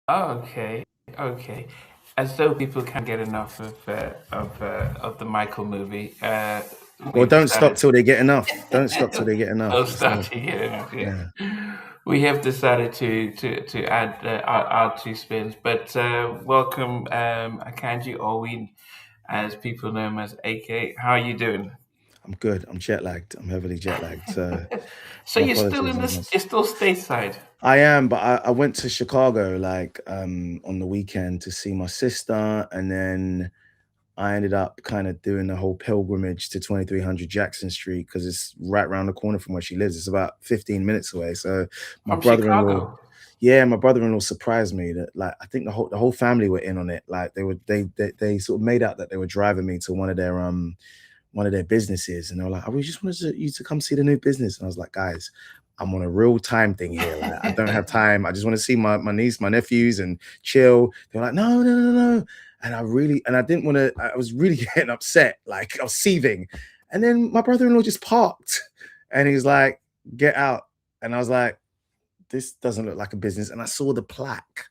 Okay, okay. As though people can't get enough of the Michael movie, Well, we've don't stop decided till they get enough. Don't stop till they get enough. I'll start to get enough. Yeah. Yeah. We have decided to add our two spins, but welcome Akanji Orwin, as people know him as AK. How are you doing? I'm good. I'm jet lagged. I'm heavily jet lagged. So So my you're still apologies in in this? advance. You're still stateside. I am, but I went to Chicago like on the weekend to see my sister, and then I ended up kind of doing the whole pilgrimage to 2300 Jackson Street because it's right around the corner from where she lives. It's about 15 minutes away. So my From brother-in-law, Chicago. yeah, my brother-in-law surprised me that like I think the whole family were in on it. Like they sort of made out that they were driving me to one of their businesses, and they were like, "Oh, we just wanted you to come see the new business." And I was like, "Guys, I'm on a real time thing here. Like, I don't have time. I just want to see my niece, my nephews, and chill." They're like, "No, no, no, no." And I didn't want to. I was really getting upset. Like I was seething. And then my brother-in-law just parked, and he's like, "Get out." And I was like, "This doesn't look like a business." And I saw the plaque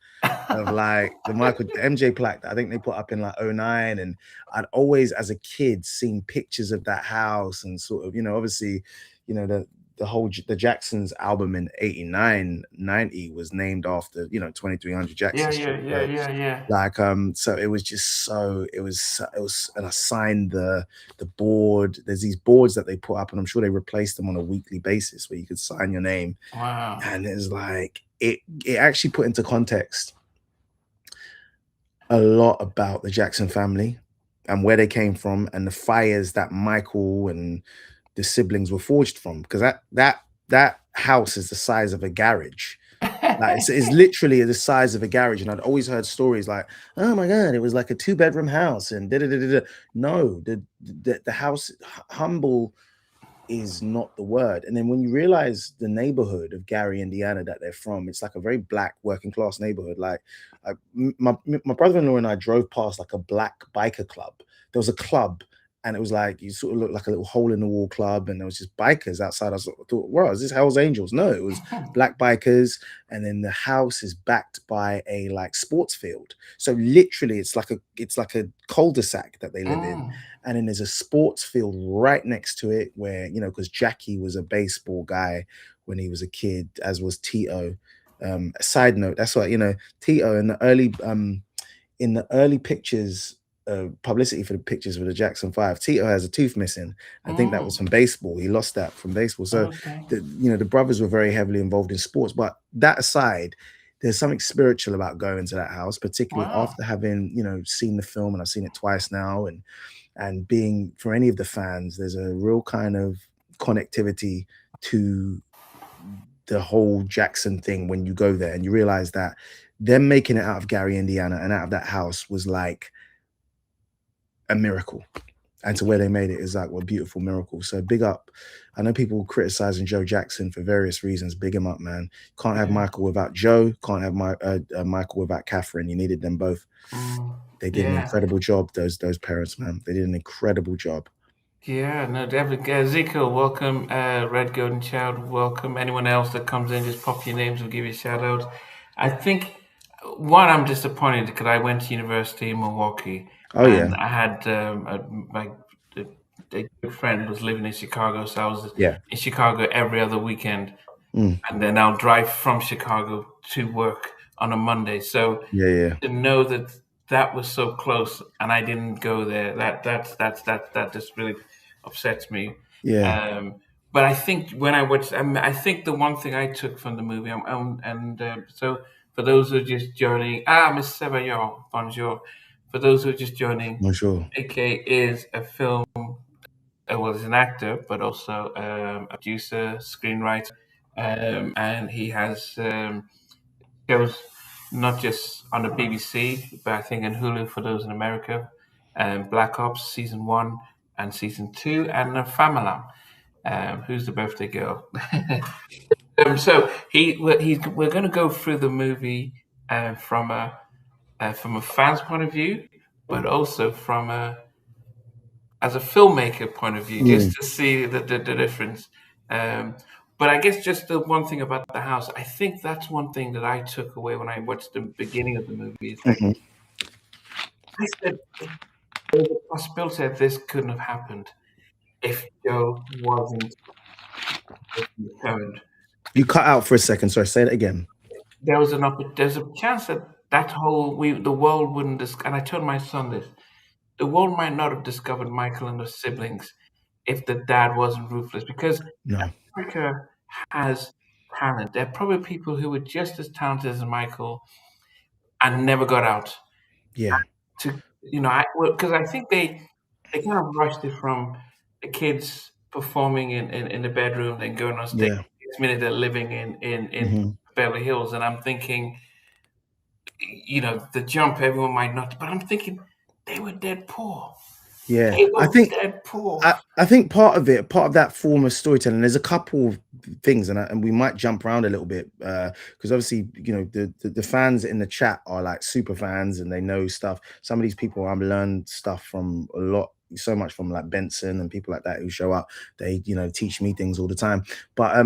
of like the MJ plaque that I think they put up in like '09. And I'd always, as a kid, seen pictures of that house and sort of, obviously, the Jacksons album in '89, '90 was named after, 2300 Yeah, Jackson yeah, Street. yeah, So yeah, yeah. like so it was just and I signed the board. There's these boards that they put up, and I'm sure they replaced them on a weekly basis where you could sign your name. Wow. And it's like it actually put into context a lot about the Jackson family and where they came from and the fires that Michael and the siblings were forged from. Because that house is the size of a garage. Like it's literally the size of a garage. And I'd always heard stories like, oh my God, it was like a 2-bedroom house and da da da da. No, the house humble is not the word. And then when you realize the neighborhood of Gary, Indiana that they're from, it's like a very black working class neighborhood. Like my brother-in-law and I drove past like a black biker club. There was a club, and it was like you sort of looked like a little hole in the wall club, and there was just bikers outside. Thought, wow, is this Hell's Angels? No, it was black bikers. And then the house is backed by a like sports field. So literally it's like a cul-de-sac that they live in. Mm. And then there's a sports field right next to it where, because Jackie was a baseball guy when he was a kid, as was Tito. A side note, that's why, Tito in the early pictures, publicity for the pictures for the Jackson 5, Tito has a tooth missing. I think that was Mm. from baseball. He lost that from baseball. So Okay. the brothers were very heavily involved in sports. But that aside, there's something spiritual about going to that house, particularly Wow. after having, seen the film, and I've seen it twice now. And being, for any of the fans, there's a real kind of connectivity to the whole Jackson thing when you go there and you realize that them making it out of Gary, Indiana, and out of that house was like a miracle. And to where they made it is like a beautiful miracle. So big up. I know people criticizing Joe Jackson for various reasons. Big him up, man. Can't have Yeah. Michael without Joe. Can't have Michael without Catherine. You needed them both. Mm. They did an Yeah. incredible job. Those parents, man. They did an incredible job. Yeah, no, definitely. Ezekiel, welcome. Red Golden Child, welcome. Anyone else that comes in, just pop your names. We'll give you a shout out. I think one, I'm disappointed because I went to university in Milwaukee Oh yeah, and I had a, a good friend was living in Chicago, so I was yeah. in Chicago every other weekend, Mm. and then I'll drive from Chicago to work on a Monday. So Yeah, yeah, to know that that was so close and I didn't go there, that just really upsets me. yeah. But I think when I watched, I think the one thing I took from the movie, and so for those who are just joining, Miss Sebayor, bonjour. For those who are just joining, I'm sure. AK is a film, well, he's an actor, but also a producer, screenwriter, and he has shows not just on the BBC, but I think in Hulu for those in America, Black Ops season 1 and season 2, and Famila, who's the birthday girl. So we're going to go through the movie from a fan's point of view, but also from a as a filmmaker point of view, just Mm. to see the difference. Um, But I guess just the one thing about the house, I think that's one thing that I took away when I watched the beginning of the movie. Is that Mhm. I said there's a possibility that this couldn't have happened if Joe wasn't returned. You cut out for a second. Sorry, say it again. There's a chance that the world wouldn't and I told my son this, the world might not have discovered Michael and the siblings if the dad wasn't ruthless, because No. Africa has talent. There are probably people who were just as talented as Michael and never got out Yeah. to, because I think they kind of rushed it from the kids performing in the bedroom, then going on stage. Yeah. Next minute they're living in Hmm. Beverly Hills, and I'm thinking, the jump everyone might not, but I'm thinking they were dead poor. Yeah. They I were think dead poor. I think part of that form of storytelling, there's a couple of things, and we might jump around a little bit because obviously, the fans in the chat are like super fans and they know stuff. Some of these people I've learned stuff from so much from, like Benson and people like that who show up. They, teach me things all the time. But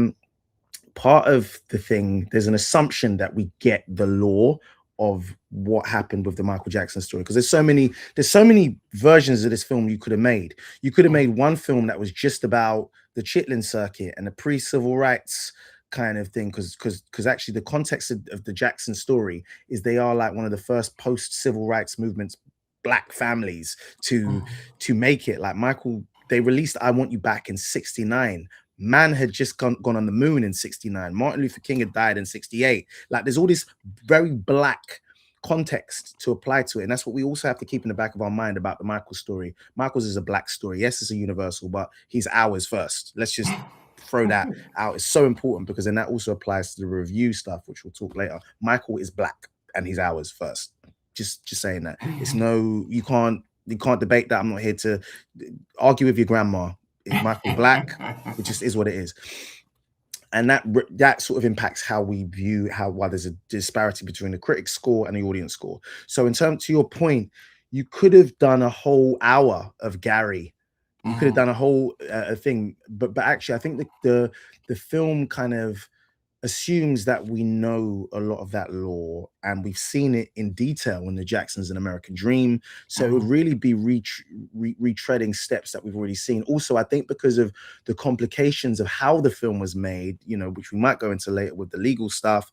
part of the thing, there's an assumption that we get the lore of what happened with the Michael Jackson story, because there's so many versions of this film you could have made. You could have Mm, made one film that was just about the Chitlin circuit and the pre-civil rights kind of thing, because actually the context of the Jackson story is they are like one of the first post-civil rights movements black families to mm, make it. Like Michael, they released I Want You Back in 69. Man had just gone on the moon in 69. Martin Luther King had died in 68. Like there's all this very black context to apply to it. And that's what we also have to keep in the back of our mind about the Michael story. Michael's is a black story. Yes, it's a universal, but he's ours first. Let's just throw that out. It's so important because then that also applies to the review stuff, which we'll talk later. Michael is black and he's ours first. Just saying that. It's no, you can't debate that. I'm not here to argue with your grandma. Is Michael black? It just is what it is. And that sort of impacts how we view why there's a disparity between the critic score and the audience score. So in terms to your point, you could have done a whole hour of Gary. You could have mm, done a whole thing, but actually, I think the film kind of assumes that we know a lot of that lore and we've seen it in detail in the Jacksons and American Dream. So it would mm, really be retreading steps that we've already seen. Also, I think because of the complications of how the film was made, which we might go into later with the legal stuff,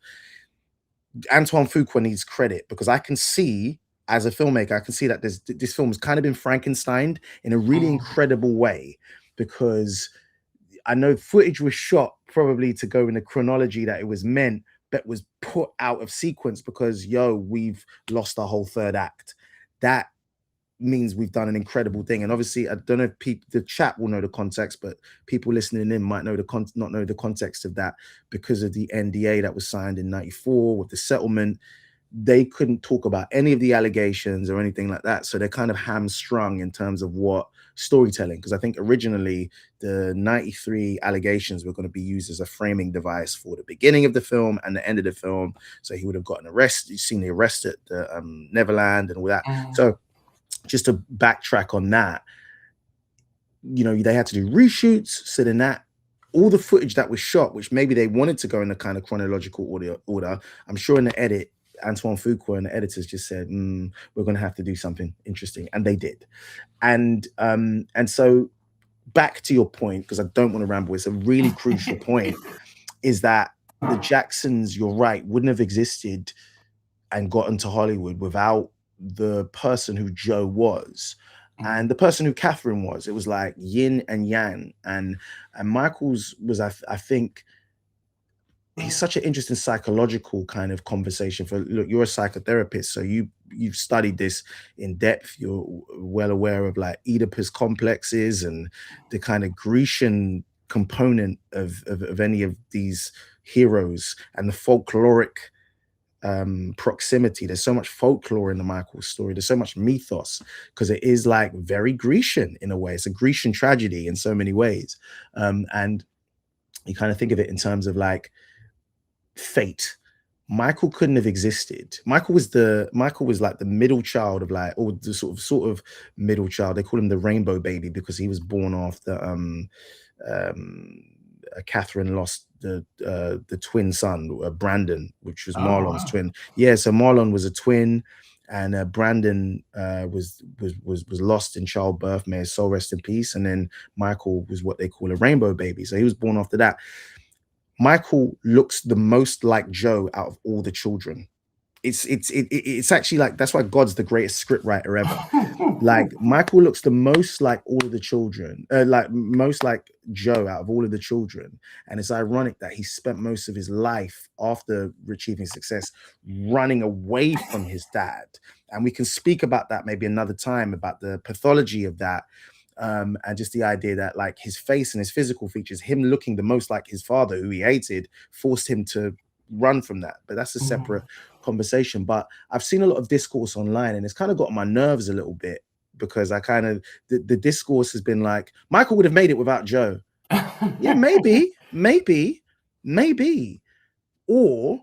Antoine Fuqua needs credit because I can see, as a filmmaker, I can see that this film has kind of been Frankensteined in a really mm, incredible way, because I know footage was shot probably to go in the chronology that it was meant, but was put out of sequence because, we've lost our whole third act. That means we've done an incredible thing. And obviously, I don't know if the chat will know the context, but people listening in might not know the context of that because of the NDA that was signed in '94 with the settlement. They couldn't talk about any of the allegations or anything like that. So they're kind of hamstrung in terms of what storytelling, because I think originally the '93 allegations were going to be used as a framing device for the beginning of the film and the end of the film. So he would have gotten arrested. You've seen the arrest at the Neverland and all that. mm, So just to backtrack on that, they had to do reshoots. So then that all the footage that was shot, which maybe they wanted to go in a kind of chronological order, I'm sure in the edit, Antoine Fuqua and the editors just said, we're going to have to do something interesting. And they did. And so back to your point, because I don't want to ramble, it's a really crucial point, is that the Jacksons, you're right, wouldn't have existed and got into Hollywood without the person who Joe was mm, and the person who Catherine was. It was like yin and yang. And Michael's was, I think, he's such an interesting psychological kind of conversation. For look, you're a psychotherapist, so you've studied this in depth. You're well aware of like Oedipus complexes and the kind of Grecian component of any of these heroes and the folkloric proximity. There's so much folklore in the Michael story. There's so much mythos because it is like very Grecian in a way. It's a Grecian tragedy in so many ways. And you kind of think of it in terms of like fate. Michael couldn't have existed. Michael was like the middle child of like, or the sort of middle child. They call him the rainbow baby because he was born after um Catherine lost the twin son, Brandon, which was Oh Marlon's wow. twin. Yeah, so Marlon was a twin, and Brandon was lost in childbirth. May his soul rest in peace. And then Michael was what they call a rainbow baby, so he was born after that. Michael looks the most like Joe out of all the children. It's actually like that's why God's the greatest scriptwriter ever. Like Michael looks the most like all of the children, like most like Joe out of all of the children. And it's ironic that he spent most of his life after achieving success running away from his dad. And we can speak about that maybe another time, about the pathology of that. And just the idea that like his face and his physical features, him looking the most like his father, who he hated, forced him to run from that. But that's a separate conversation. But I've seen a lot of discourse online, and it's kind of got on my nerves a little bit, because I kind of the discourse has been like, Michael would have made it without Joe. Yeah, maybe, or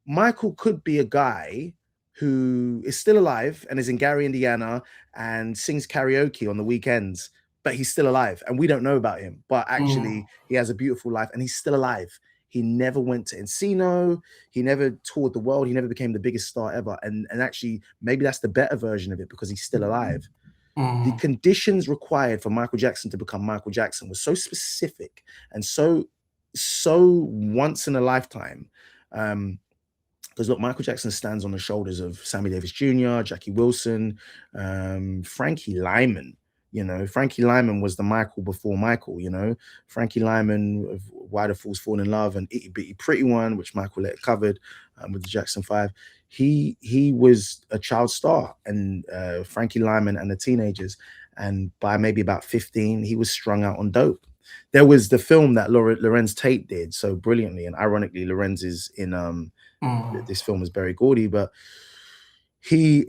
Michael could be a guy who is still alive and is in Gary, Indiana, and sings karaoke on the weekends, but he's still alive and we don't know about him. But actually, he has a beautiful life and he's still alive. He never went to Encino. He never toured the world. He never became the biggest star ever. And actually, maybe that's the better version of it, because he's still alive. The conditions required for Michael Jackson to become Michael Jackson was so specific and so once in a lifetime. Because look, Michael Jackson stands on the shoulders of Sammy Davis Jr., Jackie Wilson, Frankie Lyman. You know, Frankie Lyman was the Michael before Michael. You know, Frankie Lyman of Why the Fools Fall in Love and Itty Bitty Pretty One, which Michael let covered with the Jackson Five. He was a child star, and Frankie Lyman and the Teenagers. And by maybe about 15, he was strung out on dope. There was the film that Lorenz Tate did so brilliantly, and ironically, Lorenz is in this film is Berry Gordy, but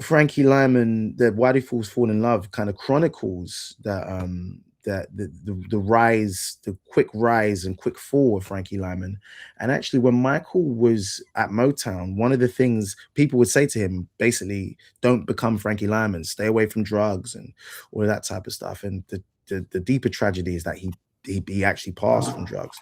Frankie Lyman, the Why Do Fools Fall in Love, kind of chronicles that that the rise, the quick rise and quick fall of Frankie Lyman. And actually, when Michael was at Motown, one of the things people would say to him, basically, don't become Frankie Lyman, stay away from drugs and all of that type of stuff. And the deeper tragedy is that he actually passed from drugs.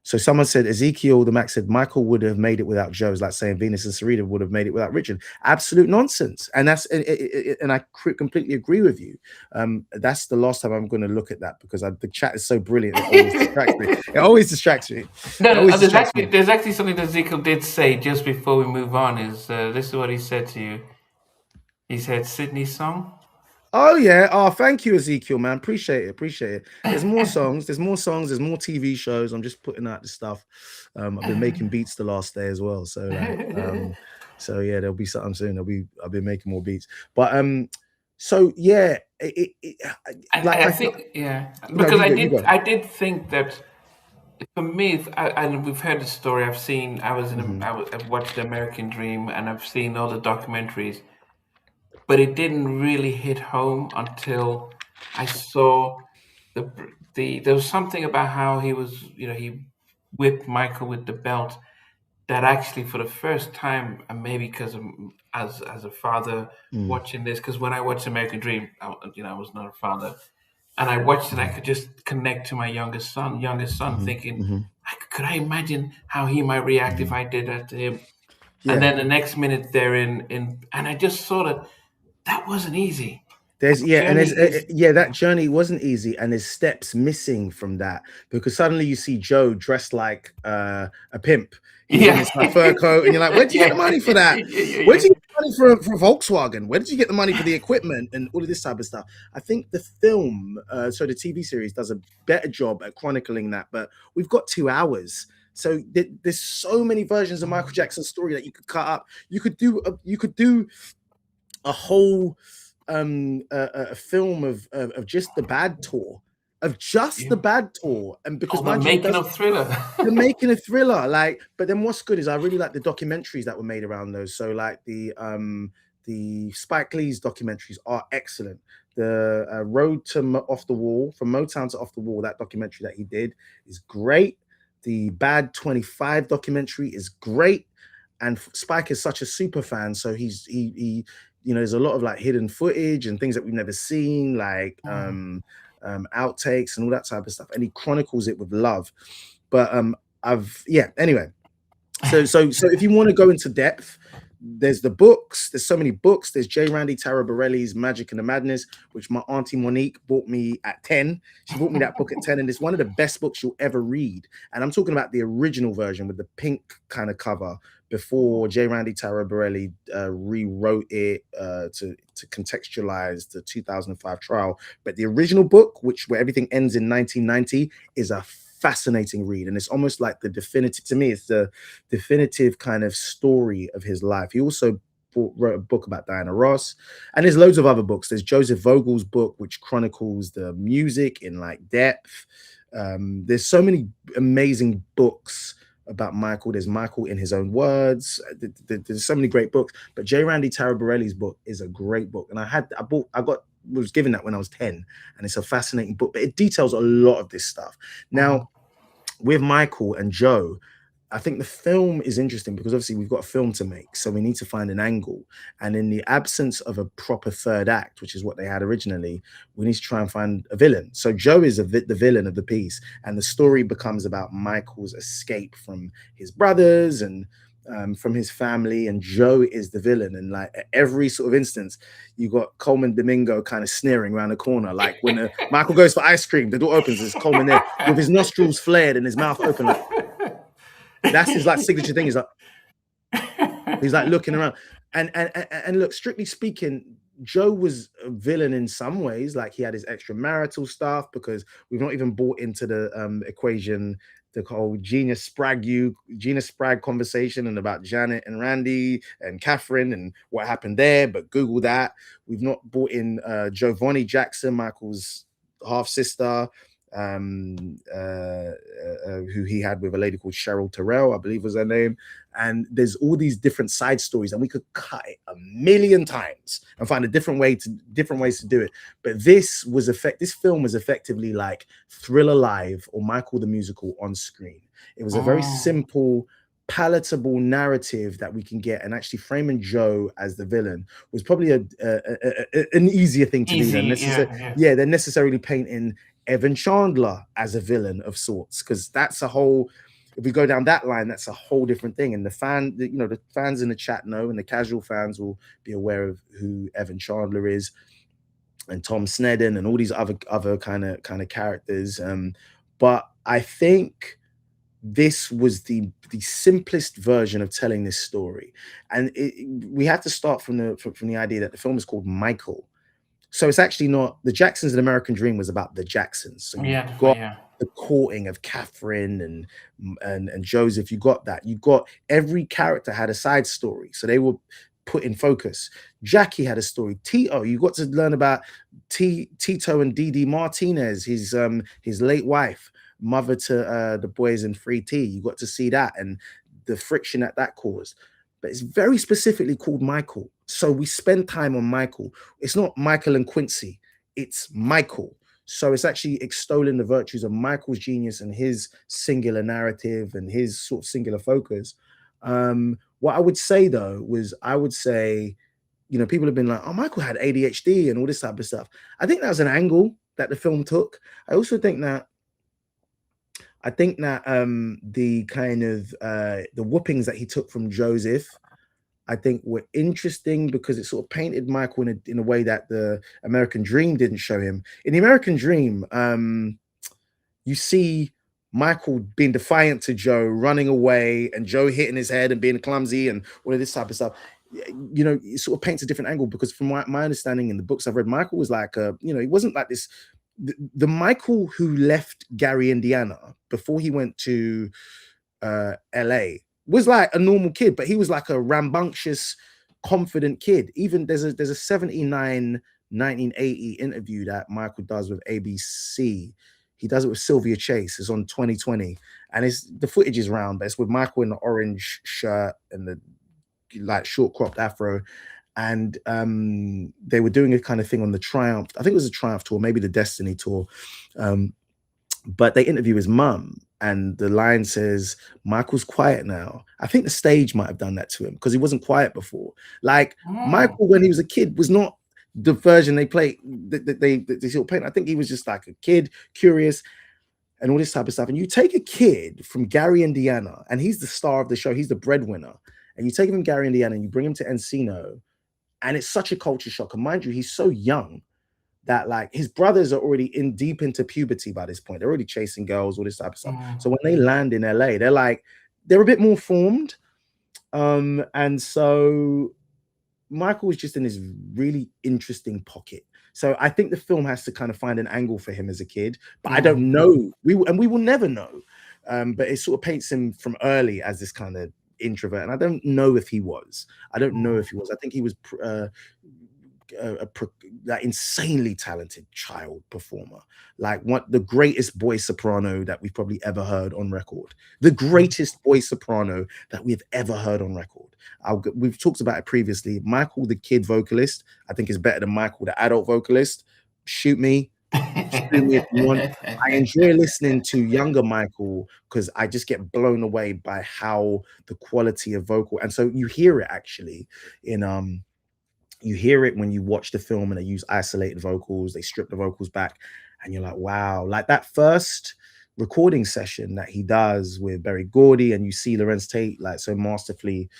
So someone said, Ezekiel, the Max said, Michael would have made it without Joe. It's like saying Venus and Serena would have made it without Richard. Absolute nonsense. And that's, and I completely agree with you. That's the last time I'm going to look at that, because the chat is so brilliant. It always distracts me. It always distracts me. It No, always distracts me. there's actually something that Ezekiel did say just before we move on. Is this is what he said to you? He said Sydney's song. Oh yeah. Oh, thank you, Ezekiel, man. Appreciate it. Appreciate it. There's more songs. There's more songs. There's more TV shows. I'm just putting out the stuff. I've been making beats the last day as well. So like, so yeah, there'll be something soon. I've been making more beats. But so yeah, I think yeah, no, because you go. I did think that for me, and we've heard the story. I've seen. I've watched the American Dream, and I've seen all the documentaries, but it didn't really hit home until I saw there was something about how he was, he whipped Michael with the belt, that actually for the first time, and maybe because as a father watching this, because when I watched American Dream, I was not a father, and I watched it, I could just connect to my youngest son, thinking, could I imagine how he might react if I did that to him? And Yeah. then the next minute they're and I just saw that wasn't easy. There's That yeah, and journey there's is that journey wasn't easy, and there's steps missing from that, because suddenly you see Joe dressed like a pimp. He's in yeah, this like fur coat, and you're like, where did you get the yeah, money for that? Where did you get the money for Volkswagen? Where did you get the money for the equipment and all of this type of stuff? I think the film, so the TV series, does a better job at chronicling that. But we've got 2 hours. So there's so many versions of Michael Jackson's story that you could cut up. You could do a whole a film of just the bad tour, of just the bad tour. And because oh, the mind you, making of Thriller. they're making a thriller, like, but then what's good is I really like the documentaries that were made around those. So like the Spike Lee's documentaries are excellent. The Road to Off the Wall, from Motown to Off the Wall, that documentary that he did is great. The Bad 25 documentary is great. And Spike is such a super fan, so he there's a lot of like hidden footage and things that we've never seen, like outtakes and all that type of stuff, and he chronicles it with love. But anyway. So if you want to go into depth, there's the books. There's so many books. There's J. Randy Taraborelli's Magic and the Madness, which my auntie Monique bought me at 10. She bought me that book at 10, and it's one of the best books you'll ever read. And I'm talking about the original version with the pink kind of cover before J. Randy Taraborelli rewrote it to contextualize the 2005 trial. But the original book, where everything ends in 1990, is a fascinating read, and it's almost like the definitive, to me, it's the definitive kind of story of his life. He also wrote a book about Diana Ross, and there's loads of other books. There's Joseph Vogel's book, which chronicles the music in like depth. There's so many amazing books about Michael. There's Michael in his own words. There's so many great books, but J. Randy Taraborelli's book is a great book, and was given that when I was 10, and it's a fascinating book, but it details a lot of this stuff. Now, with Michael and Joe, I think the film is interesting because obviously we've got a film to make, so we need to find an angle. And in the absence of a proper third act, which is what they had originally, we need to try and find a villain. So Joe is the villain of the piece, and the story becomes about Michael's escape from his brothers and from his family, and Joe is the villain. And like at every sort of instance, you got Coleman Domingo kind of sneering around the corner. Like when Michael goes for ice cream, the door opens, there's Coleman there with his nostrils flared and his mouth open. Like, that's his like signature thing. He's like looking around. And look, strictly speaking, Joe was a villain in some ways. Like he had his extramarital stuff, because we've not even bought into the equation the whole Gina Sprague conversation, and about Janet and Randy and Catherine and what happened there. But Google that. We've not brought in Giovanni Jackson, Michael's half sister, who he had with a lady called Cheryl Terrell, I believe was her name. And there's all these different side stories, and we could cut it a million times and find different ways to do it. But this film was effectively like Thriller Live or Michael the Musical on screen. It was a very simple, palatable narrative that we can get, and actually framing Joe as the villain was probably an easier thing to do than necessarily painting Evan Chandler as a villain of sorts, because that's a whole, if we go down that line, that's a whole different thing. And the fans in the chat know, and the casual fans will be aware of who Evan Chandler is, and Tom Sneddon, and all these other kind of characters. But I think this was the simplest version of telling this story, and we have to start from the idea that the film is called Michael. So it's actually not the Jacksons. An American Dream was about the Jacksons. So you got the courting of Catherine and Joseph. You got that. You got every character had a side story, so they were put in focus. Jackie had a story. Tito, you got to learn about Tito and Dee Martinez, his late wife, mother to the boys in 3T. You got to see that and the friction that caused. But it's very specifically called Michael. So we spend time on Michael. It's not Michael and Quincy, it's Michael. So it's actually extolling the virtues of Michael's genius and his singular narrative and his sort of singular focus. What I would say though was, people have been like, oh, Michael had ADHD and all this type of stuff. I think that was an angle that the film took. I also think that the kind of the whoopings that he took from Joseph, I think were interesting because it sort of painted Michael in a way that the American Dream didn't show him. In the American Dream, you see Michael being defiant to Joe, running away, and Joe hitting his head and being clumsy and all of this type of stuff. It sort of paints a different angle, because from my understanding in the books I've read, Michael was like, he wasn't like this. The Michael who left Gary, Indiana before he went to LA was like a normal kid, but he was like a rambunctious, confident kid. Even there's a 79 1980 interview that Michael does with ABC. He does it with Sylvia Chase. It's on 2020, and the footage is round, but it's with Michael in the orange shirt and the like short cropped afro. And they were doing a kind of thing on the Triumph. I think it was a Triumph tour, maybe the Destiny tour. But they interview his mum, and the line says, Michael's quiet now. I think the stage might have done that to him because he wasn't quiet before. Like Michael, when he was a kid, was not the version they play, they sort of paint. I think he was just like a kid, curious. and all this type of stuff. And you take a kid from Gary, Indiana, and he's the star of the show, he's the breadwinner. And you take him from Gary, Indiana, and you bring him to Encino, and it's such a culture shock. And mind you, he's so young that like his brothers are already in deep into puberty by this point. They're already chasing girls, all this type of stuff. So when they land in LA, they're a bit more formed. And so Michael was just in this really interesting pocket. So I think the film has to kind of find an angle for him as a kid, but I don't know. We will never know. But it sort of paints him from early as this kind of introvert, and I don't know if he was. I don't know if he was. I think he was that insanely talented child performer, like the greatest boy soprano that we've probably ever heard on record, the greatest boy soprano that we've ever heard on record. We've talked about it previously. Michael, the kid vocalist, I think is better than Michael, the adult vocalist. Shoot me if you want. I enjoy listening to younger Michael because I just get blown away by how the quality of vocal, and so you hear it actually in you hear it when you watch the film and they use isolated vocals, they strip the vocals back, and you're like, wow, like that first recording session that he does with Berry Gordy, and you see Lorenz Tate like so masterfully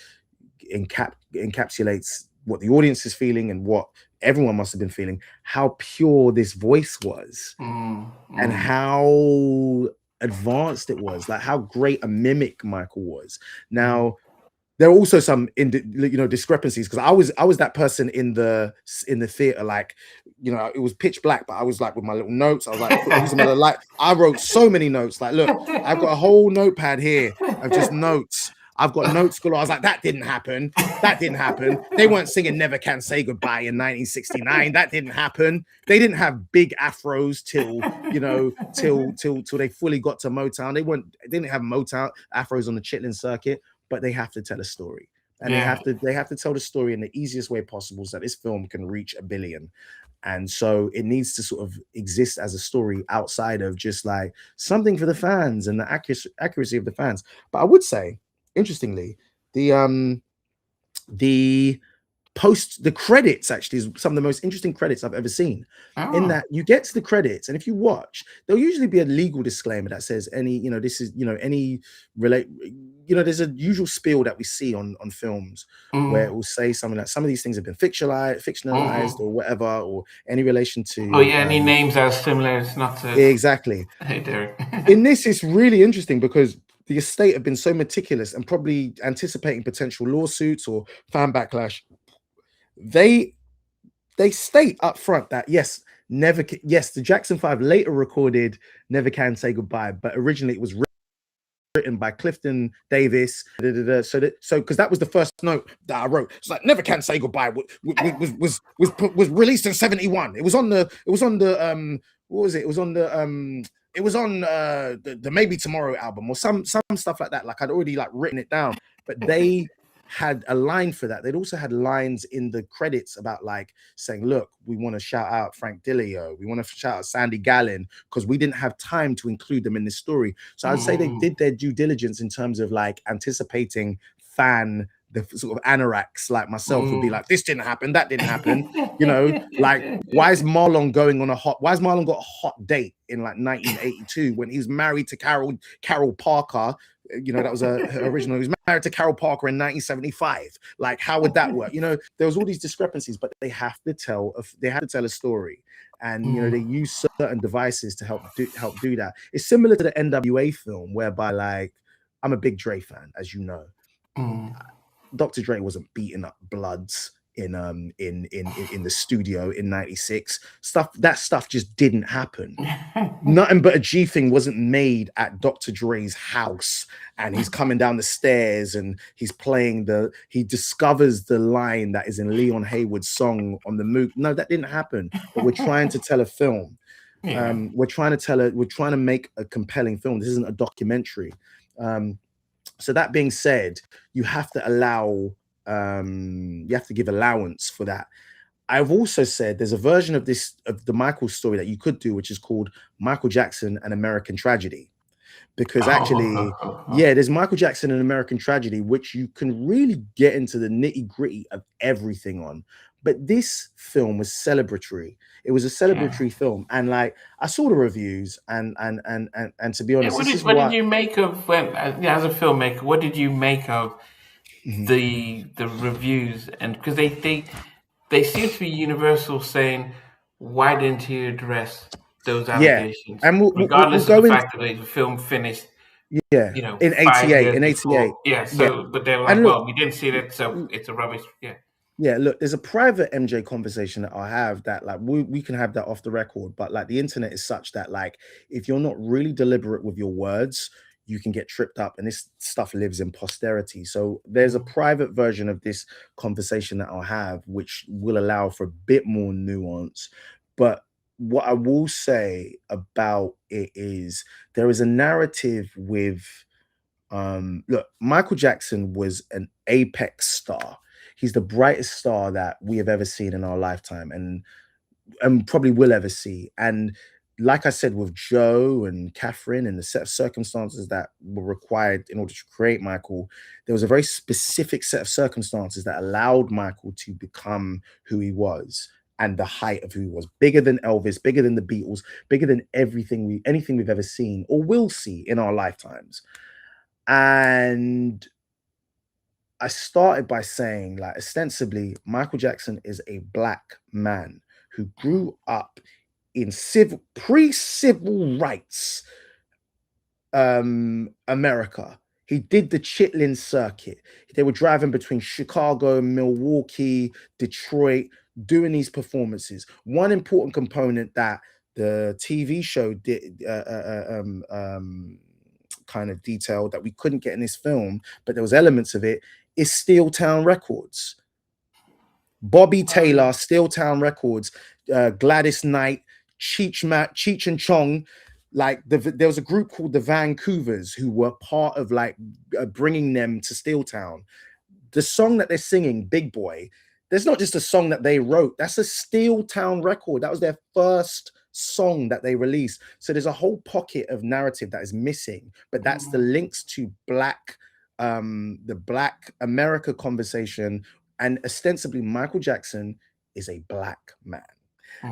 encapsulates what the audience is feeling and what everyone must have been feeling, how pure this voice was and how advanced it was, like how great a mimic Michael was. Now, there are also some discrepancies, because I was that person in the theater, like, it was pitch black, but I was like with my little notes, I was like using my light. I wrote so many notes, like, look, I've got a whole notepad here of just notes. I've got notes galore. I was like, that didn't happen. That didn't happen. They weren't singing Never Can Say Goodbye in 1969. That didn't happen. They didn't have big afros till they fully got to Motown. They didn't have Motown afros on the Chitlin circuit, but they have to tell a story. And they have to tell the story in the easiest way possible so that this film can reach 1 billion. And so it needs to sort of exist as a story outside of just like something for the fans and the accuracy of the fans. But I would say, interestingly, the credits actually is some of the most interesting credits I've ever seen. In that you get to the credits, and if you watch, there'll usually be a legal disclaimer that says there's a usual spiel that we see on films where it will say something like some of these things have been fictionalized or whatever, or any relation to any names are similar. It's not exactly. Hey, Derek. In this, it's really interesting because the estate have been so meticulous and probably anticipating potential lawsuits or fan backlash. They state up front that yes, the Jackson 5 later recorded Never Can Say Goodbye, but originally it was written by Clifton Davis. So because that was the first note that I wrote. It's like Never Can Say Goodbye was released in 71. It was on the what was it? It was on the Maybe Tomorrow album or some stuff like that. Like I'd already like written it down, but they had a line for that. They'd also had lines in the credits about like saying, look, we want to shout out Frank Dillio, we want to shout out Sandy Gallin, because we didn't have time to include them in this story. So I'd say they did their due diligence in terms of like anticipating the sort of anoraks like myself would be like, this didn't happen, that didn't happen. Like why is Marlon got a hot date in like 1982 when he was married to Carol Parker? That was her original. He was married to Carol Parker in 1975. Like, how would that work? There was all these discrepancies, but they have to tell a story, and they use certain devices to help do that. It's similar to the NWA film, whereby like I'm a big Dre fan, as you know. Dr. Dre wasn't beating up Bloods in the studio in 96. That stuff just didn't happen. Nothing But a G Thing wasn't made at Dr. Dre's house, and he's coming down the stairs and he's playing he discovers the line that is in Leon Haywood's song on the Mook. No, that didn't happen. But we're trying to tell a film. We're trying to make a compelling film. This isn't a documentary. So that being said, you have to give allowance for that. I've also said there's a version of the Michael story that you could do, which is called Michael Jackson: An American Tragedy. Because actually, there's Michael Jackson: An American Tragedy, which you can really get into the nitty-gritty of everything on. But this film was celebratory. It was a Yeah. celebratory film, and like I saw the reviews, and to be Yeah, honest, this is what did what. you make of when, yeah, as a filmmaker? What did you make of Mhm. the reviews? And because they seem to be universal, saying, "Why didn't you address those Yeah, allegations?" and we'll Regardless of the go in. fact that the film finished, Yeah, in 88, 5 years in 88. before. Yeah. Yeah, So, but they were and like, look, "Well, we didn't see that, so it's a rubbish." Yeah. yeah, look, there's a private MJ conversation that I have that like we can have that off the record, but like the internet is such that like if you're not really deliberate with your words, you can get tripped up and this stuff lives in posterity. So there's a Mm, private version of this conversation that I'll have, which will allow for a bit more nuance. But what I will say about it is there is a narrative with look, Michael Jackson was an apex star. He's the brightest star that we have ever seen in our lifetime, and probably will ever see. And like I said, with Joe and Catherine and the set of circumstances that were required in order to create Michael, there was a very specific set of circumstances that allowed Michael to become who he was and the height of who he was. Bigger than Elvis, bigger than the Beatles, bigger than anything we've ever seen or will see in our lifetimes. And I started by saying, like, ostensibly, Michael Jackson is a black man who grew up in pre-civil rights America. He did the Chitlin circuit. They were driving between Chicago, Milwaukee, Detroit, doing these performances. One important component that the TV show did kind of detailed that we couldn't get in this film, but there was elements of it, is Steel Town Records. Bobby Taylor, Steel Town Records, Gladys Knight, Cheech and Chong. Like there was a group called the Vancouvers who were part of like bringing them to Steel Town. The song that they're singing, Big Boy, there's not just a song that they wrote. That's a Steel Town record. That was their first song that they released. So there's a whole pocket of narrative that is missing, but that's the mm, links to the Black America conversation, and ostensibly Michael Jackson is a black man.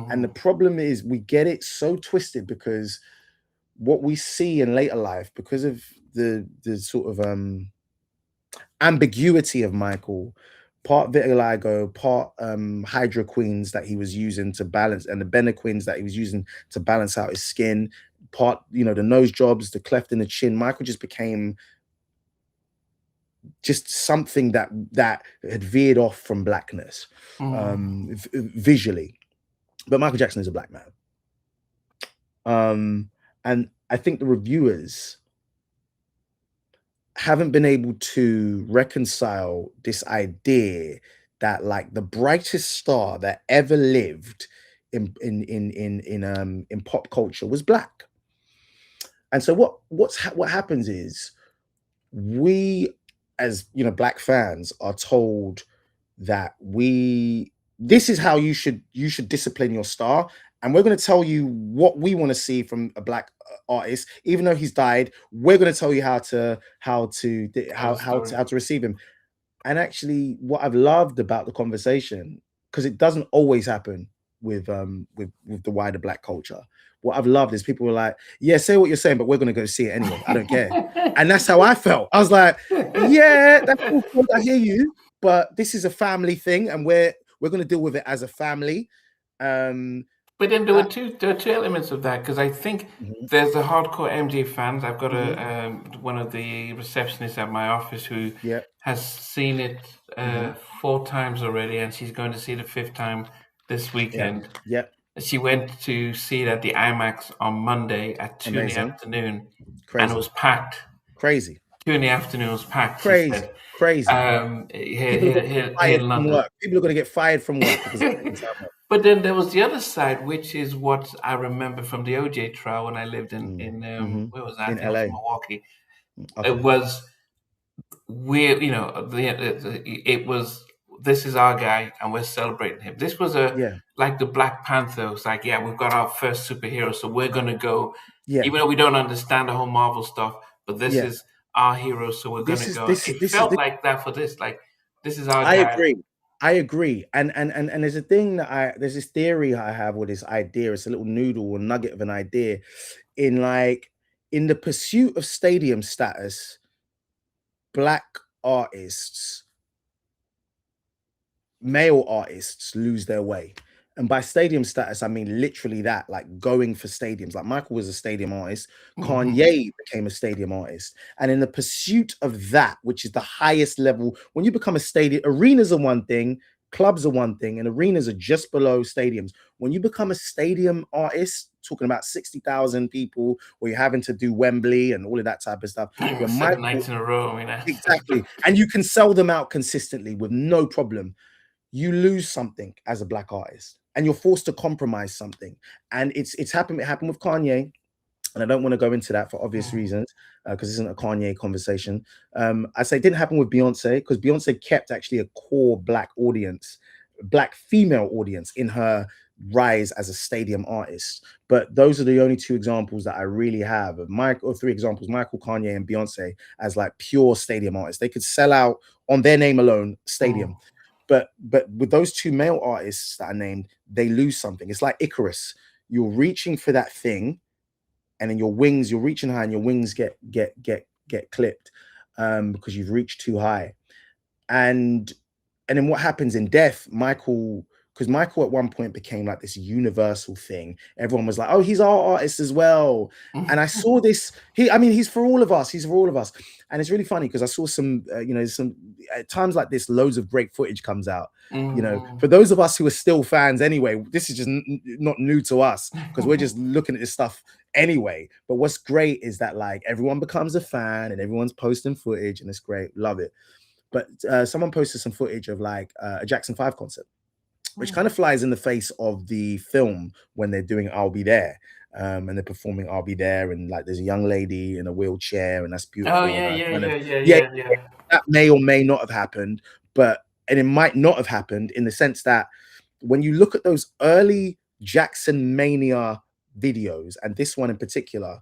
And the mm, problem is we get it so twisted because what we see in later life, because of the sort of ambiguity of Michael, part vitiligo, part hydra queens that he was using to balance, and the Benequins that he was using to balance out his skin, part, the nose jobs, the cleft in the chin. Michael just became just something that had veered off from blackness mm, visually. But Michael Jackson is a black man. And I think the reviewers haven't been able to reconcile this idea that like the brightest star that ever lived in pop culture was black. And so what happens is we, as black fans, are told that this is how you should discipline your star, and we're going to tell you what we want to see from a black artist. Even though he's died, we're going to tell you tell the story. how to receive him. And actually, what I've loved about the conversation, because it doesn't always happen with the wider black culture, what I've loved is people were like, yeah, say what you're saying, but we're going to go see it anyway, I don't care. And that's how I felt. I was like, yeah, that's all good, I hear you, but this is a family thing, and we're going to deal with it as a family. um But then uh, there were two elements of that, because I think mhm, there's the hardcore MJ fans. I've got mhm, one of the receptionists at my office who yeah, has seen it mhm, 4 times already, and she's going to see the fifth time this yeah, weekend. yeah, She went to see it at the IMAX on Monday at 2 in the amazing, afternoon, and it crazy, was packed. crazy, 2 in the afternoon was packed. She crazy, said, crazy. People are going to get here fired in from London. work. People are going to get fired from work because of that. But then there was the other side, which is what I remember from the OJ trial when I lived Mm-hmm. where was that? I In think it was LA. Milwaukee. It Okay. was we're it was, this is our guy and we're celebrating him. This was a Yeah. like the Black Panther. It was like, yeah, we've got our first superhero, so we're gonna go, Yeah. even though we don't understand the whole Marvel stuff, but this Yeah. is our hero, so we're This gonna is go. this is It this is felt this. like that for this, like this is our I guy. agree. I agree. And there's a thing that there's this theory I have, or this idea, it's a little noodle or nugget of an idea in like in the pursuit of stadium status, black artists, male artists lose their way. And by stadium status, I mean literally that, like going for stadiums. Like Michael was a stadium artist, Hmm. Kanye became a stadium artist. And in the pursuit of that, which is the highest level, when you become a stadium, arenas are one thing, clubs are one thing, and arenas are just below stadiums. When you become a stadium artist, talking about 60,000 people, where you're having to do Wembley and all of that type of stuff, when 7 nights Michael, in a row. I mean, that's exactly, and you can sell them out consistently with no problem, you lose something as a black artist and you're forced to compromise something. And it's happened, it happened with Kanye, and I don't want to go into that for obvious mm, reasons, because this isn't a Kanye conversation. I say it didn't happen with Beyonce, because Beyonce kept actually a core black audience, black female audience in her rise as a stadium artist. But those are the only two examples that I really have of Mike, or three examples: Michael, Kanye, and Beyonce as like pure stadium artists. They could sell out on their name alone, mm, stadium. But with those two male artists that I named, they lose something. It's like Icarus. You're reaching for that thing, and then your wings, you're reaching high, and your wings get clipped, because you've reached too high. And and then what happens in death, Michael, because Michael at one point became like this universal thing. Everyone was like, oh, he's our artist as well. And I saw this, I mean, he's for all of us, he's for all of us. And it's really funny because I saw some, some, at times like this, loads of great footage comes out. For those of us who are still fans anyway, this is just not new to us, because we're just looking at this stuff anyway. But what's great is that like everyone becomes a fan and everyone's posting footage, and it's great, love it. But someone posted some footage of like a Jackson 5 concert, which kind of flies in the face of the film when they're doing I'll Be There. And they're performing I'll Be There, and like there's a young lady in a wheelchair, and that's Oh beautiful. And yeah, I yeah, kind of, yeah, yeah, yeah, yeah, yeah. that may or may not have happened, and it might not have happened in the sense that when you look at those early Jackson Mania videos, and this one in particular,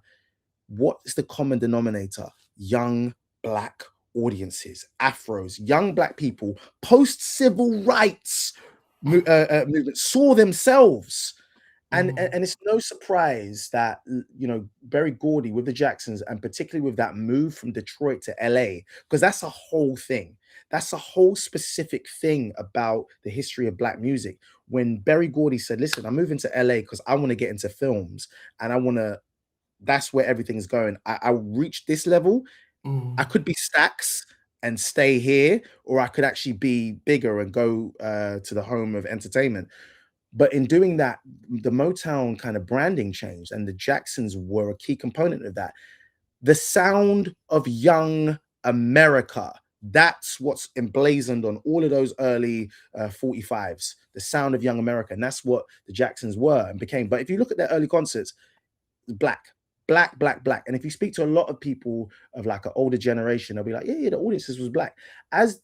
what is the common denominator? Young black audiences, afros, young black people, post civil rights movement, saw themselves. Mm, And it's no surprise that Berry Gordy with the Jacksons, and particularly with that move from Detroit to LA, because that's a whole thing. That's a whole specific thing about the history of black music. When Berry Gordy said, listen, I'm moving to LA because I want to get into films, and I want to, that's where everything's going. I reach this level. I mm, could be Stacks and stay here, or I could actually be bigger and go to the home of entertainment. But in doing that, the Motown kind of branding changed, and the Jacksons were a key component of that. The sound of young America. That's what's emblazoned on all of those early 45s, the sound of young America. And that's what the Jacksons were and became. But if you look at their early concerts, black, black, black, black. And if you speak to a lot of people of like an older generation, they'll be like, yeah, the audiences was black. As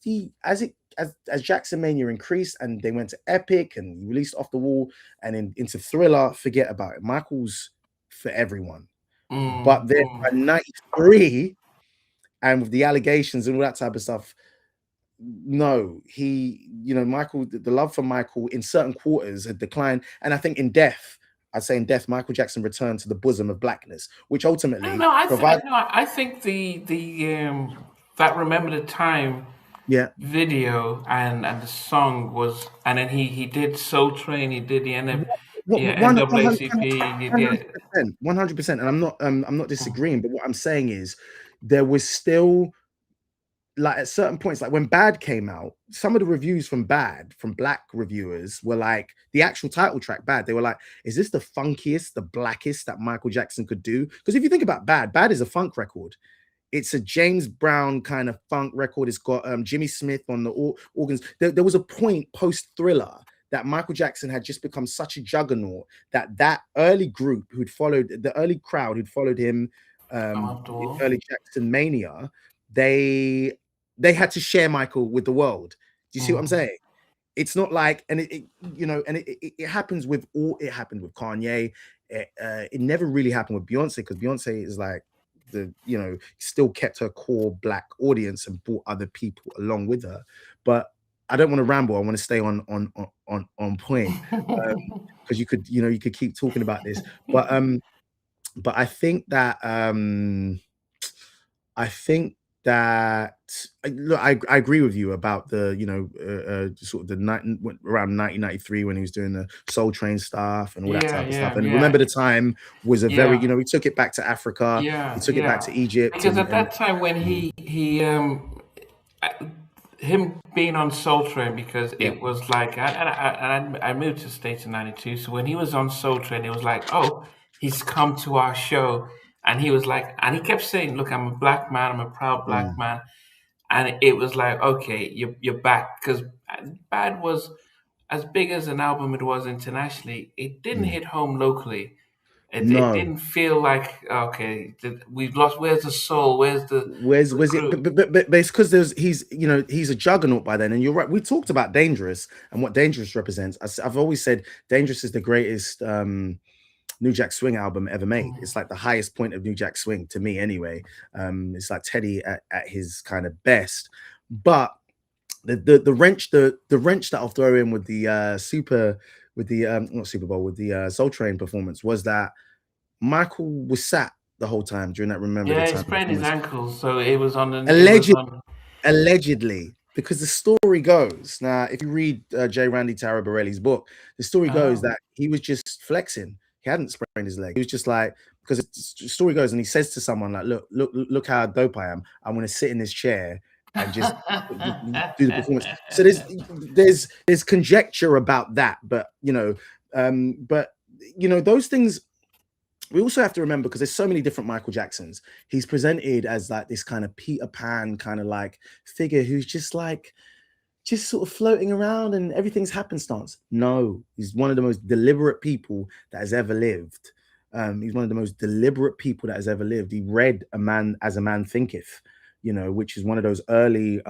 Jackson Mania increased and they went to Epic and released Off the Wall and into Thriller, forget about it. Michael's for everyone. mm, But then by mm. 93, and with the allegations and all that type of stuff, no, Michael, the love for Michael in certain quarters had declined. And I think in death, I'd say in death, Michael Jackson returned to the bosom of blackness, which I don't ultimately know. provided, No, I think that Remember the Time yeah, video and the song was, and then he did Soul Train, he did the yeah, NAACP, he did. 100%, 100%. And I'm not disagreeing, but what I'm saying is there was still, like at certain points, like when Bad came out, some of the reviews from Bad, from black reviewers, were like the actual title track, Bad. They were like, is this the funkiest, the blackest that Michael Jackson could do? Because if you think about Bad, Bad is a funk record. It's a James Brown kind of funk record. It's got Jimmy Smith on the organs. There was a point post Thriller that Michael Jackson had just become such a juggernaut that early group who'd followed, the early crowd who'd followed him Off the in Wall. early Jackson Mania, they they had to share Michael with the world. Do you see what I'm Mm, saying? It's not like, and it happens with it happened with Kanye. It never really happened with Beyonce, because Beyonce is like still kept her core black audience and brought other people along with her. But I don't want to ramble. I want to stay on point, because you could, you could keep talking about this, but I think that I think that look, I agree with you about the sort of the around 1993 when he was doing the Soul Train stuff and all that Yeah, type of stuff. yeah, And yeah, Remember the Time was a very, yeah, he took it back to Africa, he yeah, took it back yeah. to Egypt, Because at and that time when uh, him being on Soul Train, because yeah, it was like, I moved to the States in '92, so when he was on Soul Train, it was like, oh, he's come to our show, and he was like, and he kept saying, look, I'm a black man, I'm a proud black mm, man, and it was like, okay, you're back, because Bad was as big as an album it was internationally. It didn't mm. hit home locally. It No. didn't feel like, okay, we've lost. Where's the soul? Where's the Where's it? group? But it's because he's a juggernaut by then, and you're right. We talked about Dangerous and what Dangerous represents. I've always said Dangerous is the greatest New Jack Swing album ever made. It's like the highest point of New Jack Swing to me, anyway. It's like Teddy at his kind of best, but the wrench the wrench that I'll throw in with the not Super Bowl, with the Soul Train performance, was that Michael was sat the whole time during that Remember the Yeah, he Time sprained his performance. ankles, so it was on. It was Alleged, on. allegedly, because the story goes, now if you read J. Randy Taraborelli's book, the story goes Oh. that he was just flexing. He hadn't sprained his leg. He was just like, because the story goes, and he says to someone like, look how dope I am. I want to sit in this chair and just do the performance. So there's conjecture about that, but those things we also have to remember, because there's so many different Michael Jacksons. He's presented as like this kind of Peter Pan kind of like figure who's just sort of floating around and everything's happenstance. No, he's one of the most deliberate people that has ever lived. He's one of the most deliberate people that has ever lived. He read A Man as a Man Thinketh, which is one of those early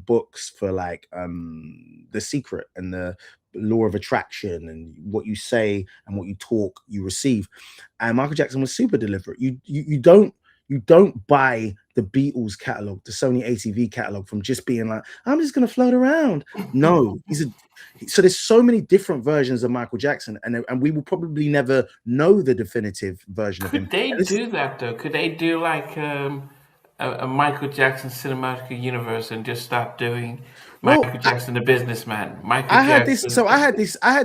books for like The Secret and the law of attraction, and what you say and what you talk, you receive. And Michael Jackson was super deliberate. You don't buy the Beatles catalog, the Sony ATV catalog, from just being like, I'm just gonna float around. No, so there's so many different versions of Michael Jackson, and we will probably never know the definitive version of him. Could they And this is do that though? Could they do like a Michael Jackson cinematic universe and just start doing well, Michael Jackson the businessman, Michael I had this, Jackson? so I had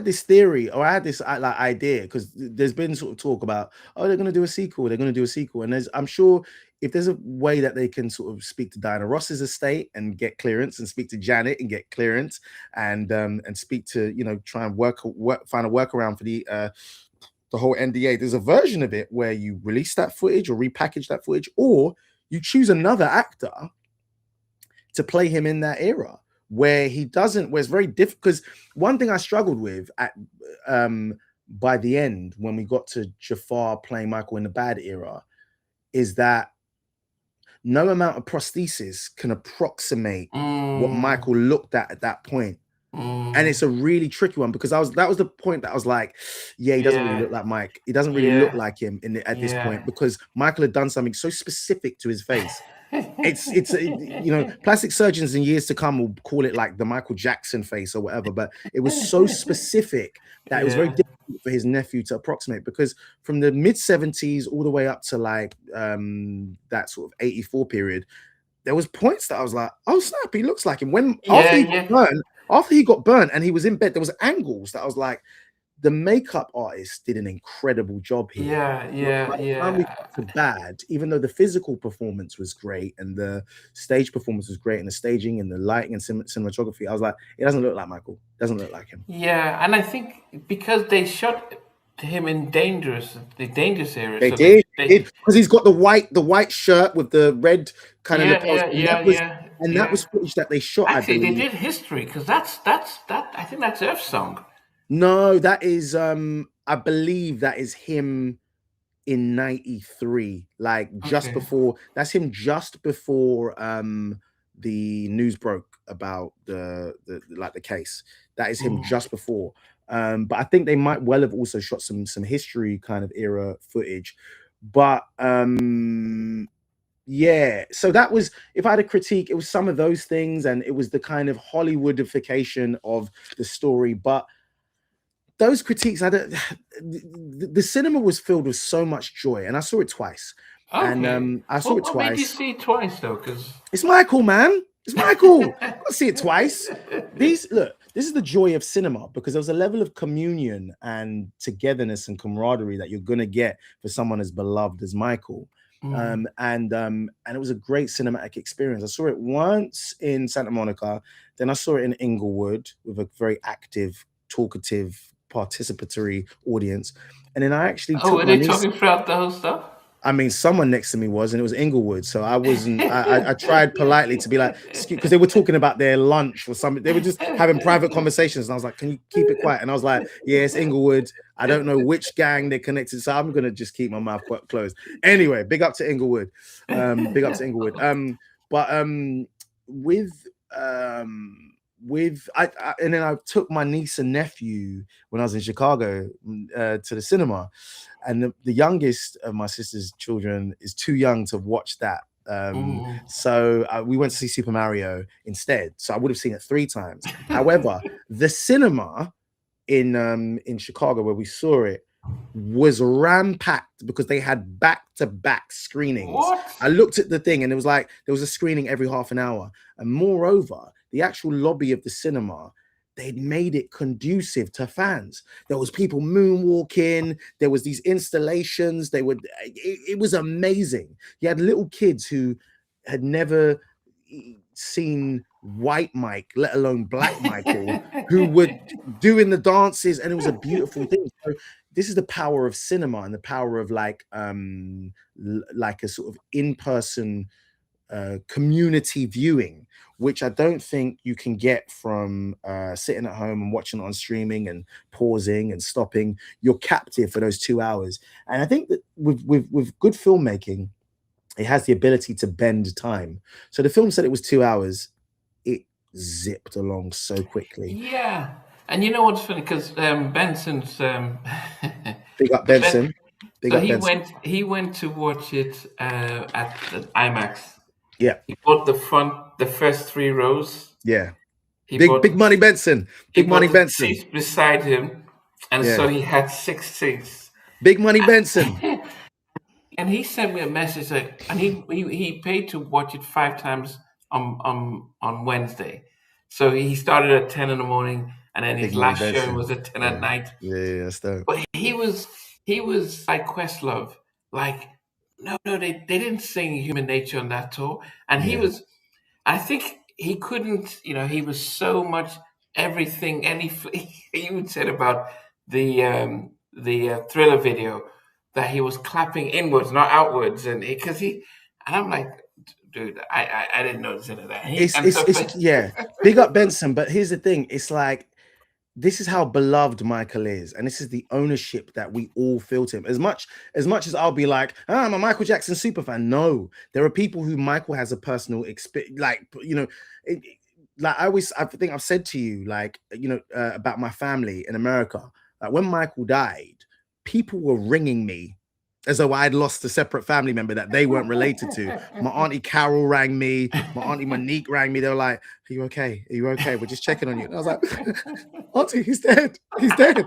this theory, or I had this like idea, because there's been sort of talk about, oh, they're going to do a sequel, and I'm sure if there's a way that they can sort of speak to Diana Ross's estate and get clearance, and speak to Janet and get clearance, and speak to, try and find a workaround for the whole NDA. There's a version of it where you release that footage or repackage that footage, or you choose another actor to play him in that era where it's very difficult. Because one thing I struggled with by the end, when we got to Jafar playing Michael in the Bad era, is that no amount of prosthesis can approximate what Mm, Michael looked at that point. And mm, it's a really tricky one, because that was the point that I was like, yeah, he doesn't really yeah, look like Mike. He doesn't really look yeah, like him at this yeah. point, because Michael had done something so specific to his face. Plastic surgeons in years to come will call it like the Michael Jackson face or whatever, but it was so specific that it was very Yeah, difficult for his nephew to approximate, because from the mid 70s all the way up to like that sort of 84 period, there was points that I was like, oh snap, he looks like him. When yeah, yeah, after he got burned and he was in bed, there was angles that I was like, the makeup artist did an incredible job here. yeah, But yeah, by the time we yeah. got to Bad, even though the physical performance was great and the stage performance was great and the staging and the lighting and cinematography, I was like, it doesn't look like Michael. It doesn't look like him. Yeah, and I think because they shot him in the dangerous area, They so they did, they because he's got the white shirt with the red kind of yeah, lapels, yeah, and yeah, yeah, that yeah. was footage that they shot, I Actually, they believe. did history because that I think that's Earth Song. No, that is I believe that is him in 93, like just Okay. before. That's him just before the news broke about the case. That is him Mm. just before. But I think they might well have also shot some history kind of era footage. But Yeah, so that was, if I had a critique, it was some of those things, and it was the kind of Hollywoodification of the story. But those critiques, I don't. The cinema was filled with so much joy, and I saw it twice, and Okay. I saw Well, it what made you twice. see it twice though? Because It's Michael, man. It's Michael. Got to see it twice. These look. This is the joy of cinema, because there was a level of communion and togetherness and camaraderie that you're gonna get for someone as beloved as Michael. And it was a great cinematic experience. I saw it once in Santa Monica, then I saw it in Inglewood with a very active, talkative, participatory audience, and then I actually oh, took were my they niece. talking throughout the whole stuff? I mean, someone next to me was, and it was Inglewood. So I wasn't. I tried politely to be like, because they were talking about their lunch or something. They were just having private conversations, and I was like, "Can you keep it quiet?" And I was like, "Yeah, it's Inglewood. I don't know which gang they're connected, so I'm gonna just keep my mouth closed." Anyway, big up to Inglewood. Big up to Inglewood. But with and then I took my niece and nephew when I was in Chicago to the cinema, and the youngest of my sister's children is too young to watch that. Mm. So we went to see Super Mario instead. So I would have seen it 3 times. However, the cinema in Chicago where we saw it was ram-packed because they had back-to-back screenings. What? I looked at the thing and it was like there was a screening every half an hour. And moreover, the actual lobby of the cinema, they'd made it conducive to fans. There was people moonwalking, there was these installations, it was amazing. You had little kids who had never seen white Mike, let alone black Michael, who were doing the dances, and it was a beautiful thing. So this is the power of cinema and the power of like a sort of in-person community viewing, which I don't think you can get from sitting at home and watching it on streaming and pausing and stopping. You're captive for those 2 hours. And I think that with good filmmaking, it has the ability to bend time. So the film said it was 2 hours. It zipped along so quickly. Yeah. And you know what's funny? Because Benson's Big up so Ben, Benson. Big so up Benson. he went to watch it at the IMAX. Yeah, He bought the first 3 rows. yeah. He Big bought money Benson. he Big money bought the Benson. seats beside him, and so Yeah. he had 6 seats. Big money Benson. And he sent me a message like, and he paid to watch it 5 times on Wednesday. So he started at 10 in the morning, and then Big his money last showing Benson. was at 10 at Yeah. night. Yeah, yeah, that's dope. But he was like Questlove, like no, they didn't sing Human Nature on that tour, and he Yeah. was. I think he couldn't. He was so much everything. He even said about the Thriller video that he was clapping inwards, not outwards, and I'm like, dude, I didn't notice any of that. And so It's yeah. Big up Benson, but here's the thing. It's like this is how beloved Michael is, and this is the ownership that we all feel to him. As much as I'll be like, I'm a Michael Jackson super fan. No, there are people who Michael has a personal experience, like like I think I've said to you, like about my family in America. Like when Michael died, people were ringing me as though I'd lost a separate family member that they weren't related to. My auntie Carol rang me, my auntie Monique rang me. They were like, "Are you okay? Are you okay? We're just checking on you." And I was like, Auntie, he's dead. He's dead.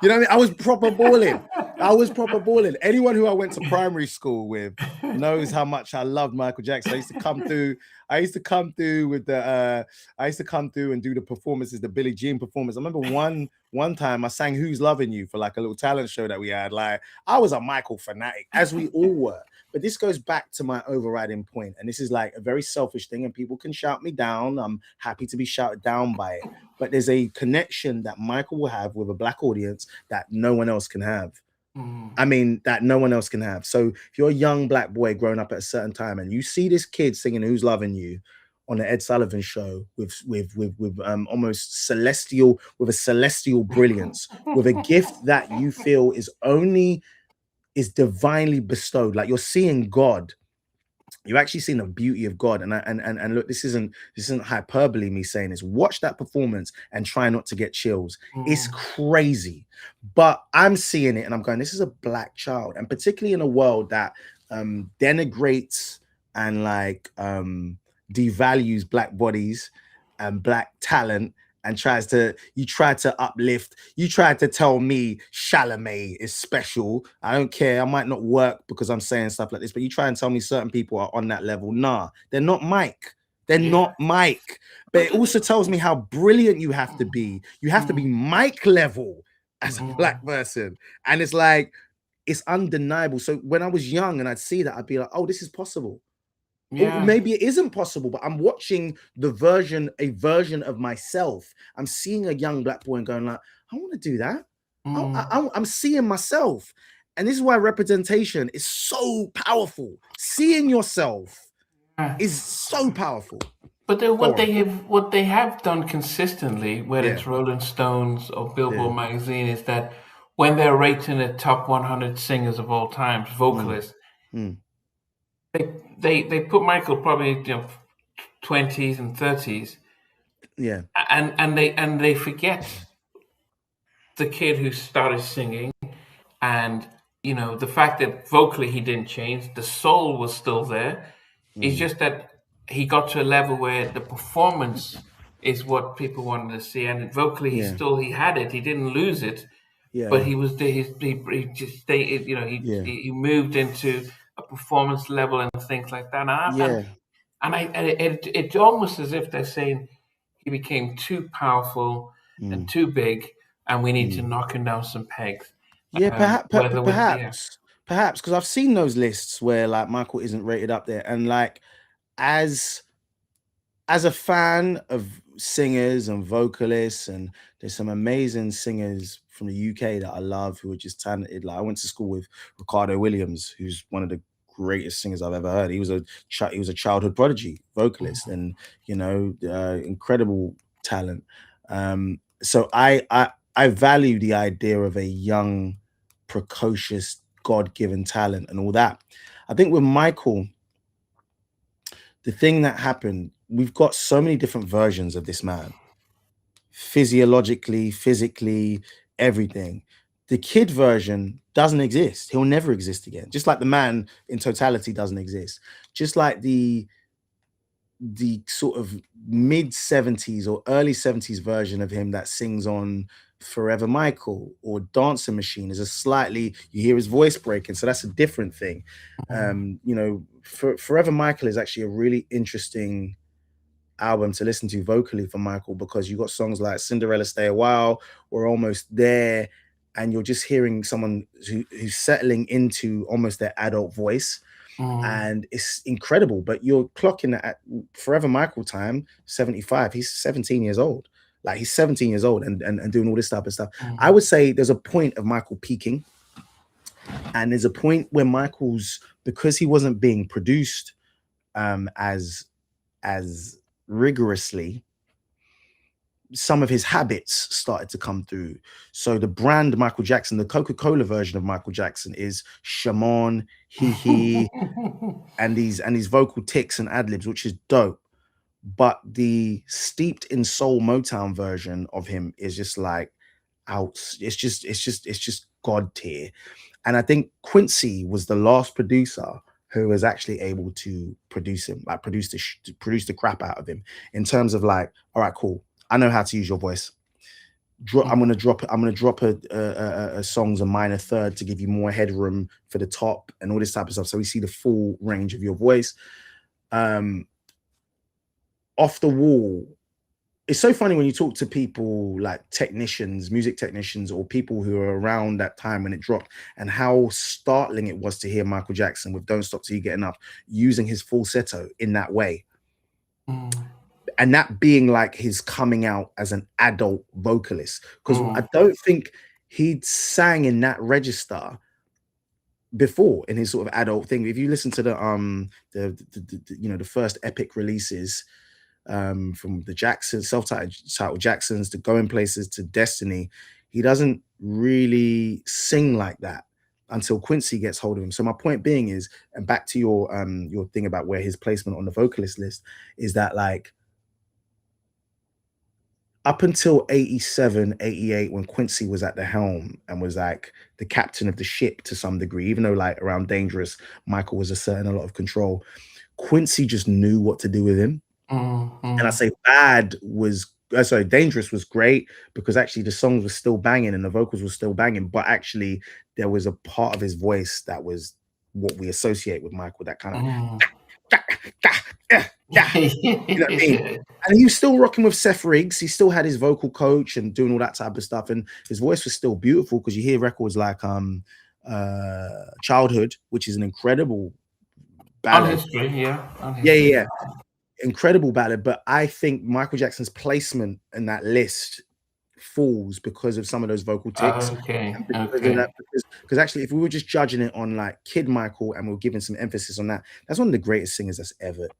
You know what I mean? I was proper balling. I was proper balling. Anyone who I went to primary school with knows how much I loved Michael Jackson. I used to come through. I used to come through with the. I used to come through and do the performances, the Billie Jean performance. I remember one time I sang "Who's Loving You" for like a little talent show that we had. Like I was a Michael fanatic, as we all were. But this goes back to my overriding point, and this is like a very selfish thing, and people can shout me down. I'm happy to be shouted down by it. But there's a connection that Michael will have with a black audience that no one else can have. Mm. I mean, that no one else can have. So if you're a young black boy growing up at a certain time and you see this kid singing "Who's Loving You" on the Ed Sullivan Show with almost celestial, with a celestial brilliance, with a gift that you feel is divinely bestowed, like you're seeing God. You're actually seeing the beauty of God. And look, this isn't hyperbole me saying this. Watch that performance and try not to get chills. It's Mm. crazy. But I'm seeing it and I'm going, this is a black child. And particularly in a world that denigrates and like devalues black bodies and black talent, and you try to uplift, you tried to tell me Chalamet is special. I don't care, I might not work because I'm saying stuff like this, but you try and tell me certain people are on that level. Nah, they're not Mike. They're Yeah. not Mike. But But it also tells me how brilliant you have to be. You have to be mm, Mike level as a mm, black person. And it's like, it's undeniable. So when I was young and I'd see that, I'd be like, oh, this is possible. Or yeah. maybe it isn't possible, but I'm watching a version of myself. I'm seeing a young black boy and going like, I want to do that. Mm, I'm seeing myself. And this is why representation is so powerful. Seeing yourself yeah. is so powerful. But then Go on. what they have done consistently, whether Yeah. it's Rolling Stones or Yeah. Billboard magazine, is that when they're rating the top 100 singers of all time, Mm, vocalists, mm, they put Michael probably 20s and 30s, yeah. and they forget the kid who started singing, and the fact that vocally he didn't change, the soul was still there. It's Mm, just that he got to a level where the performance is what people wanted to see, and vocally yeah. he had it. He didn't lose it, but Yeah. he just stayed. Yeah. He moved into a performance level and things like that. Yeah. It's almost as if they're saying he became too powerful and Mm, too big, and we need to mm. knock him down some pegs. Yeah, Whether with perhaps, because I've seen those lists where like Michael isn't rated up there, and like as as a fan of singers and vocalists, and there's some amazing singers from the UK that I love who are just talented. Like I went to school with Ricardo Williams, who's one of the greatest singers I've ever heard. He was a childhood prodigy vocalist, and incredible talent. So I value the idea of a young, precocious, God-given talent and all that. I think with Michael, the thing that happened, we've got so many different versions of this man, physiologically, physically, everything. The kid version doesn't exist. He'll never exist again. Just like the man in totality doesn't exist. Just like the sort of mid 70s or early 70s version of him that sings on Forever Michael or Dancing Machine is a slightly, you hear his voice breaking, so that's a different thing. Forever Michael is actually a really interesting album to listen to vocally for Michael, because you got songs like Cinderella Stay a While, We're Almost There, and you're just hearing someone who's settling into almost their adult voice, mm, and it's incredible. But you're clocking that at Forever Michael time, 75. He's 17 years old. Like he's 17 years old and doing all this type of stuff. I mm, would say there's a point of Michael peaking, and there's a point where Michael's, because he wasn't being produced as rigorously, some of his habits started to come through. So the brand Michael Jackson, the Coca-Cola version of Michael Jackson is Shamon, he, and these vocal ticks and ad-libs, which is dope. But the steeped in soul Motown version of him is just like out. It's just God tier. And I think Quincy was the last producer who was actually able to produce him, like produce the crap out of him in terms of like, all right, cool. I know how to use your voice. I'm gonna mm, drop it. I'm gonna drop a songs a minor third to give you more headroom for the top and all this type of stuff. So we see the full range of your voice. Um, Off the wall, it's so funny when you talk to people like technicians, music technicians, or people who are around that time when it dropped, and how startling it was to hear Michael Jackson with Don't Stop Till You Get Enough using his falsetto in that way. mm, And that being like his coming out as an adult vocalist. Because I mm, don't think he'd sang in that register before in his sort of adult thing. If you listen to the first epic releases, from the Jackson self-titled Jacksons to Going Places to Destiny, he doesn't really sing like that until Quincy gets hold of him. So my point being is, and back to your thing about where his placement on the vocalist list is, that like up until 87, 88, when Quincy was at the helm and was like the captain of the ship to some degree, even though like around Dangerous, Michael was asserting a lot of control. Quincy just knew what to do with him. And I Mm-hmm. say Dangerous was great because actually the songs were still banging and the vocals were still banging, but actually there was a part of his voice that was what we associate with Michael, that kind of you know what I mean? And he was still rocking with Seth Riggs. He still had his vocal coach and doing all that type of stuff. And his voice was still beautiful because you hear records like Childhood, which is an incredible On ballad. history, yeah, on Yeah, history. yeah, yeah. Incredible ballad. But I think Michael Jackson's placement in that list falls because of some of those vocal ticks. Okay, And because of okay. that, because actually, if we were just judging it on like Kid Michael and we are giving some emphasis on that, that's one of the greatest singers that's Mm.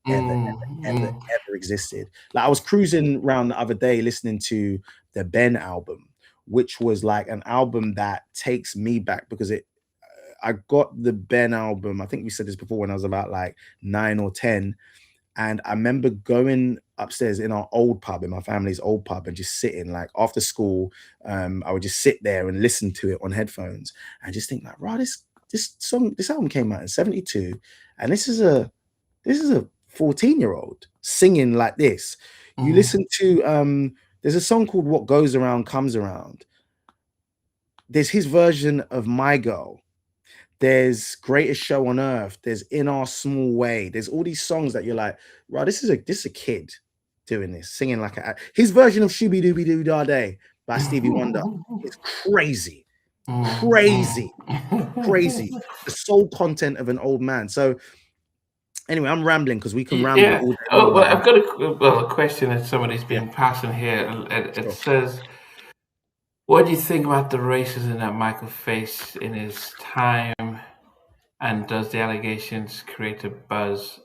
ever existed. Like I was cruising around the other day listening to the Ben album, which was like an album that takes me back because I got the Ben album. I think we said this before when I was about like 9 or 10, and I remember going upstairs in our old pub, in my family's old pub, and just sitting like after school. I would just sit there and listen to it on headphones and just think like, wow, this album came out in '72, and this is a 14-year-old singing like this. You Mm. listen to there's a song called What Goes Around Comes Around. There's his version of My Girl. There's Greatest Show on Earth. There's In Our Small Way. There's all these songs that you're like, right, this is a kid doing this, singing like his version of Shooby Dooby Doo Da Day by Stevie Wonder is crazy, Mm. crazy, crazy. The soul content of an old man. So anyway, I'm rambling because we can ramble Yeah. all day long Oh well, about I've got a question that somebody's yeah, been passing here. It sure. says, "What do you think about the racism that Michael faced in his time, and does the allegations create a buzz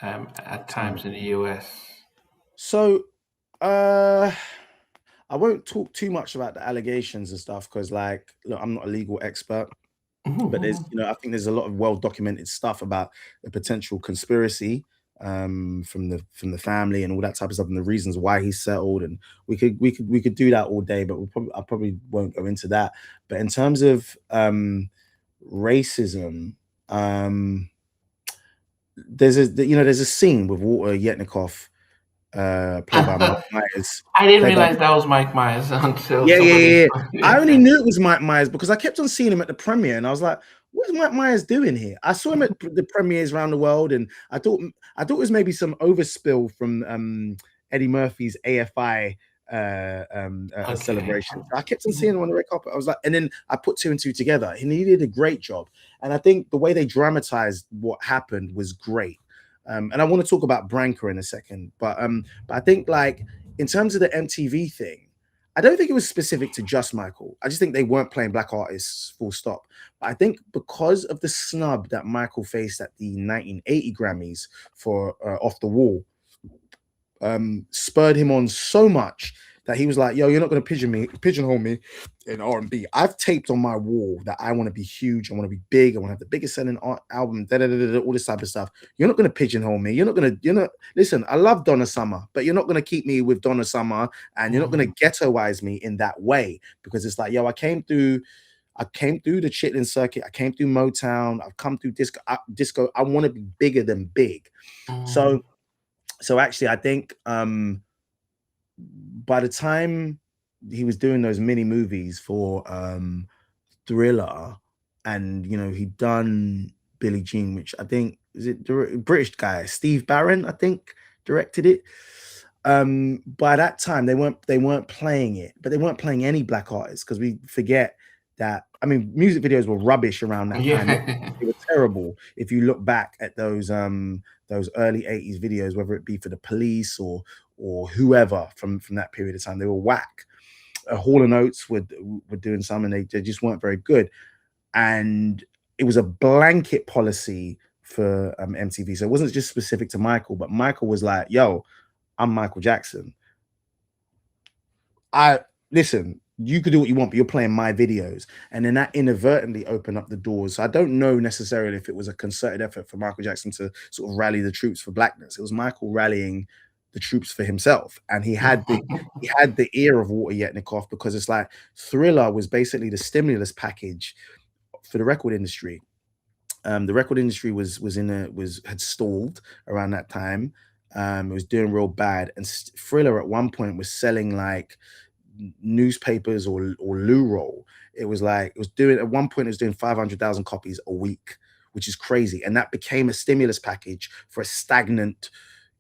at Time. times in the U.S.?" So I won't talk too much about the allegations and stuff because like look, I'm not a legal expert. But there's, I think there's a lot of well documented stuff about the potential conspiracy from the family and all that type of stuff and the reasons why he settled. And we could do that all day, but I probably won't go into that. But in terms of racism, um, there's a scene with Walter Yetnikoff, played by Mike Myers, I didn't played by realize that was Mike Myers until yeah, yeah, somebody. yeah, yeah. I only knew it was Mike Myers because I kept on seeing him at the premiere, and I was like, "What is Mike Myers doing here?" I saw him at the premieres around the world, and I thought it was maybe some overspill from Eddie Murphy's AFI Okay. celebration. So I kept on seeing him on the red carpet. I was like, and then I put two and two together, and he did a great job. And I think the way they dramatized what happened was great. And I want to talk about Branca in a second, but I think like in terms of the MTV thing. I don't think it was specific to just Michael. I just think they weren't playing black artists, full stop. But I think because of the snub that Michael faced at the 1980 Grammys for Off the Wall, spurred him on so much that he was like, "Yo, you're not going to pigeonhole me in R&B. I've taped on my wall that I want to be huge. I want to be big. I want to have the biggest selling album. All this type of stuff. You're not going to pigeonhole me. You're not going to. You're not. Listen, I love Donna Summer, but you're not going to keep me with Donna Summer, and you're not going to ghettoize me in that way because it's like, yo, I came through the Chitlin circuit. I came through Motown. I've come through disco. I want to be bigger than big. Mm. So actually, I think by the time he was doing those mini movies for Thriller, and he'd done Billie Jean, which I think is it British guy Steve Barron, I think directed it. By that time they weren't playing it, but they weren't playing any black artists because we forget that. I mean, music videos were rubbish around that time. Yeah. They were terrible. If you look back at those early 80s videos, whether it be for the Police or whoever from that period of time, they were whack. Hall and Oates were doing some, and they just weren't very good. And it was a blanket policy for MTV, so it wasn't just specific to Michael, but Michael was like, "Yo, I'm Michael Jackson. I listen. You could do what you want, but you're playing my videos." And then that inadvertently opened up the doors. So I don't know necessarily if it was a concerted effort for Michael Jackson to sort of rally the troops for blackness. It was Michael rallying the troops for himself, and he had the ear of Walter Yetnikoff because it's like Thriller was basically the stimulus package for the record industry. The record industry had stalled around that time. It was doing real bad, and Thriller at one point was selling like newspapers or loo roll. It was like it was doing at one point it was doing 500,000 copies a week, which is crazy, and that became a stimulus package for a stagnant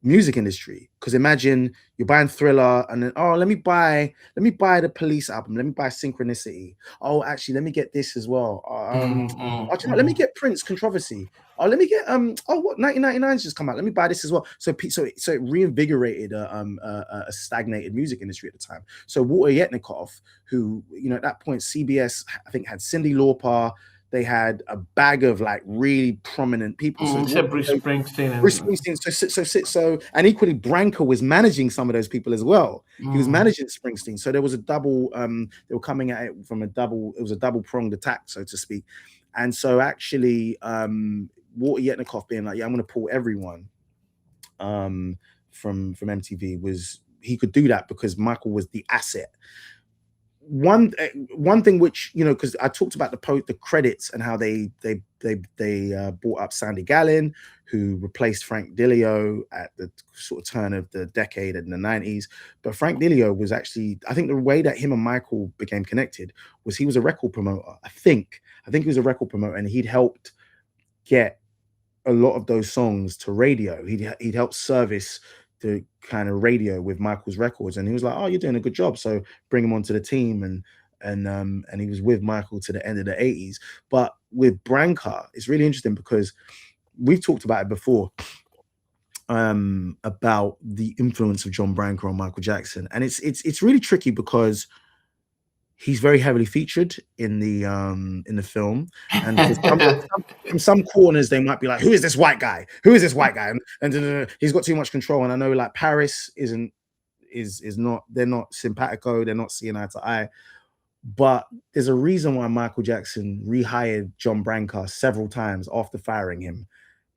music industry. Because imagine you're buying Thriller and then, oh, let me buy the Police album, let me buy Synchronicity. Oh, actually, let me get this as well. Let me get Prince Controversy. Oh, let me get what 1999's just come out. Let me buy this as well. So it reinvigorated a stagnated music industry at the time. So Walter Yetnikoff, who at that point CBS I think had Cyndi Lauper. They had a bag of like really prominent people. So Except Bruce Springsteen. Bruce Springsteen. And equally Branca was managing some of those people as well. He was managing Springsteen. So there was a double, they were coming at it from it was a double pronged attack, so to speak. And so actually, Walter Yetnikoff being like, yeah, I'm going to pull everyone from MTV he could do that because Michael was the asset. One thing which because I talked about the credits and how they brought up Sandy Gallin, who replaced Frank Dilio at the sort of turn of the decade in the 90s. But Frank Dilio was actually, I think the way that him and Michael became connected was he was a record promoter. I think he was a record promoter, and he'd helped get a lot of those songs to radio. He'd helped service the kind of radio with Michael's records, and he was like, "Oh, you're doing a good job, so bring him onto the team." And he was with Michael to the end of the 80s. But with Branca, it's really interesting because we've talked about it before, about the influence of John Branca on Michael Jackson, and it's really tricky because he's very heavily featured in the film, and from some corners they might be like, "Who is this white guy? Who is this white guy?" And he's got too much control. And I know like Paris is not. They're not simpatico. They're not seeing eye to eye. But there's a reason why Michael Jackson rehired John Branca several times after firing him,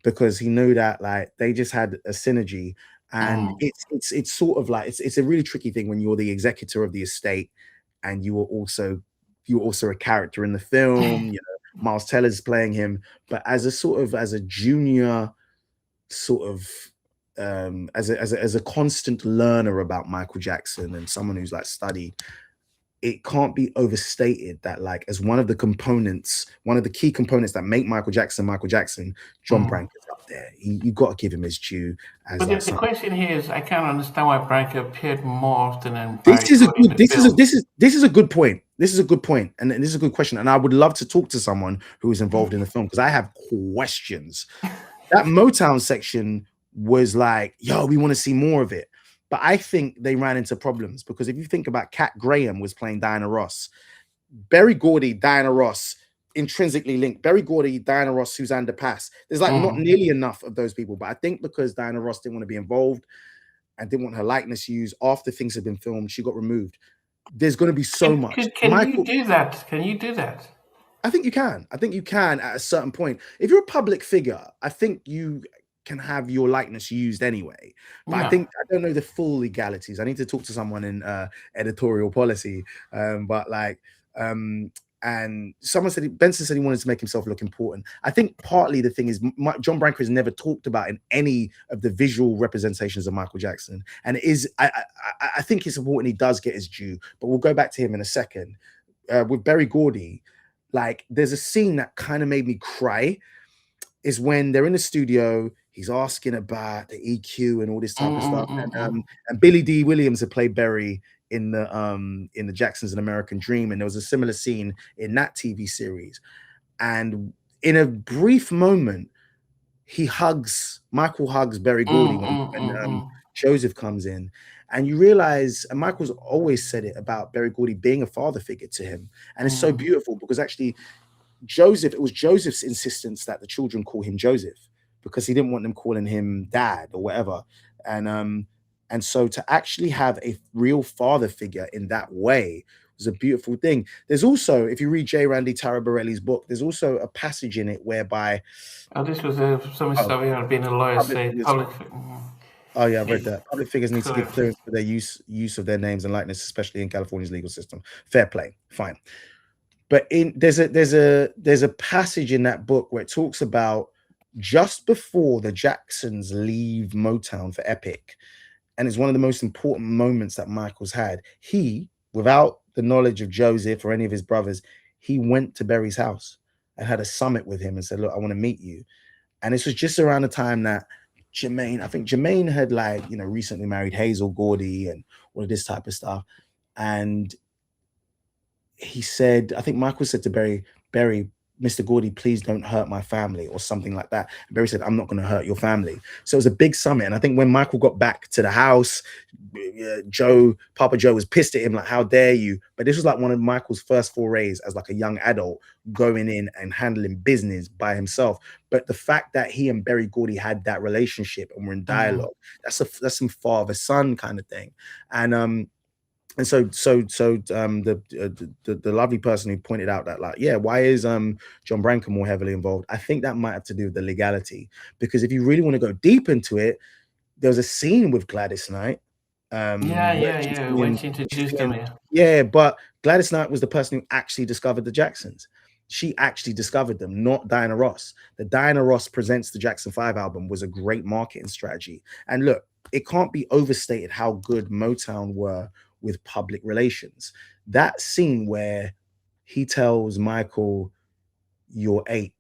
because he knew that like they just had a synergy. And it's sort of like it's a really tricky thing when you're the executor of the estate and you were also a character in the film. Miles Teller's playing him, but as a junior sort of as a constant learner about Michael Jackson and someone who's like studied, it can't be overstated that like as one of the key components that make Michael Jackson, John Branca's up there. You got to give him his due. But the question here is, I can't understand why Branca appeared more often than this is a good point. This is a good point, and this is a good question. And I would love to talk to someone who is involved in the film because I have questions. That Motown section was like, yo, we want to see more of it. But I think they ran into problems because if you think about Cat Graham was playing Diana Ross, Berry Gordy, Diana Ross, intrinsically linked. Berry Gordy, Diana Ross, Suzanne DePass. There's like not nearly enough of those people. But I think because Diana Ross didn't want to be involved and didn't want her likeness used after things had been filmed, she got removed. There's going to be so much. Can you do that? Can you do that? I think you can. I think you can at a certain point. If you're a public figure, I think you can have your likeness used anyway. But I don't know the full legalities. I need to talk to someone in editorial policy. And Benson said he wanted to make himself look important. I think partly the thing is John Branca is never talked about in any of the visual representations of Michael Jackson. And it is, I think it's important he does get his due, but we'll go back to him in a second. With Berry Gordy, like there's a scene that kind of made me cry, is when they're in the studio, he's asking about the EQ and all this type of stuff. And Billy D. Williams had played Berry in the Jackson's An American Dream, and there was a similar scene in that TV series. And in a brief moment, Michael hugs Berry Gordy when Joseph comes in. And you realize, and Michael's always said it about Berry Gordy being a father figure to him. And it's so beautiful because actually it was Joseph's insistence that the children call him Joseph because he didn't want them calling him dad or whatever. And so to actually have a real father figure in that way was a beautiful thing. There's also, if you read J. Randy Taraborelli's book, there's also a passage in it whereby... this was some stuff about being a lawyer say public... Oh yeah, I've read that. Public figures need to give clearance for their use of their names and likeness, especially in California's legal system. Fair play, fine. But in there's a passage in that book where it talks about just before the Jacksons leave Motown for Epic, and it's one of the most important moments that Michael's had. He, without the knowledge of Joseph or any of his brothers, he went to Berry's house and had a summit with him and said, "Look, I want to meet you." And this was just around the time that Jermaine, I think Jermaine had, like, recently married Hazel Gordy and all of this type of stuff. And he said, I think Michael said to Berry, "Mr. Gordy, please don't hurt my family," or something like that. And Berry said, "I'm not going to hurt your family." So it was a big summit. And I think when Michael got back to the house, Papa Joe was pissed at him, like, "How dare you?" But this was like one of Michael's first forays as like a young adult going in and handling business by himself. But the fact that he and Berry Gordy had that relationship and were in Mm. dialogue, that's some father son kind of thing. And the lovely person who pointed out that, like, yeah, why is John Branca more heavily involved? I think that might have to do with the legality, because if you really want to go deep into it, there was a scene with Gladys Knight, Yeah, where yeah, she's yeah. When singing, she introduced them, yeah. yeah, but Gladys Knight was the person who actually discovered the Jacksons. She actually discovered them, not Diana Ross. The Diana Ross Presents the Jackson 5 album was a great marketing strategy. And look, it can't be overstated how good Motown were with public relations. That scene where he tells Michael, "You're 8."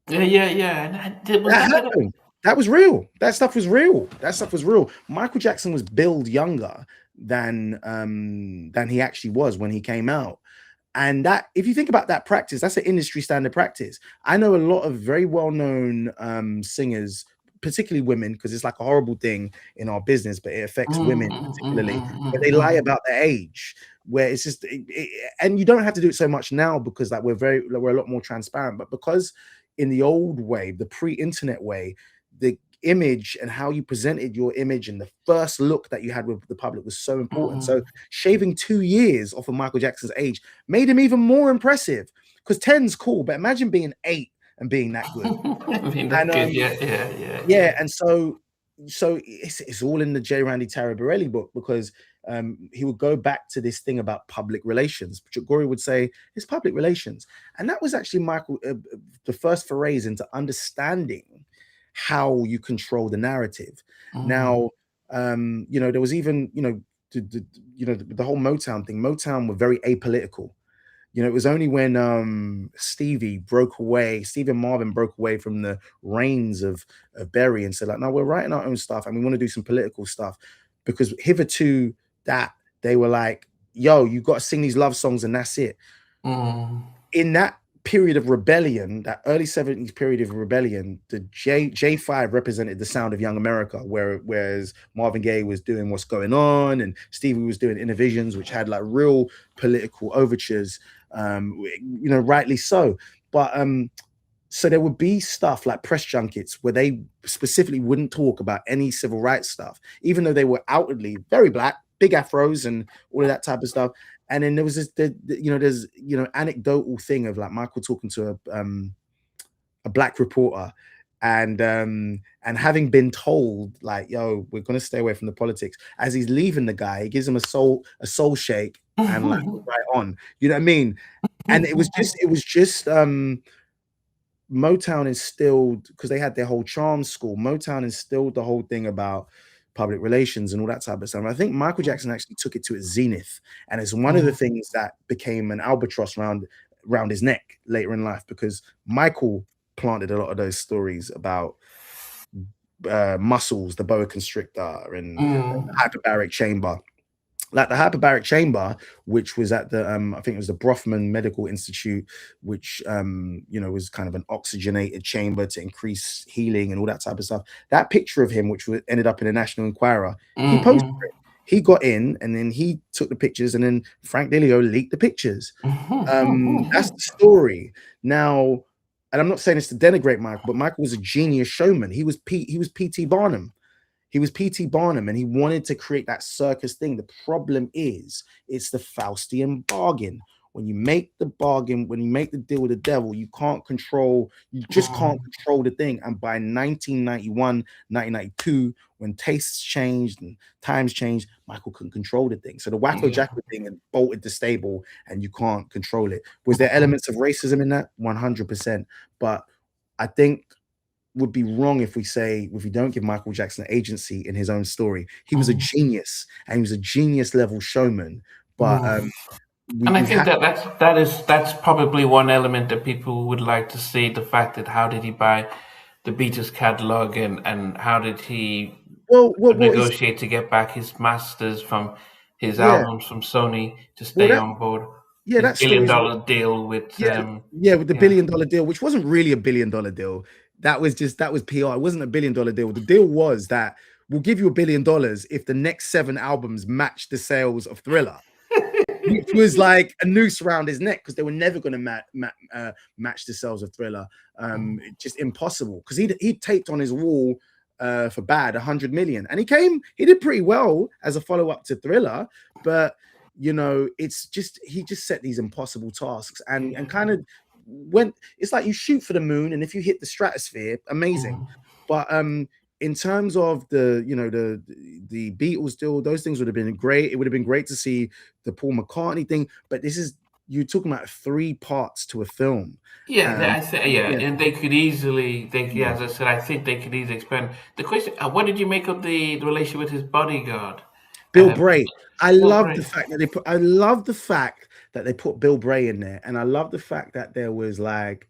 Yeah, yeah, yeah. Was That that at happened. That was real. That stuff was real. That stuff was real. Michael Jackson was billed younger than he actually was when he came out. And that, if you think about that practice, that's an industry standard practice. I know a lot of very well-known singers, particularly women, because it's like a horrible thing in our business, but it affects women particularly, where they lie about their age, where it's just and you don't have to do it so much now, because like we're a lot more transparent. But because in the old way, the pre-internet way, the image and how you presented your image and the first look that you had with the public was so important. So shaving 2 years off of Michael Jackson's age made him even more impressive, because 10's cool, but imagine being 8 and being that good. I mean, that's And good. Yeah, yeah, yeah, yeah, yeah. and so it's all in the J. Randy Taraborelli book, because he would go back to this thing about public relations. Gory would say it's public relations, and that was actually Michael the first forays into understanding how you control the narrative. Mm. Now, there was even the whole Motown thing. Motown were very apolitical. It was only when Stevie and Marvin broke away from the reins of Berry and said, like, "No, we're writing our own stuff and we want to do some political stuff." Because hitherto that they were like, "Yo, you got to sing these love songs and that's it." Mm. In that period of rebellion, that early 70s period of rebellion, the J5 represented the sound of young America, whereas Marvin Gaye was doing What's Going On, and Stevie was doing Innovisions, which had like real political overtures, rightly so. But so there would be stuff like press junkets where they specifically wouldn't talk about any civil rights stuff, even though they were outwardly very black, big afros and all of that type of stuff. And then there was there's anecdotal thing of like Michael talking to a black reporter, and having been told, like, "Yo, we're gonna stay away from the politics." As he's leaving the guy, he gives him a soul shake and like, right on. You know what I mean? And it was just Motown instilled, because they had their whole charm school. Motown instilled the whole thing about public relations and all that type of stuff. I think Michael Jackson actually took it to its zenith, and it's one of the things that became an albatross around his neck later in life, because Michael planted a lot of those stories about muscles, the boa constrictor, and hyperbaric chamber. Like the hyperbaric chamber, which was at the I think it was the Broffman Medical Institute, which was kind of an oxygenated chamber to increase healing and all that type of stuff. That picture of him, which ended up in a National Enquirer, he posted it. He got in and then he took the pictures, and then Frank DeLeo leaked the pictures. That's the story. Now, and I'm not saying this to denigrate Michael, but Michael was a genius showman. He was P.T. Barnum. He was P.T. Barnum, and he wanted to create that circus thing. The problem is, it's the Faustian bargain. when you make the bargain, when you make the deal with the devil, you just can't Mm, control the thing. And by 1991, 1992, when tastes changed and times changed, Michael couldn't control the thing. So the Wacko yeah. Jacko thing and bolted the stable, and you can't control it. Was there Mhm. elements of racism in that? 100%. But I think would be wrong if we don't give Michael Jackson agency in his own story. He was a Mm, genius, and he was a genius level showman. But mm. we And I we think have that that's probably one element that people would like to see, the fact that how did he buy the Beatles catalog, and how did he it's negotiate to get back his masters from his yeah, albums from Sony to well stay that on board, yeah his that story's $1 billion deal with yeah, yeah, with the yeah. billion-dollar deal, which wasn't really a billion-dollar deal. That was PR. It wasn't a billion-dollar deal. The deal was that we'll give you $1 billion if the next 7 albums match the sales of Thriller, which was like a noose around his neck because they were never going to match the sales of Thriller. Mm. Just impossible because he taped on his wall for Bad 100 million, and he did pretty well as a follow up to Thriller, but it's just he just set these impossible tasks and Yeah. kind of went. It's like you shoot for the moon, and if you hit the stratosphere, amazing. Mm. But in terms of the Beatles deal, those things would have been great. It would have been great to see the Paul McCartney thing, but you're talking about 3 parts to a film. Yeah, Um, yeah, yeah, and they could easily, yeah. as I said, I think they could easily expand. The question, what did you make of the relationship with his bodyguard, Bill um, Bray. Bill Bray? I love the fact that they put Bill Bray in there, and I love the fact that there was like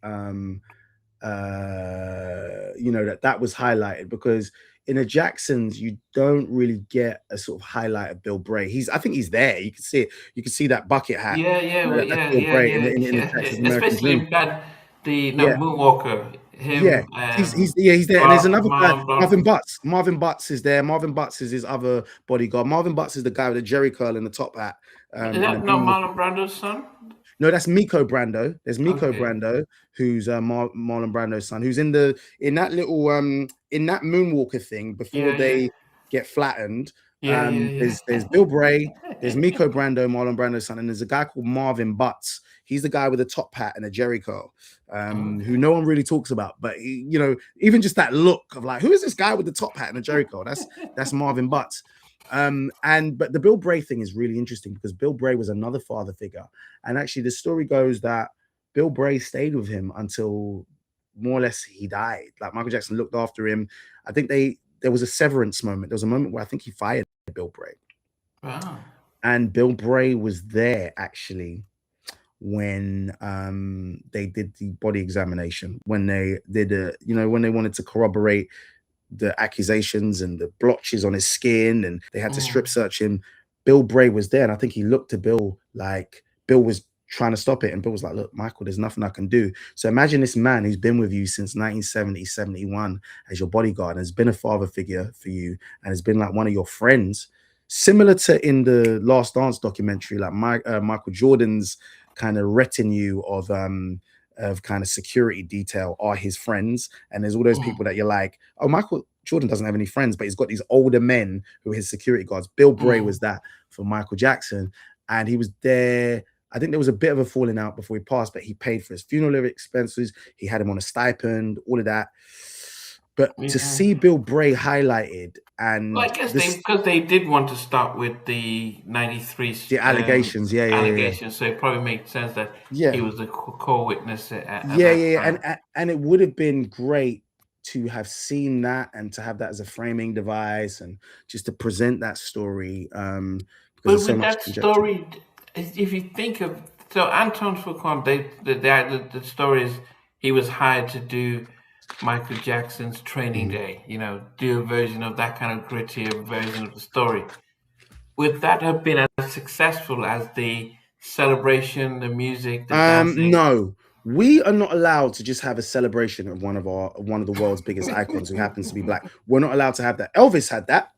that was highlighted because in the Jacksons you don't really get a sort of highlight of Bill Bray. I think he's there. You can see it. You can see that bucket hat. Yeah, yeah, well, That's yeah, Bill yeah, Bray yeah, in the yeah, Jackson's American especially Dream. in that the no Yeah, Moonwalker, yeah, him, he's there, and there's another guy, Marlon Marvin Brando. Butts. Marvin Butts is there. Marvin Butts is his other bodyguard. Marvin Butts is the guy with the Jerry curl and the top hat, Is in the that not moonwalk. Marlon Brando's son? No, that's Miko Brando. There's Miko Okay. Brando, who's Marlon Brando's son, who's in that little in that moonwalker thing before Yeah, yeah, they get flattened. yeah, yeah, There's Bill Bray, there's Miko Brando, Marlon Brando's son, and there's a guy called Marvin Butts. He's the guy with the top hat and a Jerry curl, who Okay. no one really talks about. But even just that look of like, who is this guy with the top hat and a Jerry curl? That's Marvin Butts. But the Bill Bray thing is really interesting because Bill Bray was another father figure, and actually the story goes that Bill Bray stayed with him until more or less he died. Like Michael Jackson looked after him. I think there was a severance moment. There was a moment where I think he fired Bill Bray, Wow. and Bill Bray was there actually when they did the body examination, when they did when they wanted to corroborate the accusations and the blotches on his skin, and they had to strip Mm. search him. Bill Bray was there, and I think he looked to Bill like Bill was trying to stop it, and Bill was like, "Look, Michael, there's nothing I can do." So imagine this man who's been with you since 1970, 71 as your bodyguard, and has been a father figure for you, and has been like one of your friends, similar to in the Last Dance documentary, like Michael Jordan's kind of retinue of kind of security detail are his friends, and there's all those Mm. people that you're like, oh, Michael Jordan doesn't have any friends, but he's got these older men who are his security guards. Bill Bray Mm. was that for Michael Jackson, and he was there. I think there was a bit of a falling out before he passed, but he paid for his funeral expenses. He had him on a stipend, all of that. But to Yeah. see Bill Bray highlighted Well, I and guess this because they did want to start with the '93 the allegations, yeah. allegations, so it probably made sense that he Yeah, was the co-witness at yeah, that yeah, time. and it would have been great to have seen that and to have that as a framing device and just to present that story because But there's so with much that conjecture. story, if you think of so Anton Foucault, the story is he was hired to do Michael Jackson's training Mhm. day. Do a version of that kind of grittier version of the story. Would that have been as successful as the celebration, the music, the dancing? No, we are not allowed to just have a celebration of one of the world's biggest icons who happens to be black. We're not allowed to have that. Elvis had that.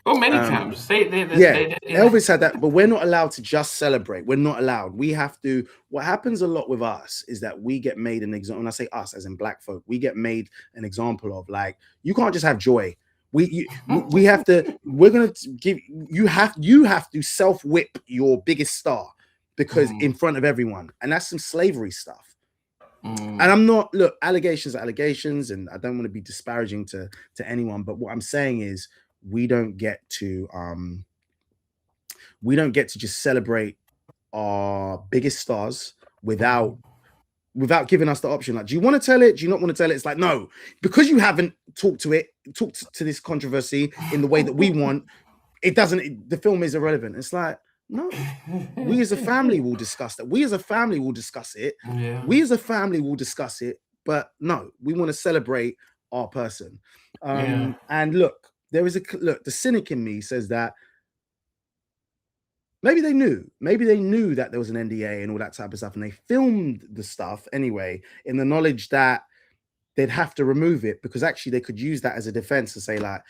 Well, many Um, times they Yeah, did, yeah. Elvis had that, but we're not allowed to just celebrate. We're not allowed. We have to. What happens a lot with us is that we get made an example. When I say us, as in black folk, we get made an example of like you can't just have joy. We have to. We're gonna give you have to self whip your biggest star. because in Mm, front of everyone, and that's some slavery stuff. And mm, I'm not, look, allegations are allegations, and I don't want to be disparaging to anyone, but what I'm saying is we don't get to just celebrate our biggest stars without mm. giving us the option. Like, do you want to tell it? Do you not want to tell it? It's like, no, because you haven't talked to this controversy in the way that we want, it doesn't, the film is irrelevant. It's like, no, we as a family will discuss that. We as a family will discuss it. Yeah, We as a family will discuss it. But no, we want to celebrate our person. yeah. And look, the cynic in me says that maybe they knew. Maybe they knew that there was an NDA and all that type of stuff, and they filmed the stuff anyway, in the knowledge that they'd have to remove it because actually they could use that as a defense to say, like,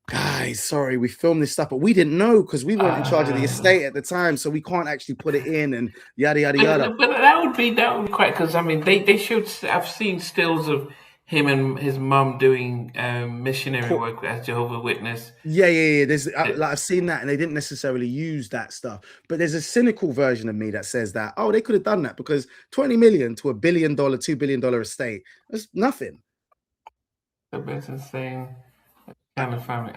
guys, sorry, we filmed this stuff, but we didn't know because we weren't in charge of the Uh, estate at the time, so we can't actually put it in and yada yada yada. but that would be quite, because I mean they showed, I've seen stills of him and his mum doing missionary Cool. work as Jehovah Witness. Yeah. There's It, like I've seen that, and they didn't necessarily use that stuff. But there's a cynical version of me that says that, oh, they could have done that because 20 million to $1 billion, $2 billion estate, that's nothing. the Benson saying kind of family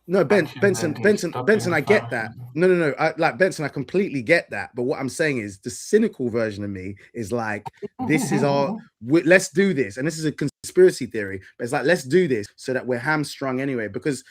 No, actions ending, stopping Benson, the I get farm. that. No. Like Benson, I completely get that. But what I'm saying is the cynical version of me is like, this is our, let's do this. And this is a conspiracy theory, but it's like, let's do this so that we're hamstrung anyway. Because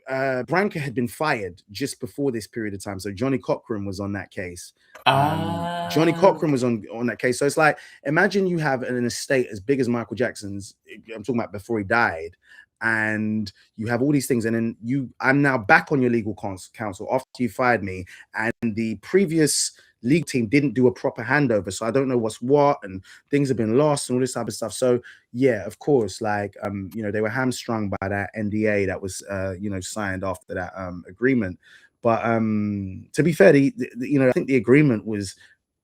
Branca had been fired just before this period of time. So Johnny Cochran was on that case. Johnny Ah, Cochran was on that case. So it's like, imagine you have an estate as big as Michael Jackson's. I'm talking about before he died, and you have all these things, and then I'm now back on your legal counsel after you fired me, and the previous league team didn't do a proper handover, so I don't know what's what, and things have been lost and all this type of stuff. So yeah, of course, like they were hamstrung by that NDA that was signed after that agreement. But to be fair, I think the agreement was,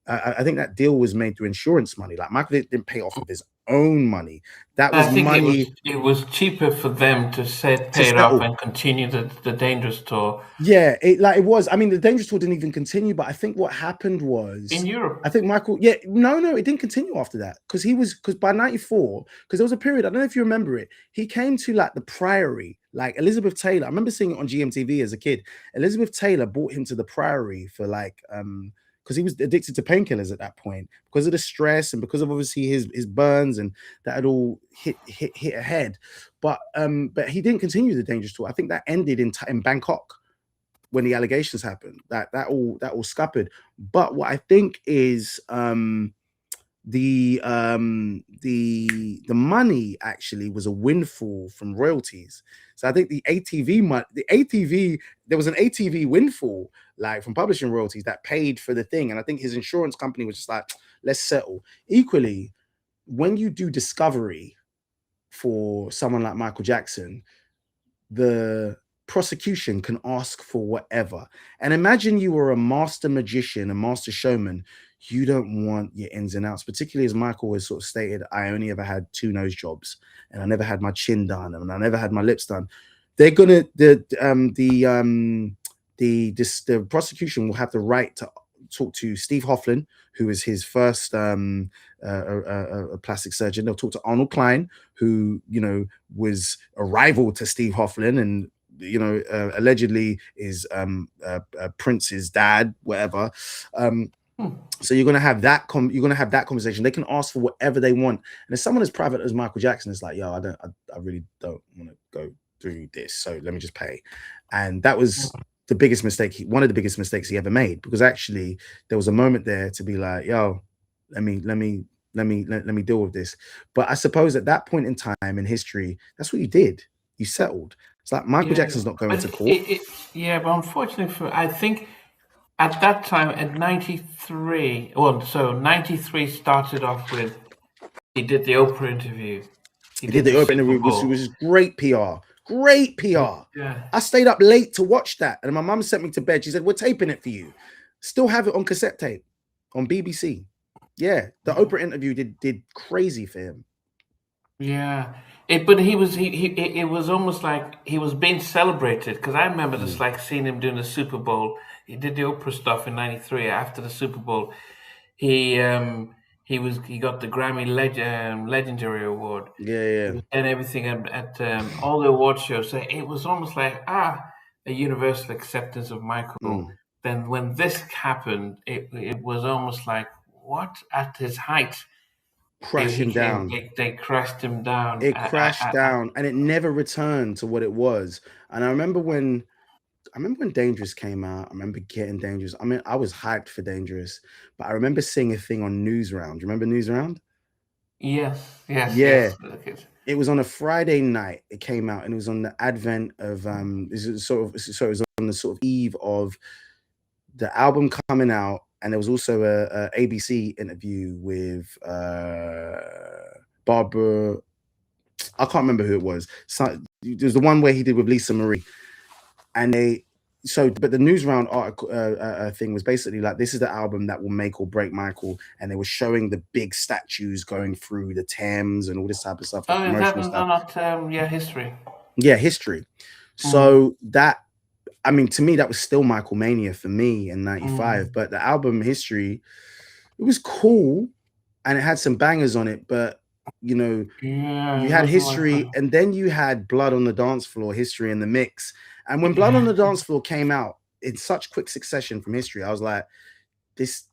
I think that deal was made through insurance money. Like Michael didn't pay off of his own money. That I was think money it was cheaper for them to to pay it off settle. and continue the Dangerous tour Yeah, it was. I mean, the Dangerous Tour didn't even continue, but I think what happened in was, I Europe. think Michael, yeah, no, it didn't continue after that because by 94, because there was a period, I don't know if you remember it, he came to like the Priory, like Elizabeth Taylor. I remember seeing it on GMTV as a kid. Elizabeth Taylor brought him to the Priory for like, because he was addicted to painkillers at that point because of the stress and because of obviously his burns, and that had all hit ahead. But he didn't continue the Dangerous Tour. I think that ended in Bangkok when the allegations happened. That all scuppered. But what I think is the money actually was a windfall from royalties. So I think there was an ATV windfall like from publishing royalties that paid for the thing, and I think his insurance company was just like, let's settle. Equally, when you do discovery for someone like Michael Jackson, the prosecution can ask for whatever. And imagine you were a master magician, a master showman. You don't want your ins and outs, particularly as Michael has sort of stated, I only ever had 2 nose jobs, and I never had my chin done, and I never had my lips done. They're gonna the prosecution will have the right to talk to Steve Hofflin, who is his first plastic surgeon. They'll talk to Arnold Klein, who was a rival to Steve Hofflin, and allegedly is Prince's dad, whatever. Hmm. So you're gonna have that conversation. They can ask for whatever they want. And if someone as private as Michael Jackson is like, yo, I really don't want to go through this, so let me just pay. And that was one of the biggest mistakes he ever made, because actually there was a moment there to be like, yo, let me deal with this. But I suppose at that point in time in history, that's what you did. You settled. It's like Michael Yeah, Jackson's not going but to court. but unfortunately I think at that time at 93, well, so 93 started off with, he did the Oprah interview, he He did did the the open Super interview, which Bowl. was great PR. Great PR. Yeah. I stayed up late to watch that, and my mum sent me to bed. She said, "We're taping it for you." Still have it on cassette tape on BBC. Yeah, the Oprah interview did crazy for him. Yeah, but it was almost like he was being celebrated, because I remember just Mm. like seeing him doing the Super Bowl. he did the Oprah stuff in '93 after the Super Bowl. He um he got the Grammy Legendary Award. Yeah, He yeah. was and everything at all the award shows. So it was almost like a universal acceptance of Michael. Mm. Then when this happened, it was almost like what at his height. He Crashing came. down. They crashed him down. It crashed down and it never returned to what it was. And I remember when Dangerous came out. I remember getting Dangerous. I mean, I was hyped for Dangerous, but I remember seeing a thing on Newsround. Do you remember Newsround? Yes, yes, Yeah. yes. Okay. It was on a Friday night. It came out, and it was on the advent of this is it was on the sort of eve of the album coming out, and there was also a ABC interview with Barbara. I can't remember who it was. So, there's the one where he did with Lisa Marie, and but the news round article thing was basically like, this is the album that will make or break Michael, and they were showing the big statues going through the Thames and all this type of stuff, the Oh, is that promotional stuff. not yeah, history? Yeah, history. Mm, So that, I mean, to me, that was still Michael Mania for me in '95. mm. But the album History, it was cool and it had some bangers on it. But, you know, Yeah, you it had wasn't like History and then you had Blood on the Dance Floor, History in the mix. And when Blood yeah. on the Dance Floor came out in such quick succession from History, I was like, this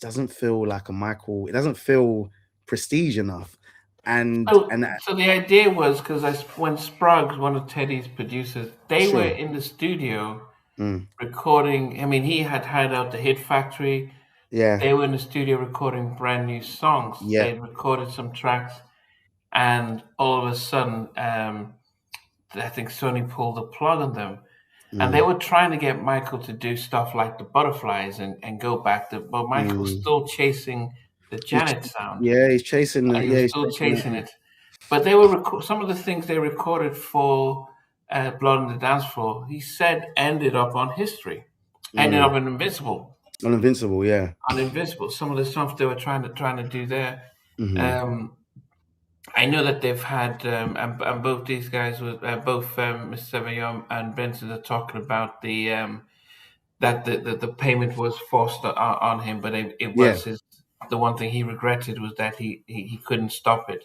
doesn't feel like a Michael. It doesn't feel prestige enough. And that, So the idea was because when Spruggs, one of Teddy's producers, they were sure. in the studio Mm, recording. I mean, he had hired out the Hit Factory. yeah. They were in the studio recording brand new songs. They Yeah. had recorded some tracks, and all of a sudden, I think Sony pulled the plug on them. And they Mm, were trying to get Michael to do stuff like the Butterflies and go back to, but Michael was mm. still chasing the He's Janet sound. Yeah, he's chasing the He yeah, was he's still chasing that. chasing it. But they were some of the things they recorded for Blood on the Dance Floor. He said ended up on History, ended up Mm. in Invincible, On Invincible, yeah. on Invincible. Some of the stuff they were trying to do there. Hmm. Um, I know that they've had, and both these guys, both Mr. Savignon and Benson, are talking about that the payment was forced on him, but it Yeah, was the one thing he regretted was that he couldn't stop it,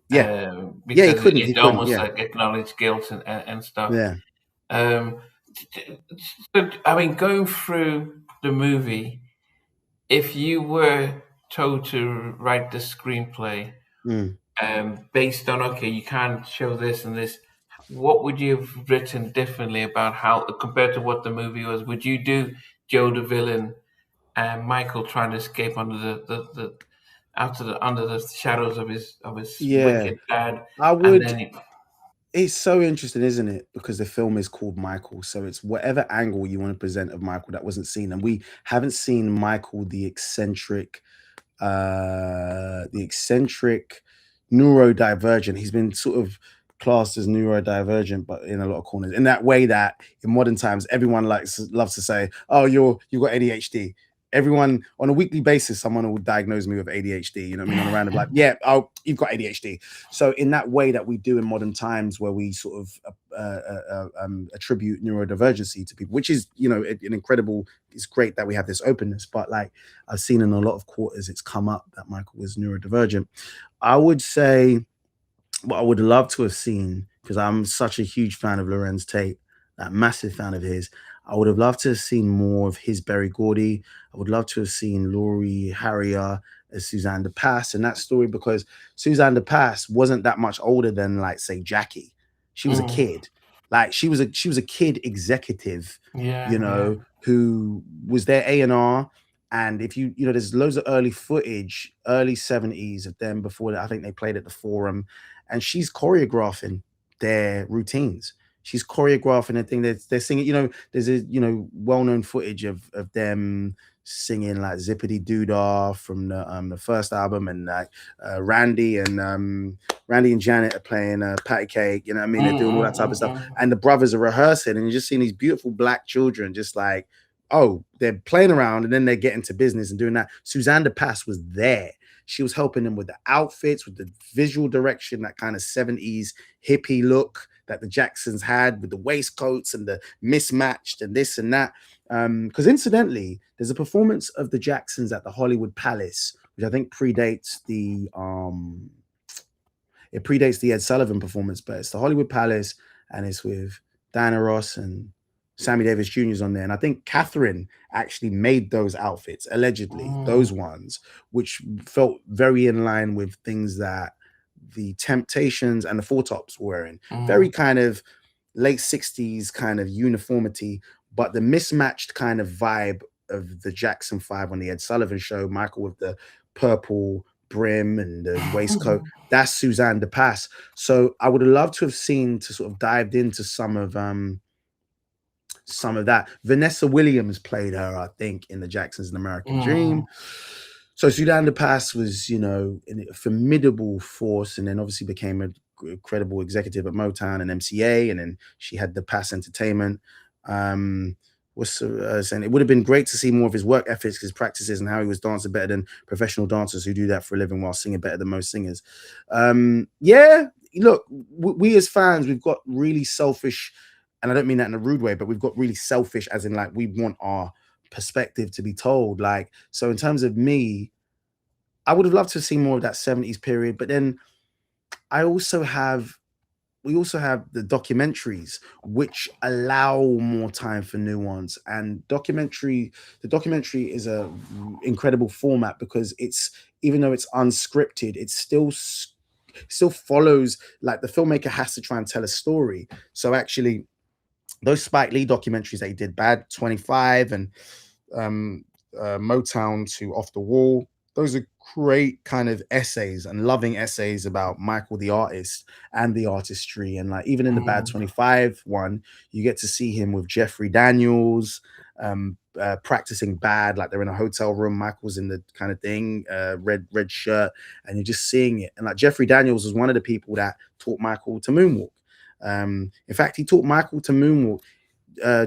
yeah, yeah. He because couldn't. He it couldn't. almost Yeah, like acknowledged guilt and stuff. yeah. Um, so, I mean, going through the movie, if you were told to write the screenplay Mm. based on, okay, you can't show this and this, what would you have written differently about how compared to what the movie was? Would you do Joe the villain and Michael trying to escape under the after the under the shadows of his Yeah, wicked dad, I and would. then It's so interesting, isn't it? Because the film is called Michael, so it's whatever angle you want to present of Michael that wasn't seen, and we haven't seen Michael the eccentric neurodivergent. He's been sort of classed as neurodivergent, but in a lot of corners, in that way that in modern times everyone loves to say, "Oh, you've got ADHD." Everyone on a weekly basis, someone will diagnose me with ADHD. You know what I mean? On a random, like, yeah, oh, you've got ADHD. So in that way that we do in modern times, where we sort of attribute neurodivergency to people, which is an incredible. It's great that we have this openness, but like I've seen in a lot of quarters, it's come up that Michael was neurodivergent. I would say what I would love to have seen, because I'm such a huge fan of Lorenz Tate, that massive fan of his. I would have loved to have seen more of his Berry Gordy. I would love to have seen Laurie Harrier as Suzanne de Pass in that story, because Suzanne de Pass wasn't that much older than, like, say, Jackie. She was a mm, kid. Like she was a kid executive, yeah, yeah, who was their A&R. And if there's loads of early footage, early 70s of them before that. I think they played at the Forum, and she's choreographing their routines. She's choreographing a thing. They're singing. There's a well-known footage of them singing like Zippity Doodah from the first album, and like Randy and Janet are playing Patty Cake. You know what I mean? They're doing all that type of stuff, and the brothers are rehearsing, and you're just seeing these beautiful black children just like, oh, they're playing around, and then they're getting to business and doing that. Suzanne de Pass was there. She was helping them with the outfits, with the visual direction, that kind of 70s hippie look that the Jacksons had with the waistcoats and the mismatched and this and that. Because incidentally, there's a performance of the Jacksons at the Hollywood Palace, which I think predates the Ed Sullivan performance, but it's the Hollywood Palace, and it's with Diana Ross and Sammy Davis Jr. is on there. And I think Catherine actually made those outfits, allegedly, those ones, which felt very in line with things that the Temptations and the Four Tops were wearing. Very kind of late 60s kind of uniformity, but the mismatched kind of vibe of the Jackson Five on the Ed Sullivan Show, Michael with the purple brim and the waistcoat, that's Suzanne de Pass. So I would have loved to have seen, to sort of dived into some of that. Vanessa Williams played her, I think, in the Jacksons, An American Dream. So Suzanne de Pass was, a formidable force, and then obviously became a credible executive at Motown and MCA, and then she had the Pass Entertainment. Saying it would have been great to see more of his work ethics, his practices, and how he was dancing better than professional dancers who do that for a living while singing better than most singers. Look, we as fans, we've got really selfish, and I don't mean that in a rude way, but we've got really selfish, as in like we want our perspective to be told. Like, so in terms of me, I would have loved to see more of that 70s period, but then we also have the documentaries, which allow more time for nuance. And the documentary is a incredible format, because it's, even though it's unscripted, it still follows, like, the filmmaker has to try and tell a story. So actually, those Spike Lee documentaries that he did, Bad 25 and Motown to Off the Wall, those are great kind of essays and loving essays about Michael the artist and the artistry. And like, even in the Bad 25 one, you get to see him with Jeffrey Daniels practicing bad, like they're in a hotel room, Michael's in the kind of thing, red shirt, and you're just seeing it. And like, Jeffrey Daniels was one of the people that taught Michael to moonwalk. In fact, he taught Michael to moonwalk.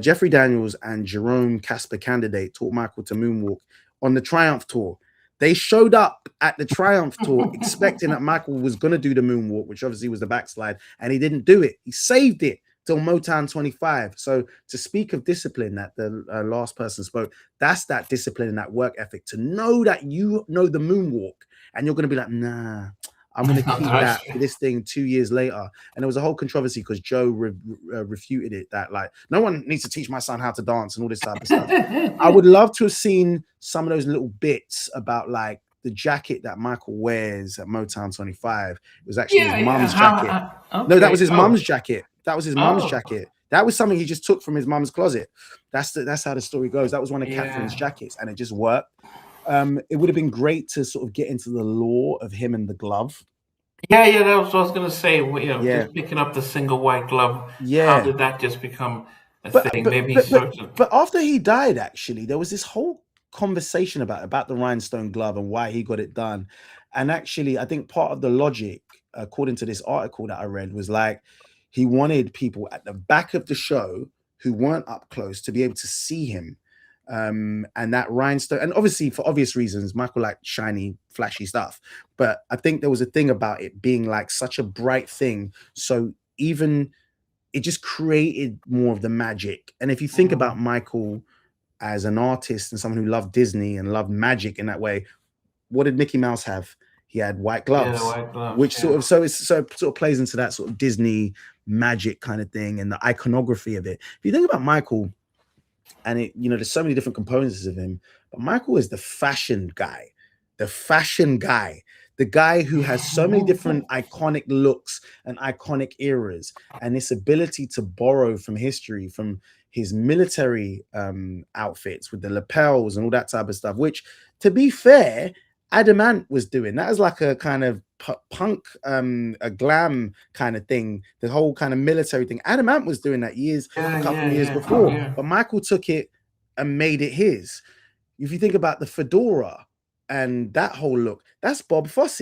Jeffrey Daniels and Jerome Casper Candidate taught Michael to moonwalk on the Triumph tour. They showed up at the Triumph tour expecting that Michael was going to do the moonwalk, which obviously was the backslide, and he didn't do it. He saved it till Motown 25. So to speak of discipline, that the last person spoke, that's that discipline and that work ethic, to know that you know the moonwalk and you're going to be like, nah, I'm going to keep that for this thing 2 years later. And there was a whole controversy because Joe refuted it, that like, no one needs to teach my son how to dance and all this type of stuff. I would love to have seen some of those little bits about like the jacket that Michael wears at Motown 25. It was actually his mum's jacket. Okay. No, that was his mum's jacket. That was his mum's jacket. That was something he just took from his mum's closet. That's how the story goes. That was one of Catherine's jackets, and it just worked. It would have been great to sort of get into the lore of him and the glove. Yeah, that was what I was going to say. Just picking up the single white glove. Yeah. How did that just become a thing? But after he died, actually, there was this whole conversation about the rhinestone glove and why he got it done. And actually, I think part of the logic, according to this article that I read, was like, he wanted people at the back of the show who weren't up close to be able to see him. And that rhinestone, and obviously for obvious reasons, Michael liked shiny, flashy stuff, but I think there was a thing about it being like such a bright thing, so even it just created more of the magic. And if you think about Michael as an artist and someone who loved Disney and loved magic in that way, what did Mickey Mouse have? He had white gloves, which sort of plays into that sort of Disney magic kind of thing and the iconography of it. If you think about Michael, and it, there's so many different components of him, but Michael is the fashion guy, the guy who has so many different iconic looks and iconic eras, and this ability to borrow from history, from his military outfits with the lapels and all that type of stuff, which, to be fair, Adam Ant was doing. That was like a kind of punk, a glam kind of thing, the whole kind of military thing. Adam Ant was doing that a couple of years before, but Michael took it and made it his. If you think about the fedora and that whole look, that's Bob Fosse.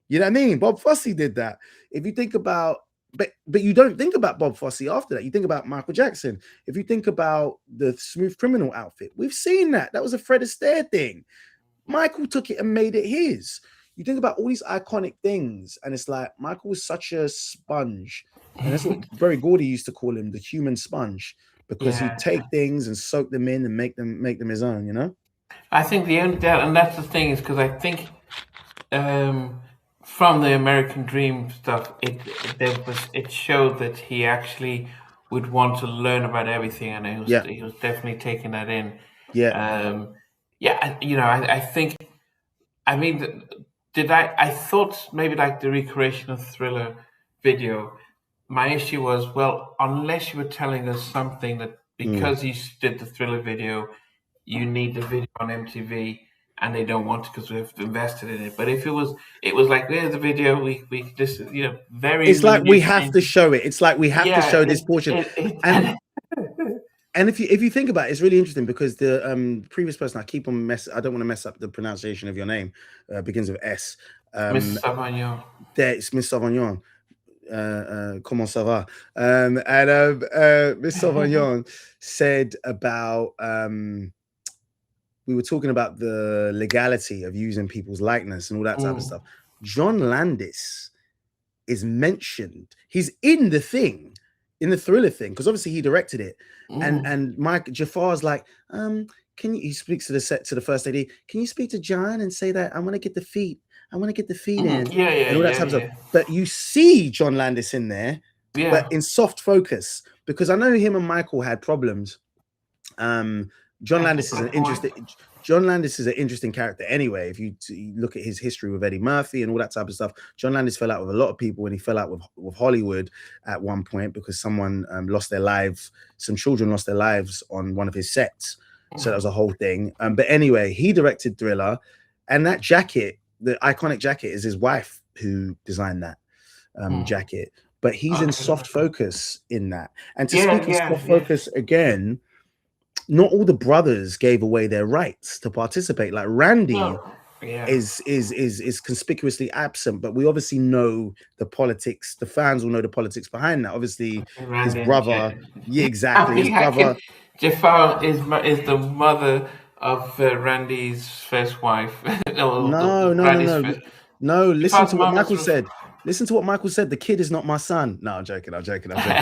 You know what I mean? Bob Fosse did that. If you think about, but you don't think about Bob Fosse after that. You think about Michael Jackson. If you think about the Smooth Criminal outfit, we've seen that. That was a Fred Astaire thing. Michael took it and made it his. You think about all these iconic things, and it's like Michael was such a sponge And that's what Berry Gordy used to call him, the human sponge, because he'd Yeah, take things and soak them in and make them his own, you know? I think the only doubt, and that's the thing, is because I think um, from the American Dream stuff, it showed that he actually would want to learn about everything, and Yeah, he was definitely taking that in. yeah. Um, yeah, I think I mean, did I thought maybe like the recreation of Thriller video. My issue was, well, unless you were telling us something that Mm. because you did the Thriller video, you need the video on MTV, and they don't want to because we've invested in it. But if it was like, there's the video, we just, very It's like we minute have to changes. show it. It's like we have to Yeah, show this portion. And it and if you think about it, it's really interesting because the previous person, I don't want to mess up the pronunciation of your name, begins with S. Miss Um, Savagnon. it's Miss Sauvignon. Comment ça va? And Miss Sauvignon said about we were talking about the legality of using people's likeness and all that type of Mm, stuff. John Landis is mentioned. He's in the thing, in the Thriller thing, because obviously he directed it. mm, And Mike Jafar's like, can you? He speaks to the first lady. Can you speak to John and say that I want to get the feet? I want to get the feet mhm. in Yeah, yeah, and all that yeah, type of stuff. yeah, But you see John Landis in there, but yeah. in soft focus because I know him and Michael had problems. Um, John That's a Landis is an good point. interesting. John Landis is an interesting character anyway. If you look at his history with Eddie Murphy and all that type of stuff, John Landis fell out with a lot of people, and he fell out with Hollywood at one point because someone lost their lives. Some children lost their lives on one of his sets, so that was a whole thing. But anyway, he directed Thriller, and that jacket, the iconic jacket, is his wife who designed that Hmm. jacket. But he's in Okay. soft focus in that. And to Yeah, speak of yeah, soft yeah. focus again, not all the brothers gave away their rights to participate. Like Randy No. Yeah. is conspicuously absent, but we obviously know the politics. The fans will know the politics behind that. Obviously, his Randy and brother, yeah, I exactly, his think I brother. can. Jafar is the mother of Randy's first wife, or No, no, no, Randy's no, first. no. Listen Jafar's to what mom is. Michael said. Listen to what Michael said. The kid is not my son. No, I'm joking. I'm joking. I'm joking.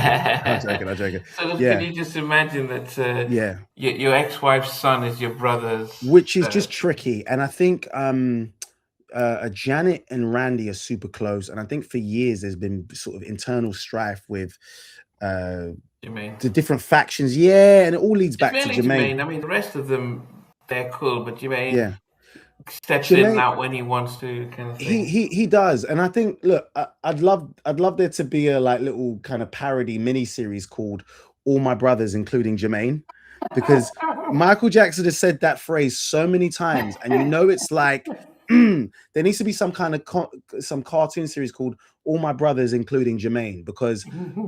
I'm joking. I'm joking. So can Yeah, you just imagine that yeah. your ex-wife's son is your brother's? Which is just tricky, and I think Janet and Randy are super close, and I think for years there's been sort of internal strife with uh, You mean? the different factions. Yeah, and it all leads It's back to mainly Jermaine. Jermaine. I mean, the rest of them they're cool, but Jermaine Yeah, steps in and Jermaine. out when he wants to, kind of thing. He does, and I think look, I'd love there to be a like little kind of parody mini series called "All My Brothers, Including Jermaine," because Michael Jackson has said that phrase so many times, and you know it's like there needs to be some kind of some cartoon series called "All My Brothers, Including Jermaine," because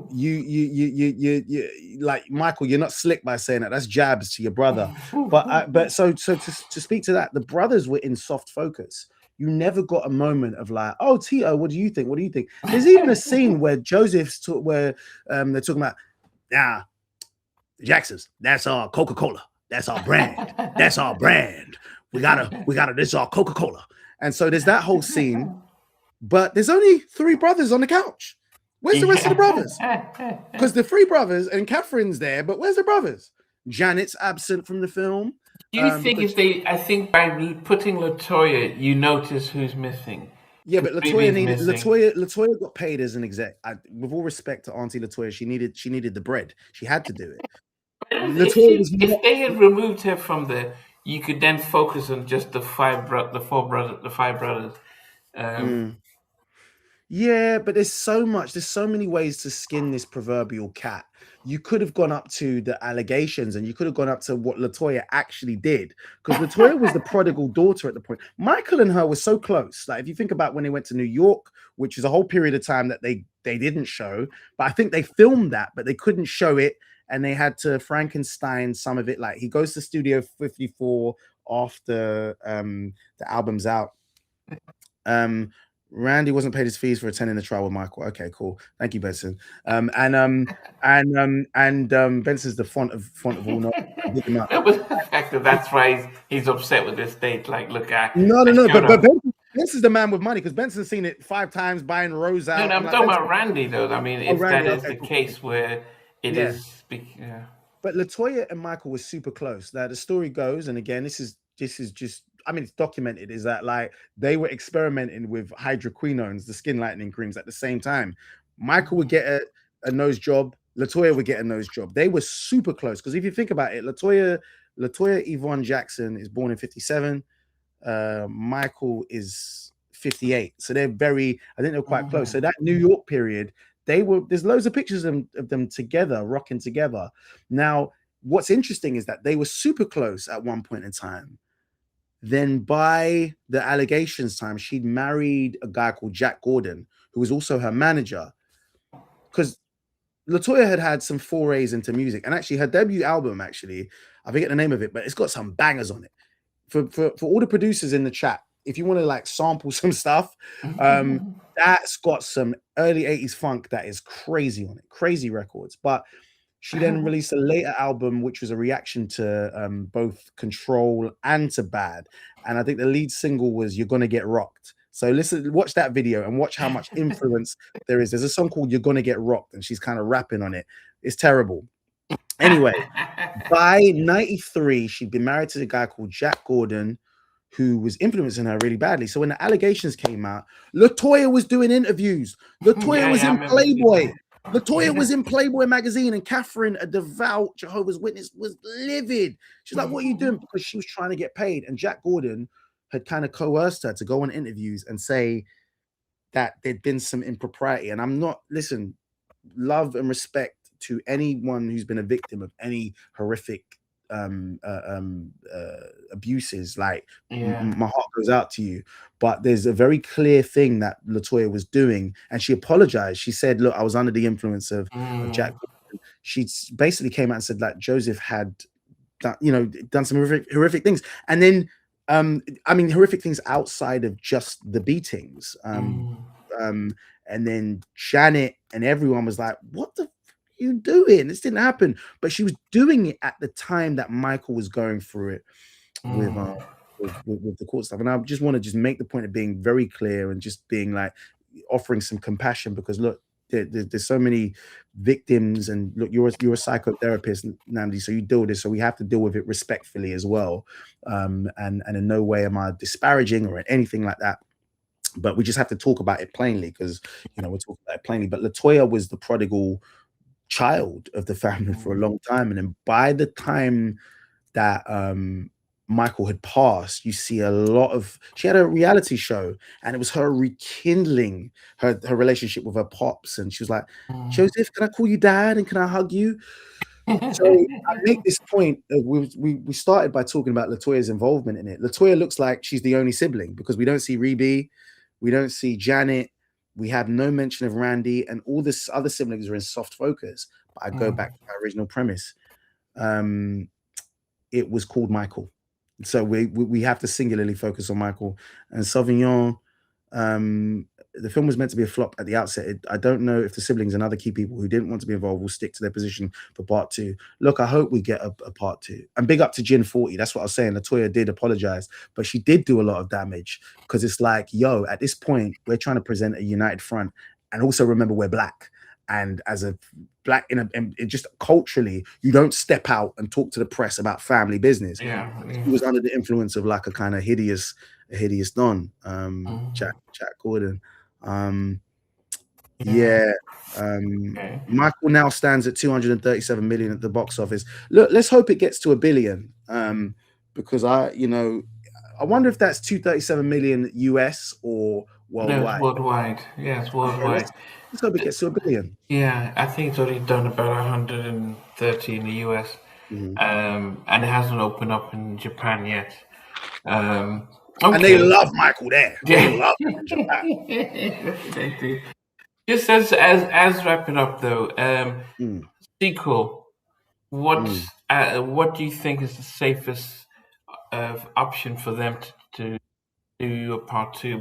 you like Michael, you're not slick by saying that. That's jabs to your brother. But to speak to that, the brothers were in soft focus. You never got a moment of like, oh, Tito, what do you think? What do you think? There's even a scene where where they're talking about, nah, the Jacksons, that's our Coca-Cola. That's our brand. That's our brand. We gotta, this is our Coca-Cola. And so there's that whole scene, but there's only three brothers on the couch. Where's the rest of the brothers? Because the three brothers and Catherine's there, but where's the brothers? Janet's absent from the film. Do you think Because if they? I think by putting Latoya, you notice who's missing. yeah, Because but Latoya Phoebe's needed missing. Latoya got paid as an exec. With all respect to Auntie Latoya, she needed the bread. She had to do it. Latoya was If not. they had removed her from there, you could then focus on just the five brothers. Um, Mm. Yeah, but there's so many ways to skin this proverbial cat. You could have gone up to the allegations and you could have gone up to what Latoya actually did. Because Latoya was the prodigal daughter at the point. Michael and her were so close. Like if you think about when they went to New York, which is a whole period of time that they didn't show, but I think they filmed that, but they couldn't show it. And they had to Frankenstein some of it. Like he goes to Studio 54 after the album's out. Um, Randy wasn't paid his fees for attending the trial with Michael. Okay, cool. Thank you, Benson. Benson's the font of all knowledge. Big him up. that was the fact that that's why he's upset with this date. Like, look, No, no, I no. showed But up. Benson's the man with money because Benson's seen it 5 times buying Rose No, out. no, I'm I'm like, talking Benson, about Randy though. I mean, oh, if that Randy, is okay, the cool, cool, cool. case where it Yeah. is, yeah. But Latoya and Michael were super close. Now the story goes, and again, this is just, I mean, it's documented, is that like they were experimenting with hydroquinones, the skin lightening creams, at the same time. Michael would get a nose job, Latoya would get a nose job. They were super close because if you think about it, Latoya Yvonne Jackson is born in 57. Michael is 58. So they're very, I think they're quite close. So Mhm. that New York period, there's loads of pictures of them together, rocking together. Now, what's interesting is that they were super close at one point in time. Then by the allegations time, she'd married a guy called Jack Gordon, who was also her manager. Because Latoya had some forays into music, and actually her debut album, actually, I forget the name of it, but it's got some bangers on it. For all the producers in the chat, if you want to like sample some stuff, that's got some early 80s funk that is crazy on it, crazy records. But she then released a later album, which was a reaction to both Control and to Bad. And I think the lead single was You're Gonna Get Rocked. So listen, watch that video and watch how much influence there is. There's a song called You're Gonna Get Rocked, and she's kind of rapping on it. It's terrible. Anyway, by 93, she'd been married to a guy called Jack Gordon, who was influencing her really badly. So when the allegations came out, Latoya was doing interviews. Latoya Yeah, was yeah, I in remember seeing Playboy. that. Latoya Yeah. was in Playboy magazine, and Catherine, a devout Jehovah's Witness, was livid. She's like, "What are you doing?" Because she was trying to get paid. And Jack Gordon had kind of coerced her to go on interviews and say that there'd been some impropriety. And I'm not, listen, love and respect to anyone who's been a victim of any horrific abuses. Like Yeah. my heart goes out to you, but there's a very clear thing that Latoya was doing, and she apologized. She said, "Look, I was under the influence of Jack." Mm. She basically came out and said that Joseph had done, done some horrific things, and then I mean horrific things outside of just the beatings. Mm. And then Janet and everyone was like, "What the you doing? This didn't happen." But she was doing it at the time that Michael was going through it with Mm. with the court stuff. And I just want to just make the point of being very clear and just being like offering some compassion, because look, there's so many victims, and look, you're a psychotherapist, Nnamdi, so you deal with this, so we have to deal with it respectfully as well. And in no way am I disparaging or anything like that, but we just have to talk about it plainly, because we're talking about it plainly. But Latoya was the prodigal child of the family for a Mm. long time, and then by the time that Michael had passed, you see a lot of, she had a reality show, and it was her rekindling her relationship with her pops, and she was like, Mm. "Joseph, can I call you dad, and can I hug you?" So I make this point. We started by talking about Latoya's involvement in it. Latoya looks like she's the only sibling, because we don't see Rebe, we don't see Janet, we have no mention of Randy, and all this other siblings are in soft focus. But I go back Mm. to my original premise. Um, it was called Michael, so we have to singularly focus on Michael and Sauvignon. Um, the film was meant to be a flop at the outset. I don't know if the siblings and other key people who didn't want to be involved will stick to their position for part two. Look, I hope we get a part two. And big up to Gin 40. That's what I was saying. Latoya did apologize, but she did do a lot of damage, because it's like, yo, at this point, we're trying to present a united front, and also remember we're black. And as a black, in it just culturally, you don't step out and talk to the press about family business. Yeah. He was under the influence of like a kind of hideous don, Mm. Jack Gordon. Um, Yeah. yeah. Okay. Michael now stands at 237 million at the box office. Look, let's hope it gets to a billion. Because I wonder if that's 237 million US or No, it's worldwide. worldwide. Yeah, it's Okay, worldwide. let's hope it gets to a billion. Yeah, I think it's already done about 130 in the US, Mhm. and it hasn't opened up in Japan yet. Um, And they okay. love Michael there. They Yeah. love him in Japan. They do. Just as wrapping up though, Mm, sequel. mm. What do you think is the safest option for them to do a part two?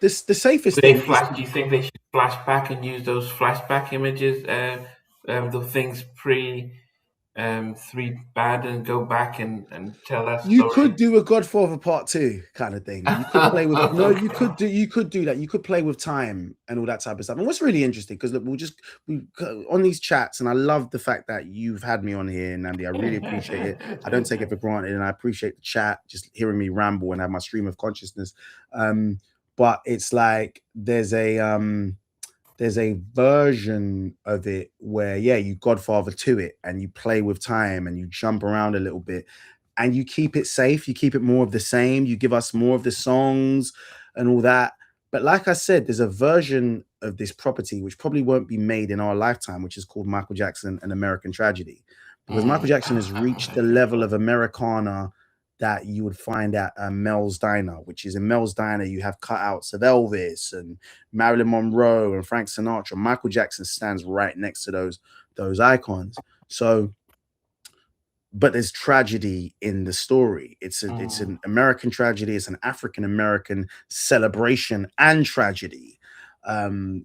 The safest Would they thing is flash? Do you think they should flash back and use those flashback images? The things pre. three bad and go back and tell that You story? could do a Godfather Part 2 kind of thing. You could play with no, Oh, you could do that. You could play with time and all that type of stuff. And what's really interesting, because look, we on these chats, and I love the fact that you've had me on here, Nnamdi. I really appreciate it. I don't take it for granted, and I appreciate the chat, just hearing me ramble and have my stream of consciousness. But it's like there's a version of it where, yeah, you Godfather to it and you play with time and you jump around a little bit and you keep it safe, you keep it more of the same, you give us more of the songs and all that. But like I said, there's a version of this property which probably won't be made in our lifetime, which is called Michael Jackson: An American Tragedy. Because Michael Jackson has reached the level of Americana that you would find at Mel's Diner, which is in Mel's Diner, you have cutouts of Elvis and Marilyn Monroe and Frank Sinatra. Michael Jackson stands right next to those icons. So, but there's tragedy in the story. It's an American tragedy. It's an African American celebration and tragedy.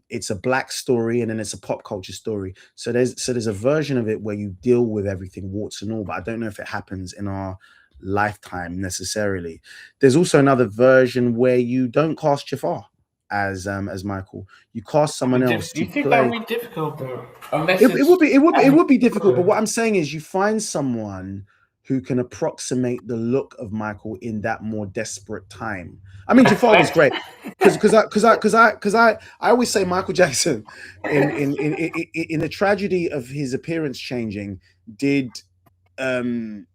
It's a black story and then it's a pop culture story. So there's a version of it where you deal with everything, warts and all. But I don't know if it happens in our lifetime necessarily. There's also another version where you don't cast Jafar as Michael. You cast someone else do you to think that play. would be difficult though? Unless It it's would be it and would be difficult, but what I'm saying is you find someone who can approximate the look of Michael in that more desperate time. I mean, Jafar was great because I always say Michael Jackson in the tragedy of his appearance changing did um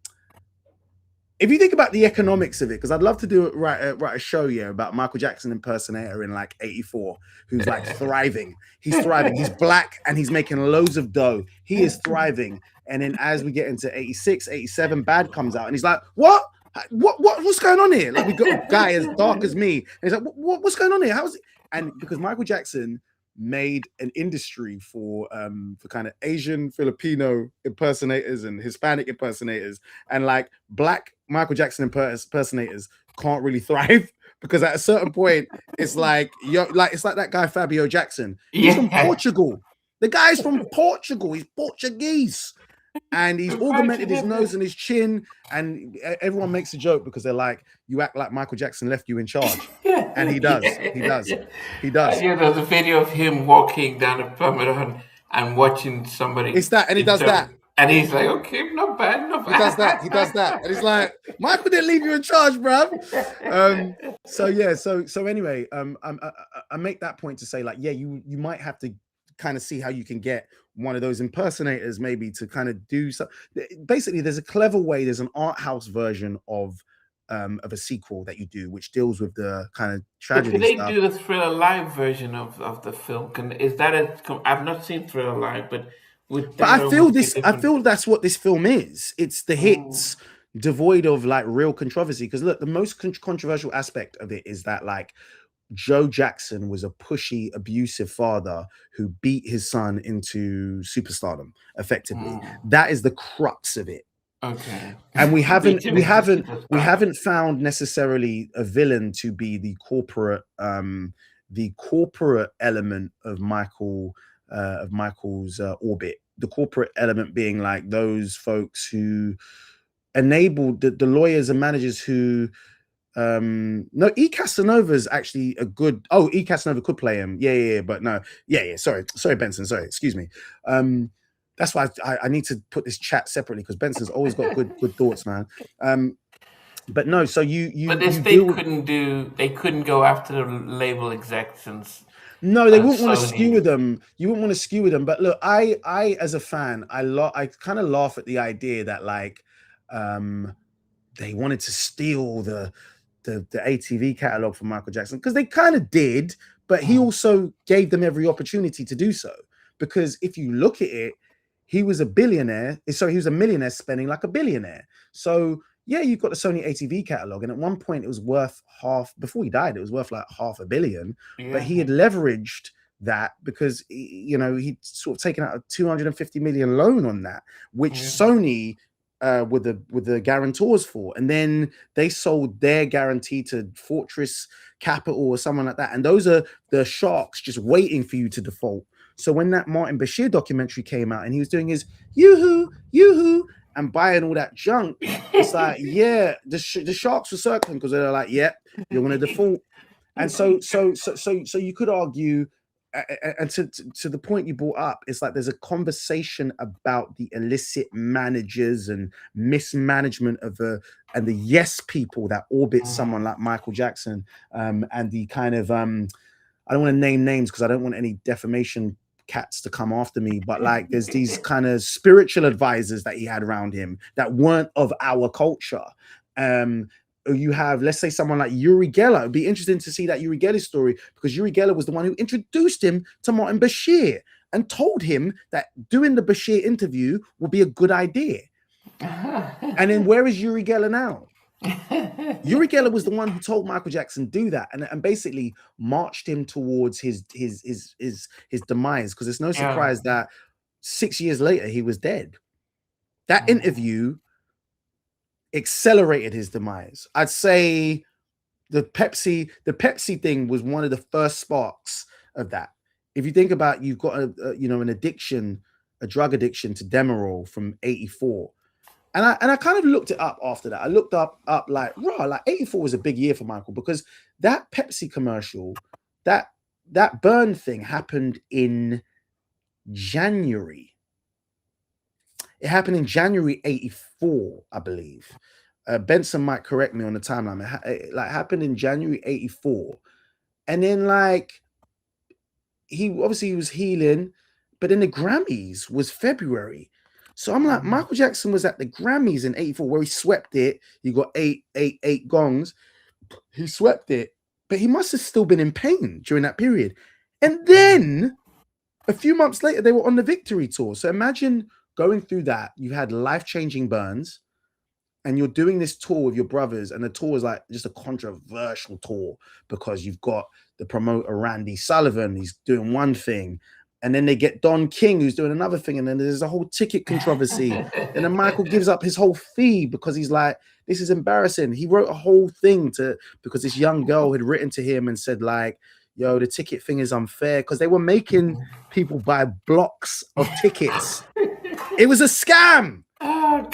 if you think about the economics of it, because I'd love to do it write a show, yeah, about Michael Jackson impersonator in like '84, who's like thriving. He's thriving. He's black and he's making loads of dough. He is thriving. And then as we get into '86, '87, Bad comes out, and he's like, "What? What's going on here?" Like we got a guy as dark as me, and he's like, "What's going on here? How's it?" And because Michael Jackson made an industry for kind of Asian Filipino impersonators and Hispanic impersonators, and like black Michael Jackson impersonators can't really thrive because at a certain point it's like it's like that guy Fabio Jackson. He's from yeah, Portugal. The guy's from Portugal. He's Portuguese. And he's quite augmented his nose different. and his chin, and everyone makes a joke because they're like, "You act like Michael Jackson left you in charge," and he does, he does, Yeah. he does. There's a video of him walking down a promenade and watching It's somebody that, and he does that. and he's like, okay, not bad, not He does that. He does that. And it's like, Michael didn't leave you in charge, bruv. So yeah, so anyway, I make that point to say, like, yeah, you might have to kind of see how you can get one of those impersonators maybe to kind of do so. Basically, there's a clever way, there's an art house version of a sequel that you do, which deals with the kind of But could tragedy they stuff. do the Thriller Live version of the film? Is that I've not seen Thriller Live, but would But that almost be I different? feel that's what this film is. It's the Mm, hits devoid of like real controversy. Because look, the most controversial aspect of it is that like Joe Jackson was a pushy, abusive father who beat his son into superstardom. Effectively, mm, that is the crux of it. okay. And we haven't Beat him into we superstar. haven't found necessarily a villain to be the corporate element of Michael's orbit. The corporate element being like those folks who enabled the lawyers and managers who no, E Casanova is actually a good. Oh, E Casanova could play him. Yeah, but no. Yeah. Sorry, Benson. Sorry, excuse me. That's why I need to put this chat separately because Benson's always got good thoughts, man. But no, so But the you state deal. couldn't they couldn't go after the label execs and No, they wouldn't want to Sony. skewer them. You wouldn't want to skewer them. But look, I as a fan, I kind of laugh at the idea that like, um, they wanted to steal the ATV catalog from Michael Jackson because they kind of did, but he Mm, also gave them every opportunity to do so. Because if you look at it, he was a billionaire. So he was a millionaire spending like a billionaire. So yeah, you've got the Sony ATV catalog, and at one point it was worth half. Before he died, it was worth like $500 million. But yeah, he had leveraged that because he'd sort of taken out a 250 million loan on that, which yeah, Sony with the guarantors for, and then they sold their guarantee to Fortress Capital or someone like that, and those are the sharks just waiting for you to default. So when that Martin Bashir documentary came out and he was doing his yoo-hoo, yoo-hoo, and buying all that junk, it's like, yeah, the sharks were circling because they're like, yeah, you're going to default. And so you could argue, and to the point you brought up, it's like there's a conversation about the illicit managers and mismanagement of and the yes people that orbit someone like Michael Jackson, and the kind of I don't want to name names because I don't want any defamation cats to come after me, but like there's these kind of spiritual advisors that he had around him that weren't of our culture. You have, let's say, someone like Uri Geller. It'd be interesting to see that Uri Geller story, because Uri Geller was the one who introduced him to Martin Bashir and told him that doing the Bashir interview would be a good idea. And then where is Uri Geller now? Uri Geller was the one who told Michael Jackson do that, and basically marched him towards his demise, because it's no surprise that 6 years later he was dead. That interview accelerated his demise. I'd say the Pepsi thing was one of the first sparks of that. If you think about, you've got an addiction, a drug addiction to Demerol from '84. And I kind of looked it up after that. I looked up like 84 was a big year for Michael, because that Pepsi commercial, that burn thing happened in January. It happened in January '84, I believe. Benson might correct me on the timeline. It happened in January '84, and then he was healing, but then the Grammys was February. So I'm like, Michael Jackson was at the Grammys in '84 where he swept it. He got eight gongs. He swept it, but he must have still been in pain during that period. And then a few months later, they were on the Victory Tour. So imagine going through that. You had life-changing burns, and you're doing this tour with your brothers, and the tour is like just a controversial tour because you've got the promoter Randy Sullivan, he's doing one thing, and then they get Don King, who's doing another thing, and then there's a whole ticket controversy. And then Michael gives up his whole fee because he's like, this is embarrassing. He wrote a whole thing because this young girl had written to him and said like, yo, the ticket thing is unfair, because they were making people buy blocks of tickets. It was a scam.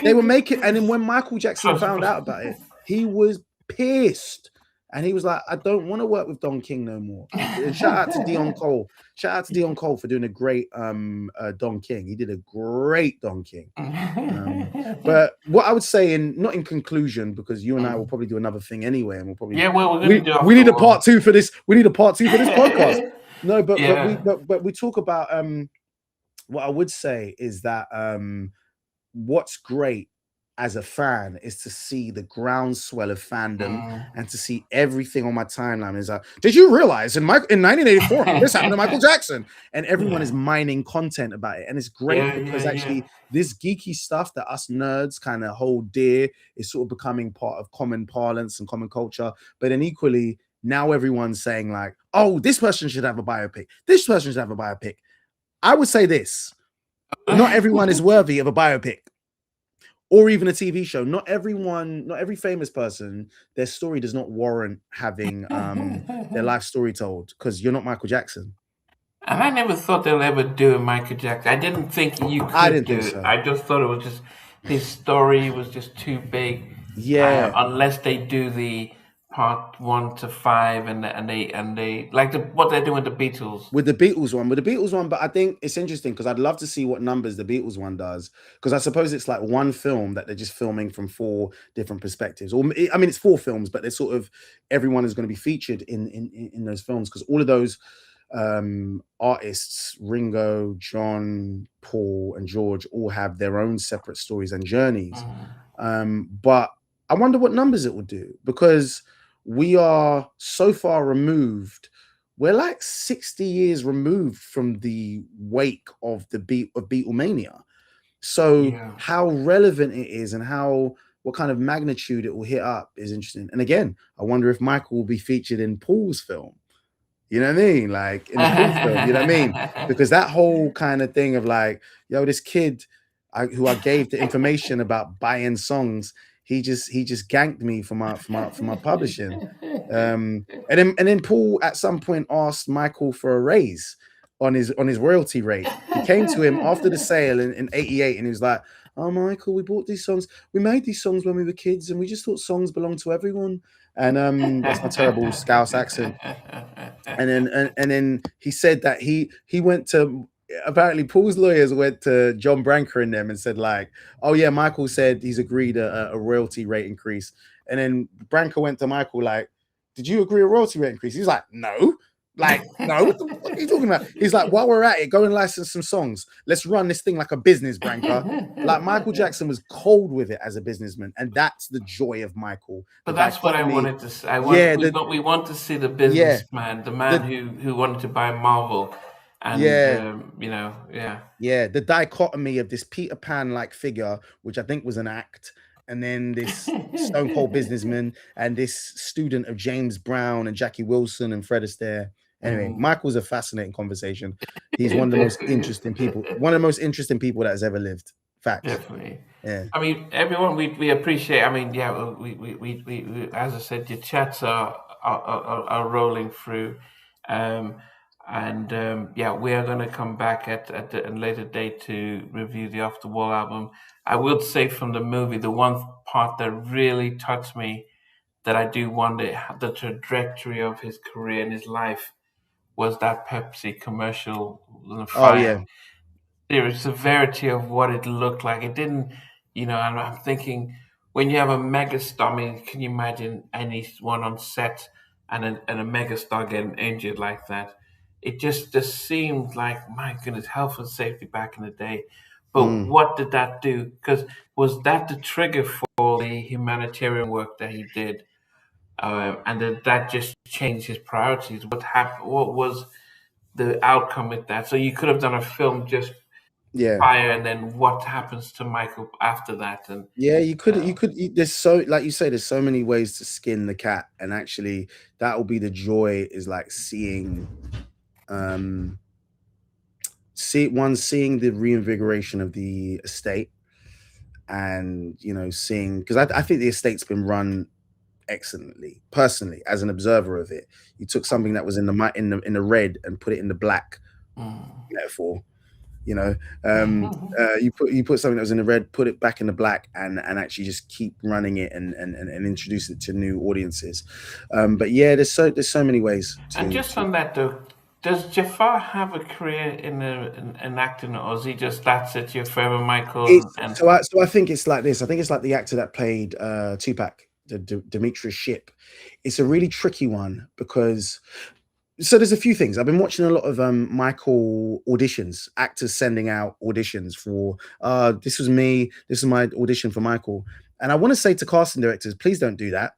They were making, and then when Michael Jackson found out about it, he was pissed. And he was like, I don't want to work with Don King no more. And shout out to Dion Cole. Shout out to Dion Cole for doing a great Don King. He did a great Don King. But what I would say, not in conclusion, because you and I will probably do another thing anyway, and we'll probably we need a part two for this. We need a part two for this podcast. No, but we talk about what I would say is that what's great as a fan is to see the groundswell of fandom and to see everything on my timeline is like, did you realize in 1984 this happened to Michael Jackson? And everyone is mining content about it, and it's great because actually this geeky stuff that us nerds kind of hold dear is sort of becoming part of common parlance and common culture. But then equally, now everyone's saying like, oh, this person should have a biopic, this person should have a biopic. I would say this: not everyone is worthy of a biopic or even a TV show. Not every famous person, their story does not warrant having their life story told, because you're not Michael Jackson. And I never thought they'll ever do a Michael Jackson. I didn't think you could I didn't do think it. so. I just thought it was just, his story was just too big. Yeah. Unless they do the part 1 to 5 and they like what they're doing with the Beatles. With the Beatles one, but I think it's interesting because I'd love to see what numbers the Beatles one does, because I suppose it's like one film that they're just filming from 4 different perspectives. Or I mean, it's 4 films, but they're sort of, everyone is going to be featured in those films, because all of those artists, Ringo, John, Paul, and George, all have their own separate stories and journeys. But I wonder what numbers it will do, because we are so far removed. We're like 60 years removed from the wake of Beatlemania. So how relevant it is and what kind of magnitude it will hit up is interesting. And again, I wonder if Michael will be featured in Paul's film. You know what I mean? Like in the Paul film, you know what I mean? Because that whole kind of thing of like, yo, this kid who I gave the information about buying songs, he just ganked me for my publishing. And then Paul at some point asked Michael for a raise. on his royalty rate. He came to him after the sale in '88, and he was like, "Oh, Michael, we bought these songs. We made these songs when we were kids, and we just thought songs belonged to everyone." And that's my terrible Scouse accent. And then he said that he went to, apparently Paul's lawyers went to John Branker and them and said like, oh yeah, Michael said he's agreed a royalty rate increase. And then Branker went to Michael like, did you agree a royalty rate increase? He's like, no. Like, no, what the fuck are you talking about? He's like, while we're at it, go and license some songs. Let's run this thing like a business, Branker. Like Michael Jackson was cold with it as a businessman, and that's the joy of Michael. The But that's what I dichotomy. wanted to say. I want Yeah, we want to see the yeah, businessman, the man the who wanted to buy Marvel, and yeah. yeah. Yeah, the dichotomy of this Peter Pan like figure, which I think was an act, and then this stone cold businessman and this student of James Brown and Jackie Wilson and Fred Astaire. Anyway, Mm. Michael's a fascinating conversation. He's one of the most interesting people, one of the most interesting people that has ever lived. Facts. Definitely. Yeah. I mean, everyone, we appreciate. I mean, yeah, we as I said, your chats are rolling through, um, and yeah, we are going to come back at a later date to review the Off the Wall album. I would say from the movie, the one part that really touched me, that I do wonder the trajectory of his career and his life, was that Pepsi commercial, the Oh yeah. fire, the severity of what it looked like. It didn't, and I'm thinking, when you have a megastar, I mean, can you imagine anyone on set and a megastar getting injured like that? It just seemed like, my goodness, health and safety back in the day. But Mm, what did that do? Because was that the trigger for the humanitarian work that he did? And did that just change his priorities? What happened? What was the outcome with that? So you could have done a film just yeah. fire, and then what happens to Michael after that? And Yeah, uh, there's so, like you say, there's so many ways to skin the cat, and actually that will be the joy, is like um seeing the reinvigoration of the estate, and seeing, because I think the estate's been run excellently. Personally, as an observer of it, you took something that was in the red and put it in the black mm. metaphor. You know, you put something that was in the red, put it back in the black, and actually just keep running it, and introduce it to new audiences. But yeah, there's so many ways And to just on that though, does Jafar have a career in acting, or is he just, that's it, your forever Michael? It's And so I think it's like this. I think it's like the actor that played Tupac, Demetrius Shipp. It's a really tricky one, because so there's a few things. I've been watching a lot of Michael auditions, actors sending out auditions for this was me, this is my audition for Michael. And I want to say to casting directors, please don't do that.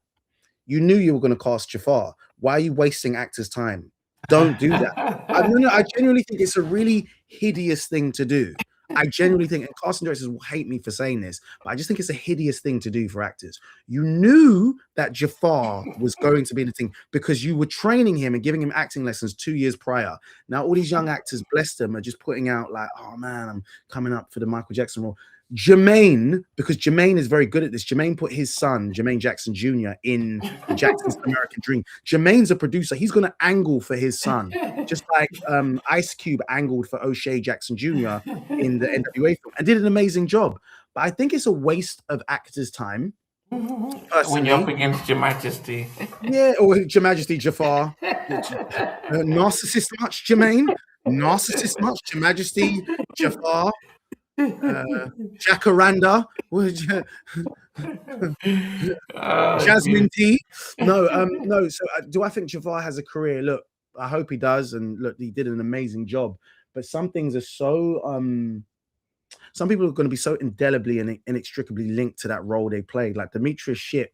You knew you were going to cast Jafar. Why are you wasting actors' time? Don't do that. No, I genuinely think it's a really hideous thing to do. I genuinely think, and casting directors will hate me for saying this, but I just think it's a hideous thing to do for actors. You knew that Jafar was going to be the thing, because you were training him and giving him acting lessons 2 years prior. Now all these young actors, bless them, are just putting out like, oh man, I'm coming up for the Michael Jackson role. Jermaine, because Jermaine is very good at this. Jermaine put his son, Jermaine Jackson Jr., in the Jackson's American Dream. Jermaine's a producer. He's going to angle for his son, just like Ice Cube angled for O'Shea Jackson Jr. in the NWA film, and did an amazing job. But I think it's a waste of actors' time, when you're up personally. against Your Majesty. Yeah, or Your Majesty Jafar. Narcissist much, Jermaine? Narcissist much? Your Majesty Jafar? Jacaranda? Jasmine T. No. So, do I think Jafar has a career? Look, I hope he does, and look, he did an amazing job. But some things are so. Some people are going to be so indelibly and inextricably linked to that role they played. Like Demetrius Shipp,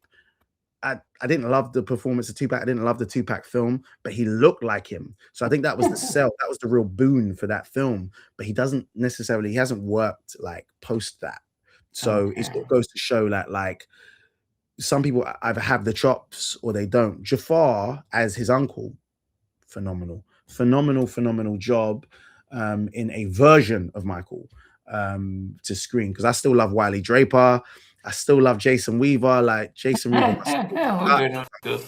I didn't love the performance of Tupac. I didn't love the Tupac film, but he looked like him. So I think that was the sell. That was the real boon for that film. But he hasn't worked like post that. So it Okay. goes to show that like some people either have the chops or they don't. Jafar as his uncle, phenomenal job in a version of Michael to screen, because I still love Wiley Draper. I still love Jason Weaver. Like Jason Weaver, We're good.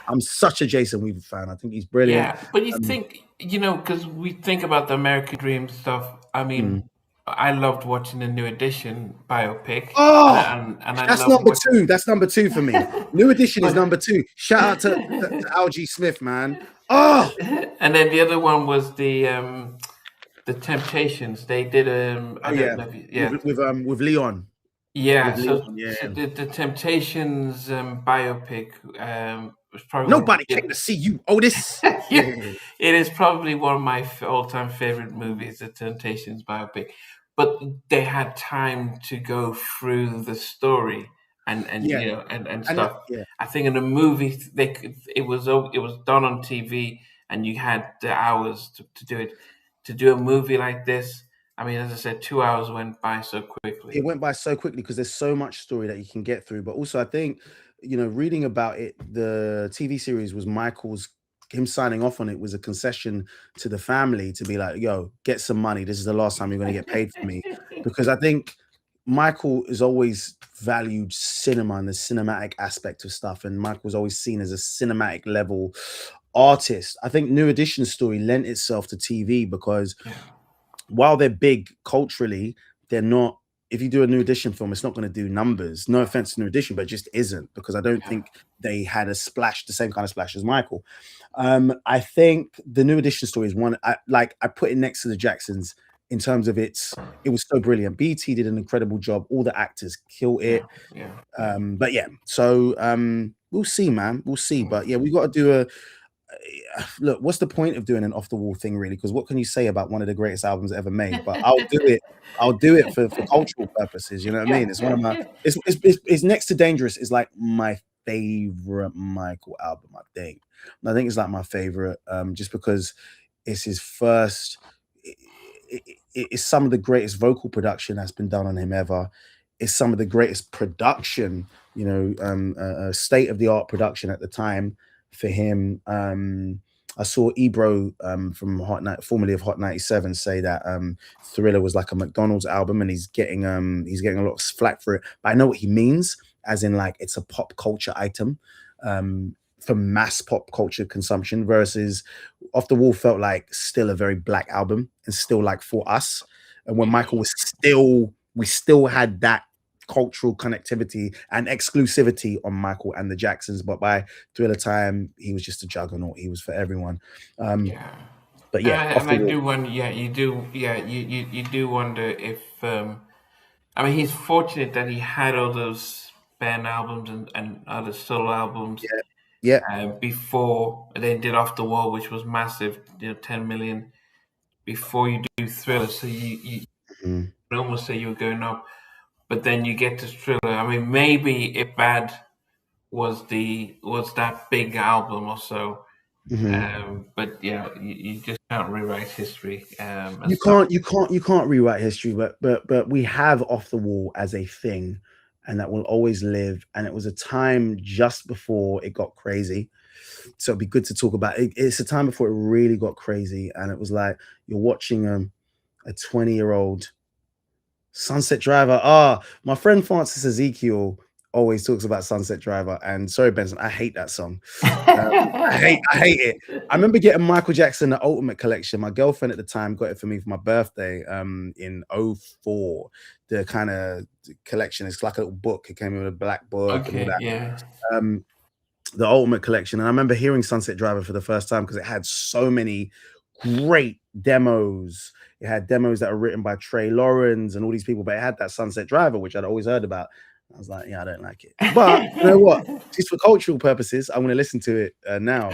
I'm such a Jason Weaver fan. I think he's brilliant. Yeah, but you Um, think Because we think about the American Dream stuff. I Mm. mean, I loved watching the New Edition biopic, and Oh, I that's loved number watching. two. That's number two for me. New Edition is But number two. Shout out to Algie Smith, man. Oh, and then the other one was the Temptations. They did I oh don't yeah, know if you, with yeah. with Leon, Yeah, with Leon. so Yeah, the Temptations biopic was probably one of nobody came to see you, Otis. yeah, Yeah, it is probably one of my all-time favorite movies, the Temptations biopic. But they had time to go through the story and yeah, and and stuff. yeah. I think in the movie it was done on TV and you had the hours to do it. To do a movie like this, I mean, as I said, 2 hours went by so It quickly. went by so quickly because there's so much story that you can get through. But also, I think, reading about it, the TV series was Michael's him signing off on it was a concession to the family to be like, yo, get some money. This is the last time you're going to get paid for me. Because I think Michael is always valued cinema and the cinematic aspect of stuff. And Michael was always seen as a cinematic level artist. I think New Edition's story lent itself to TV because Yeah, while they're big culturally, they're not. If you do a New Edition film, it's not going to do numbers. No offense to New Edition, but it just isn't because I don't yeah, think they had a splash, the same kind of splash as Michael. I think the New Edition story is one. I put it next to the Jacksons in terms of it was so brilliant. BT did an incredible job. All the actors killed yeah, it. yeah. But yeah, so we'll see, man. We'll see. But yeah, we got to do a look. What's the point of doing an off the wall thing, really? Because what can you say about one of the greatest albums ever made? But I'll do it. I'll do it for cultural purposes. You know what I mean? It's one of my. It's next to Dangerous. Is like my favorite Michael album. I think. And I think it's like my favorite, just because it's his first. It's some of the greatest vocal production that's been done on him ever. It's some of the greatest production, state of the art production at the time for him. I saw Ebro from Hot Night, formerly of Hot 97, say that Thriller was like a McDonald's album, and he's getting a lot of flack for it. But I know what he means, as in like it's a pop culture item for mass pop culture consumption, versus Off the Wall felt like still a very black album and still like for us. And when Michael was still, we still had that cultural connectivity and exclusivity on Michael and the Jacksons, but by Thriller time, he was just a juggernaut. He was for everyone. Um, Yeah. but yeah, Off And the I Wall. do wonder, you do wonder if, I mean, he's fortunate that he had all those band albums and other solo albums Yeah, yeah, before they did Off the Wall, which was massive, 10 million, before you do Thriller. So you mhm, can almost say you were going up, but then you get to Thriller. I mean, maybe if Bad was that big album or so. mhm. But yeah, you just can't rewrite history and You stuff. can't, you can't rewrite history, but we have Off the Wall as a thing, and that will always live. And it was a time just before it got crazy, so it'd be good to talk about it. It's a time before it really got crazy, and it was like you're watching a 20-year-old Sunset Driver. Ah, my friend Francis Ezekiel always talks about Sunset Driver, and sorry, Benson, I hate that song. I hate it. I remember getting Michael Jackson the Ultimate Collection. My girlfriend at the time got it for me for my birthday in '04. The kind of collection. It's like a little book. It came with a black book and all Okay, that. yeah, Um, the Ultimate Collection, and I remember hearing Sunset Driver for the first time because it had so many great demos. It had demos that were written by Trey Lawrence and all these people, but it had that Sunset Driver, which I'd always heard about. I was like, yeah, I don't like it. But you know what? Just for cultural purposes, I'm going to listen to it now.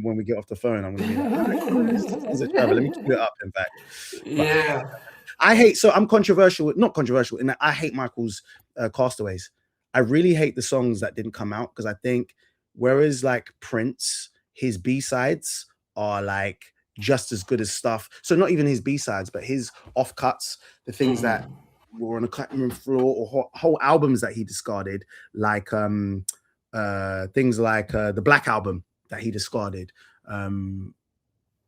When we get off the phone, I'm going to be like, all right, cool, let me listen to Sunset Driver. Let me queue it up, in fact. But yeah, I hate, so I'm controversial, not controversial, in that I hate Michael's Castaways. I really hate the songs that didn't come out because I think, whereas like Prince, his B-sides are like just as good as stuff. So not even his B-sides, but his offcuts, the things that mm, were on a cutting room floor, or whole albums that he discarded, like things like the Black Album that he discarded.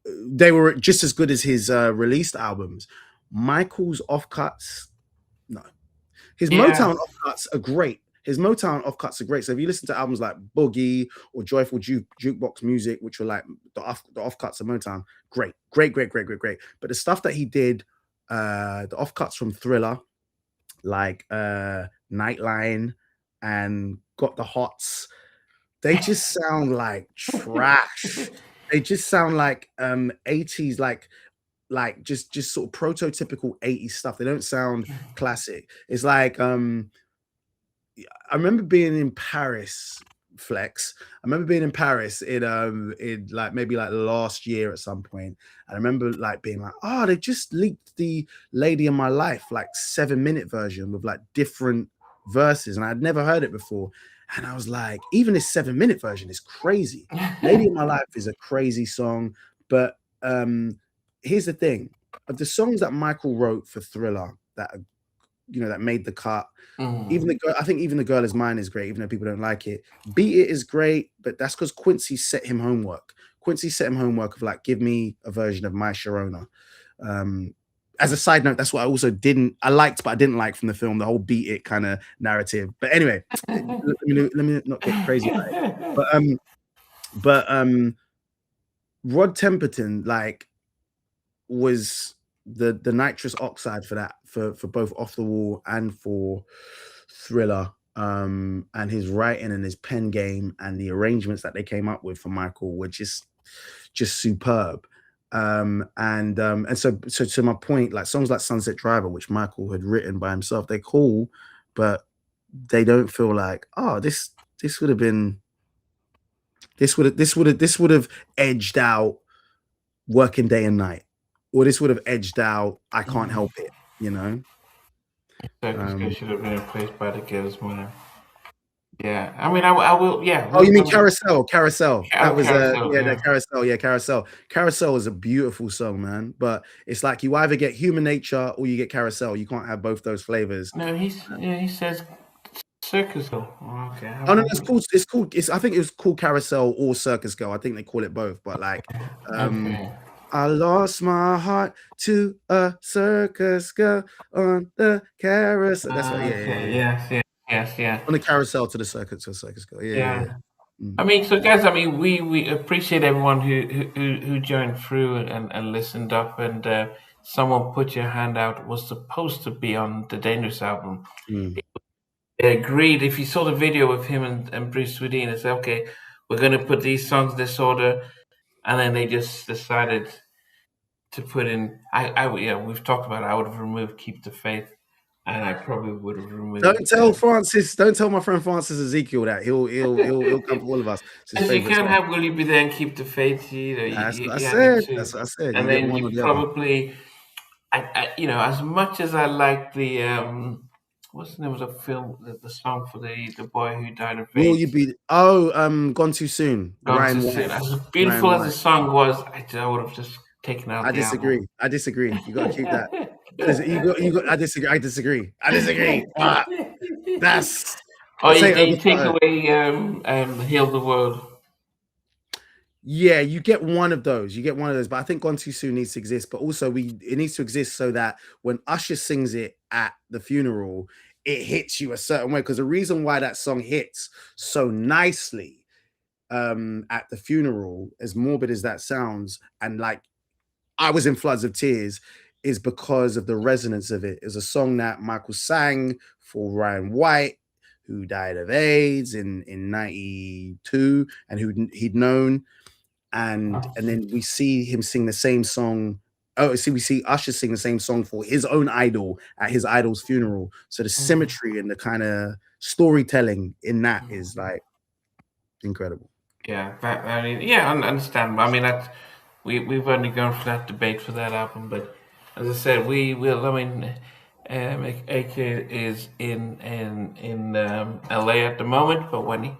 They were just as good as his released albums. Michael's offcuts, no. His yeah, Motown offcuts are great. his Motown offcuts are great. So if you listen to albums like Boogie or Joyful Jukebox Music, which were like the offcuts of Motown, great. But the stuff that he did, the offcuts from Thriller, like Nightline and Got the Hots, they just sound like trash. They just sound like 80s, like just sort of prototypical 80s stuff. They don't sound classic. It's like I remember being in Paris, Flex. I remember being in Paris in like maybe like last year at some point. I remember like being like, oh, they just leaked the Lady in My Life, like 7-minute version with like different verses, and I'd never heard it before. And I was like, even this 7-minute version is crazy. Lady in My Life is a crazy song, but here's the thing: of the songs that Michael wrote for Thriller that that made the cut, even the girl, I think even The Girl Is Mine is great, even though people don't like it. Beat It is great, but that's because Quincy set him homework. Quincy set him homework of like, give me a version of My Sharona. As a side note, that's what I also I liked, but I didn't like from the film, the whole Beat It kind of narrative. But anyway, let me not get crazy about it. But Rod Temperton like was the nitrous oxide for that, for both Off the Wall and for Thriller. And his writing and his pen game and the arrangements that they came up with for Michael were just superb. And so to my point, like songs like Sunset Driver, which Michael had written by himself, they're cool, but they don't feel like, oh, this would have been this would have edged out Working Day and Night, or this would have edged out I Can't Help It, you know. Circus Girl should have been replaced by The Girls Man. Yeah, I mean, I will. Yeah. Oh, you mean Carousel? Carousel. That was Carousel. yeah, that Carousel. Yeah, Carousel. Carousel is a beautiful song, man. But it's like you either get Human Nature or you get Carousel. You can't have both those flavors. No, he says Circus Girl. Oh, okay. Oh no, it's called. It's called. I think it was called Carousel or Circus Girl. I think they call it both. But like, Okay. I lost my heart to a circus girl on the carousel. That's what. Okay. Yes. On the carousel to the circus girl. Yeah. Mm. I mean, so guys, I mean, we appreciate everyone who joined through and listened up, and someone put your hand out, was supposed to be on the Dangerous album. Mm. They agreed. If you saw the video of him and Bruce Swedien, they said, okay, we're going to put these songs this order, and then they just decided to put in. Yeah, we've talked about it. I would have removed Keep the Faith, and I probably would have removed. Don't tell Francis. Don't tell my friend Francis Ezekiel that he'll come for all of us. It's his Because you favorite can't song. have Will You Be There and Keep the Faith. That's what I You have the said. two. That's what I said. And You get then one you or the other. probably, as much as I like the what's the name of the film, the song for the boy who died of Will you AIDS, be? Gone too soon. Gone Too Ryan Soon. White. As beautiful Ryan as the White. song was, I would have just taken out I the album. disagree. You got to keep that. You got. I disagree. That's. Or Say you take away Heal the World. Yeah, you get one of those. But I think Gone Too Soon needs to exist. But also, it needs to exist so that when Usher sings it at the funeral, it hits you a certain way. Because the reason why that song hits so nicely at the funeral, as morbid as that sounds, and like I was in floods of tears, is because of the resonance of it. It's a song that Michael sang for Ryan White, who died of AIDS in 92, and who he'd known. And then we see him sing the same song. We see Usher sing the same song for his own idol at his idol's funeral. So the symmetry and the kind of storytelling in that is like incredible. Yeah, I understand. I mean, we've only gone for that debate for that album, but as I said, we will. I mean, AK is in LA at the moment, but when he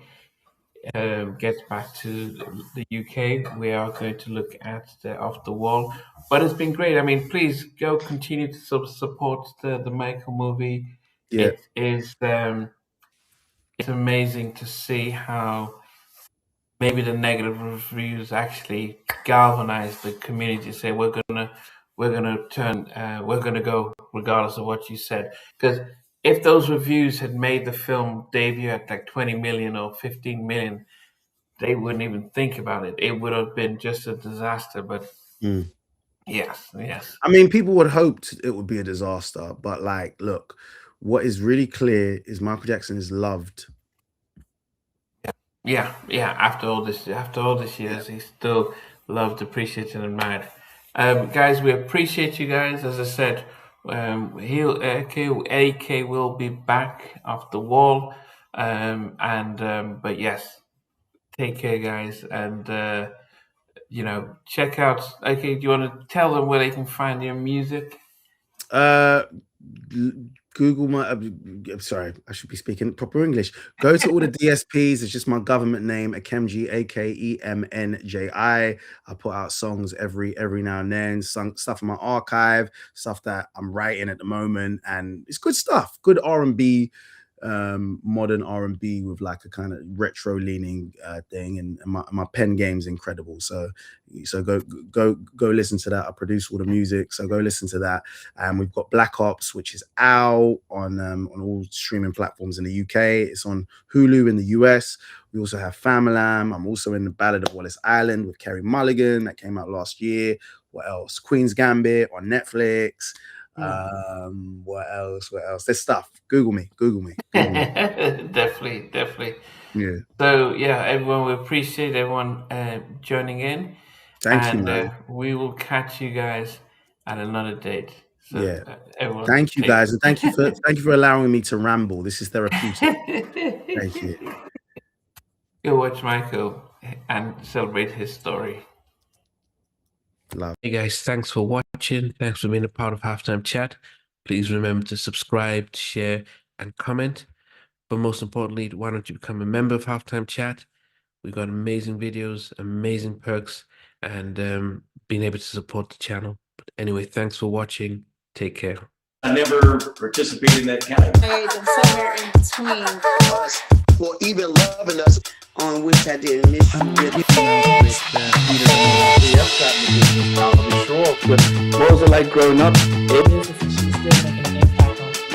gets back to the UK, we are going to look at the Off the Wall. But it's been great. I mean, please go continue to support the Michael movie. Yeah. It is it's amazing to see how maybe the negative reviews actually galvanize the community to say we're gonna go regardless of what you said, because if those reviews had made the film debut at like 20 million or 15 million, they wouldn't even think about it. It would have been just a disaster. But Mm. yes. I mean, people would hoped it would be a disaster, but like, look, what is really clear is Michael Jackson is loved. Yeah. After all this Yeah. years, he's still loved, appreciated, and admired. Guys, we appreciate you guys. As I said, AK will be back off the wall. But yes, take care, guys, and check out. Okay, do you want to tell them where they can find your music? Uh, Google my. I'm sorry, I should be speaking proper English. Go to all the DSPs. It's just my government name, Akemji, Akemnji. I put out songs every now and then. Some stuff in my archive, stuff that I'm writing at the moment, and it's good stuff. Good R&B, modern R&B with like a kind of retro leaning thing, and my pen game's incredible. So go listen to that. I produce all the music, so go listen to that. And we've got Black Ops, which is out on all streaming platforms in the UK. It's on Hulu in the US. We also have Famalam. I'm also in the Ballad of Wallace Island with Kerry Mulligan that came out last year. What else? Queen's Gambit on Netflix. What else? There's stuff. Google me. Definitely. Yeah. So yeah, everyone, we appreciate everyone joining in, Thank you, and man. we will catch you guys at another date. So Yeah. everyone, Thank you, take. guys, and thank you for allowing me to ramble. This is therapeutic. Thank you. Go watch Michael and celebrate his story. Love. Hey guys, thanks for watching. Thanks for being a part of Halftime Chat. Please remember to subscribe, share, and comment. But most importantly, why don't you become a member of Halftime Chat? We've got amazing videos, amazing perks, and being able to support the channel. But anyway, thanks for watching. Take care. I never participated in that category. And somewhere in between us, or even loving us, on which I didn't miss you with. What was it like growing up?